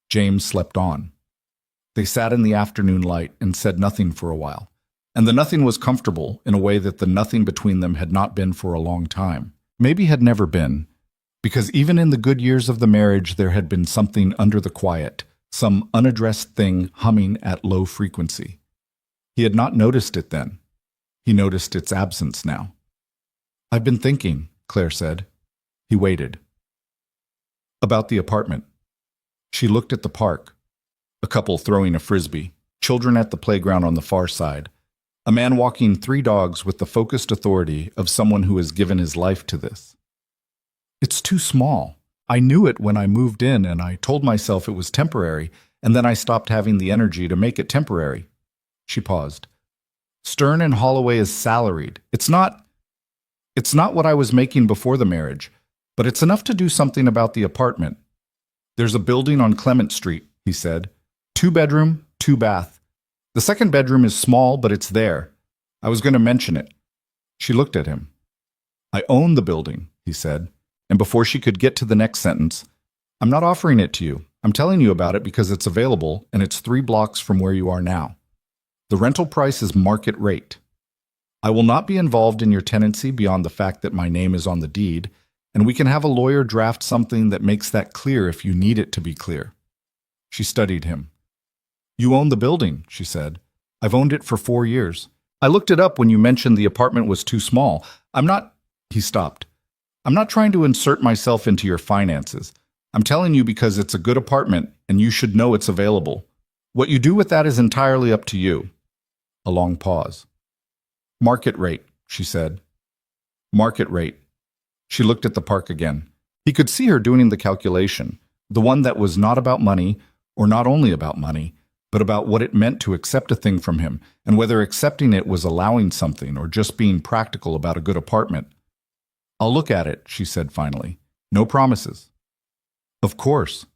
S3: James slept on. They sat in the afternoon light and said nothing for a while, and the nothing was comfortable in a way that the nothing between them had not been for a long time. Maybe had never been. Because even in the good years of the marriage, there had been something under the quiet, some unaddressed thing humming at low frequency. He had not noticed it then. He noticed its absence now. "I've been thinking," Claire said. He waited. "About the apartment." She looked at the park. A couple throwing a frisbee, children at the playground on the far side, a man walking 3 dogs with the focused authority of someone who has given his life to this. "It's too small. I knew it when I moved in, and I told myself it was temporary, and then I stopped having the energy to make it temporary." She paused. "Stern and Holloway is salaried. It's not what I was making before the marriage, but it's enough to do something about the apartment. There's a building on Clement Street," he said. 2-bedroom, 2-bath. The 2nd bedroom is small, but it's there. I was going to mention it." She looked at him. "I own the building," he said. And before she could get to the next sentence, "I'm not offering it to you. I'm telling you about it because it's available and it's 3 blocks from where you are now. The rental price is market rate. I will not be involved in your tenancy beyond the fact that my name is on the deed, and we can have a lawyer draft something that makes that clear if you need it to be clear." She studied him. "You own the building," she said. "I've owned it for 4 years. I looked it up when you mentioned the apartment was too small. He stopped. "I'm not trying to insert myself into your finances. I'm telling you because it's a good apartment and you should know it's available. What you do with that is entirely up to you." A long pause. "Market rate," she said. "Market rate." She looked at the park again. He could see her doing the calculation, the one that was not about money, or not only about money, but about what it meant to accept a thing from him, and whether accepting it was allowing something or just being practical about a good apartment. "I'll look at it," she said finally. "No promises." "Of course."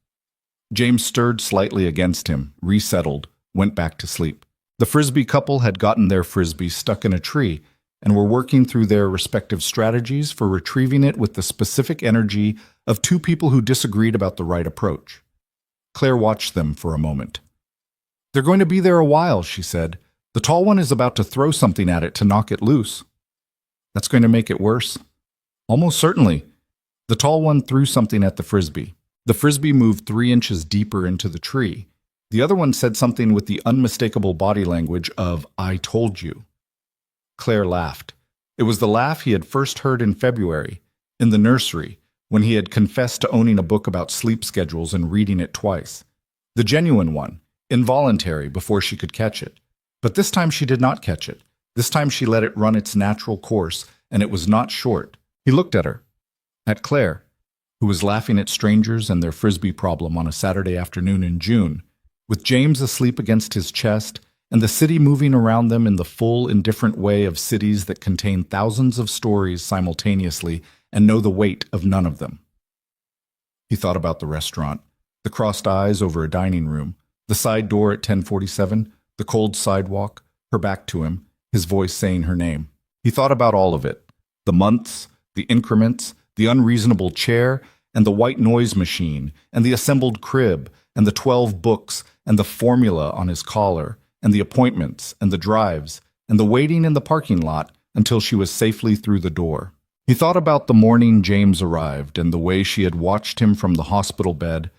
S3: James stirred slightly against him, resettled, went back to sleep. The Frisbee couple had gotten their Frisbee stuck in a tree and were working through their respective strategies for retrieving it with the specific energy of two people who disagreed about the right approach. Claire watched them for a moment. "They're going to be there a while," she said. "The tall one is about to throw something at it to knock it loose." "That's going to make it worse." "Almost certainly." The tall one threw something at the Frisbee. The Frisbee moved 3 inches deeper into the tree. The other one said something with the unmistakable body language of, "I told you." Claire laughed. It was the laugh he had first heard in February, in the nursery, when he had confessed to owning a book about sleep schedules and reading it twice. The genuine one, involuntary before she could catch it. But this time she did not catch it. This time she let it run its natural course, and it was not short. He looked at her. At Claire, who was laughing at strangers and their Frisbee problem on a Saturday afternoon in June, with James asleep against his chest and the city moving around them in the full, indifferent way of cities that contain thousands of stories simultaneously and know the weight of none of them. He thought about the restaurant, the crossed eyes over a dining room, the side door at 1047, the cold sidewalk, her back to him, his voice saying her name. He thought about all of it, the months, the increments, the unreasonable chair, and the white noise machine, and the assembled crib, and the 12 books, and the formula on his collar, and the appointments, and the drives, and the waiting in the parking lot until she was safely through the door. He thought about the morning James arrived and the way she had watched him from the hospital bed,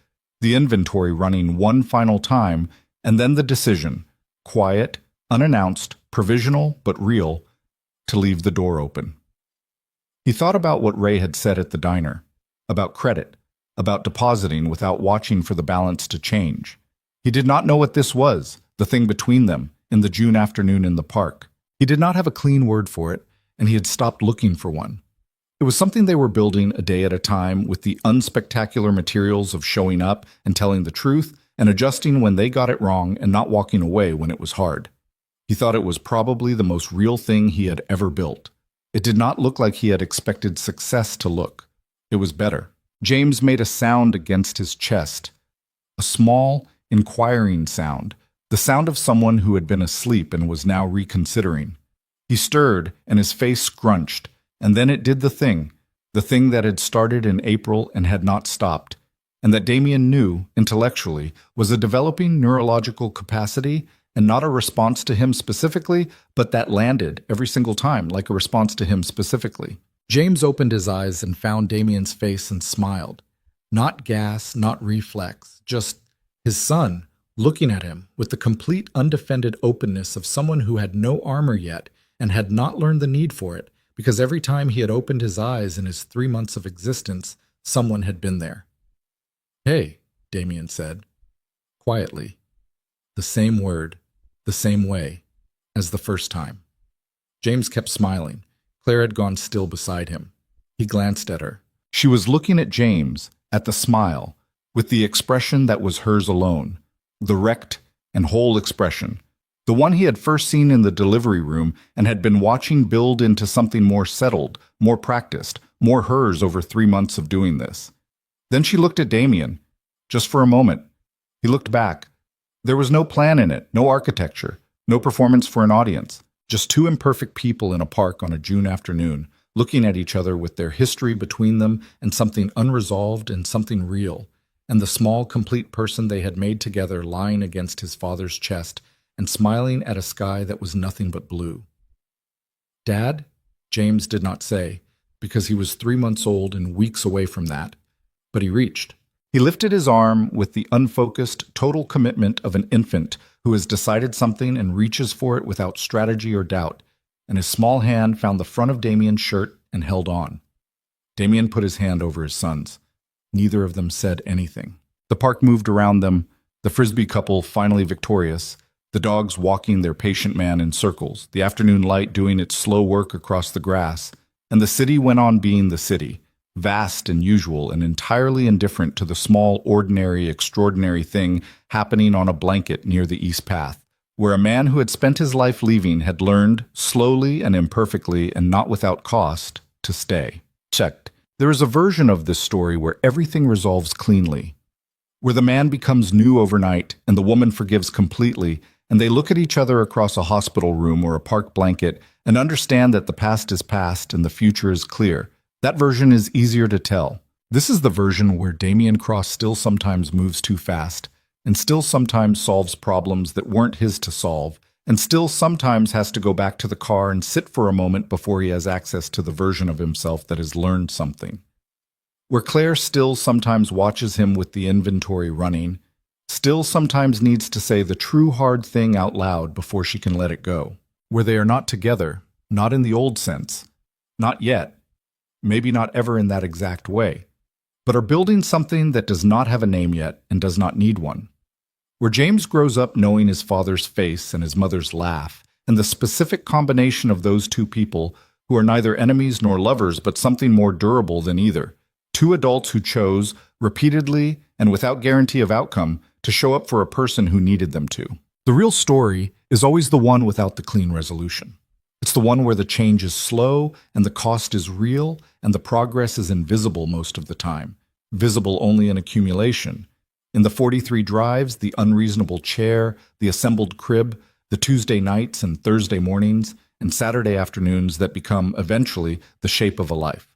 S3: the inventory running one final time, and then the decision, quiet, unannounced, provisional but real, to leave the door open. He thought about what Ray had said at the diner, about credit, about depositing without watching for the balance to change. He did not know what this was, the thing between them, in the June afternoon in the park. He did not have a clean word for it, and he had stopped looking for one. It was something they were building a day at a time with the unspectacular materials of showing up and telling the truth and adjusting when they got it wrong and not walking away when it was hard. He thought it was probably the most real thing he had ever built. It did not look like he had expected success to look. It was better. James made a sound against his chest, a small, inquiring sound, the sound of someone who had been asleep and was now reconsidering. He stirred, and his face scrunched, and then it did the thing that had started in April and had not stopped, and that Damian knew, intellectually, was a developing neurological capacity and not a response to him specifically, but that landed every single time like a response to him specifically. James opened his eyes and found Damian's face and smiled. Not gas, not reflex, just his son looking at him with the complete undefended openness of someone who had no armor yet and had not learned the need for it, because every time he had opened his eyes in his 3 months of existence, someone had been there. "Hey," Damian said, quietly, the same word, the same way, as the first time. James kept smiling. Claire had gone still beside him. He glanced at her. She was looking at James, at the smile, with the expression that was hers alone, the wrecked and whole expression, the one he had first seen in the delivery room and had been watching build into something more settled, more practiced, more hers over 3 months of doing this. Then she looked at Damian, just for a moment. He looked back. There was no plan in it, no architecture, no performance for an audience, just two imperfect people in a park on a June afternoon, looking at each other with their history between them and something unresolved and something real, and the small, complete person they had made together lying against his father's chest and smiling at a sky that was nothing but blue. "Dad?" James did not say, because he was 3 months old and weeks away from that, but he reached. He lifted his arm with the unfocused, total commitment of an infant who has decided something and reaches for it without strategy or doubt, and his small hand found the front of Damian's shirt and held on. Damian put his hand over his son's. Neither of them said anything. The park moved around them, the Frisbee couple finally victorious, the dogs walking their patient man in circles, the afternoon light doing its slow work across the grass, and the city went on being the city, vast and usual and entirely indifferent to the small, ordinary, extraordinary thing happening on a blanket near the East Path, where a man who had spent his life leaving had learned, slowly and imperfectly and not without cost, to stay. Checked. There is a version of this story where everything resolves cleanly, where the man becomes new overnight and the woman forgives completely, and they look at each other across a hospital room or a park blanket and understand that the past is past and the future is clear. That version is easier to tell. This is the version where Damian Cross still sometimes moves too fast, and still sometimes solves problems that weren't his to solve, and still sometimes has to go back to the car and sit for a moment before he has access to the version of himself that has learned something. Where Claire still sometimes watches him with the inventory running, still sometimes needs to say the true hard thing out loud before she can let it go. Where they are not together, not in the old sense, not yet, maybe not ever in that exact way, but are building something that does not have a name yet and does not need one. Where James grows up knowing his father's face and his mother's laugh, and the specific combination of those two people who are neither enemies nor lovers but something more durable than either. Two adults who chose, repeatedly and without guarantee of outcome, to show up for a person who needed them to. The real story is always the one without the clean resolution. It's the one where the change is slow and the cost is real and the progress is invisible most of the time, visible only in accumulation. In the 43 drives, the unreasonable chair, the assembled crib, the Tuesday nights and Thursday mornings, and Saturday afternoons that become, eventually, the shape of a life.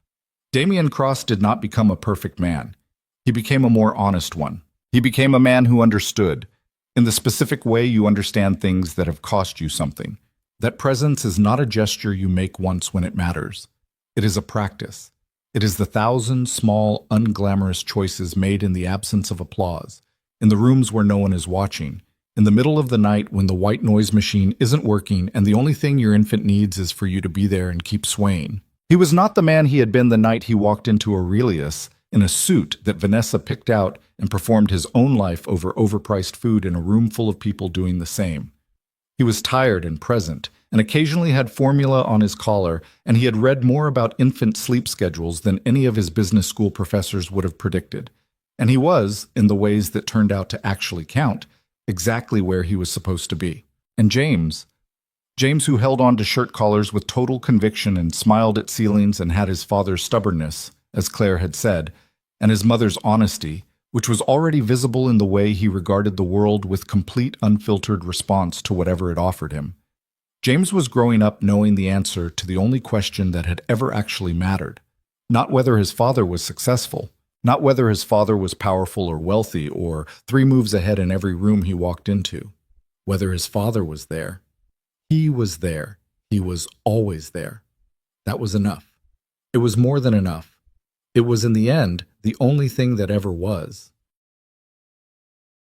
S3: Damian Cross did not become a perfect man. He became a more honest one. He became a man who understood, in the specific way you understand things that have cost you something, that presence is not a gesture you make once when it matters. It is a practice. It is the 1,000 small, unglamorous choices made in the absence of applause, in the rooms where no one is watching, in the middle of the night when the white noise machine isn't working and the only thing your infant needs is for you to be there and keep swaying. He was not the man he had been the night he walked into Aurelius in a suit that Vanessa picked out and performed his own life over overpriced food in a room full of people doing the same. He was tired and present, and occasionally had formula on his collar, and he had read more about infant sleep schedules than any of his business school professors would have predicted. And he was, in the ways that turned out to actually count, exactly where he was supposed to be. And James, who held on to shirt collars with total conviction and smiled at ceilings and had his father's stubbornness, as Claire had said, and his mother's honesty, which was already visible in the way he regarded the world with complete unfiltered response to whatever it offered him. James was growing up knowing the answer to the only question that had ever actually mattered. Not whether his father was successful, not whether his father was powerful or wealthy or 3 moves ahead in every room he walked into. Whether his father was there. He was there. He was always there. That was enough. It was more than enough. It was, in the end, the only thing that ever was.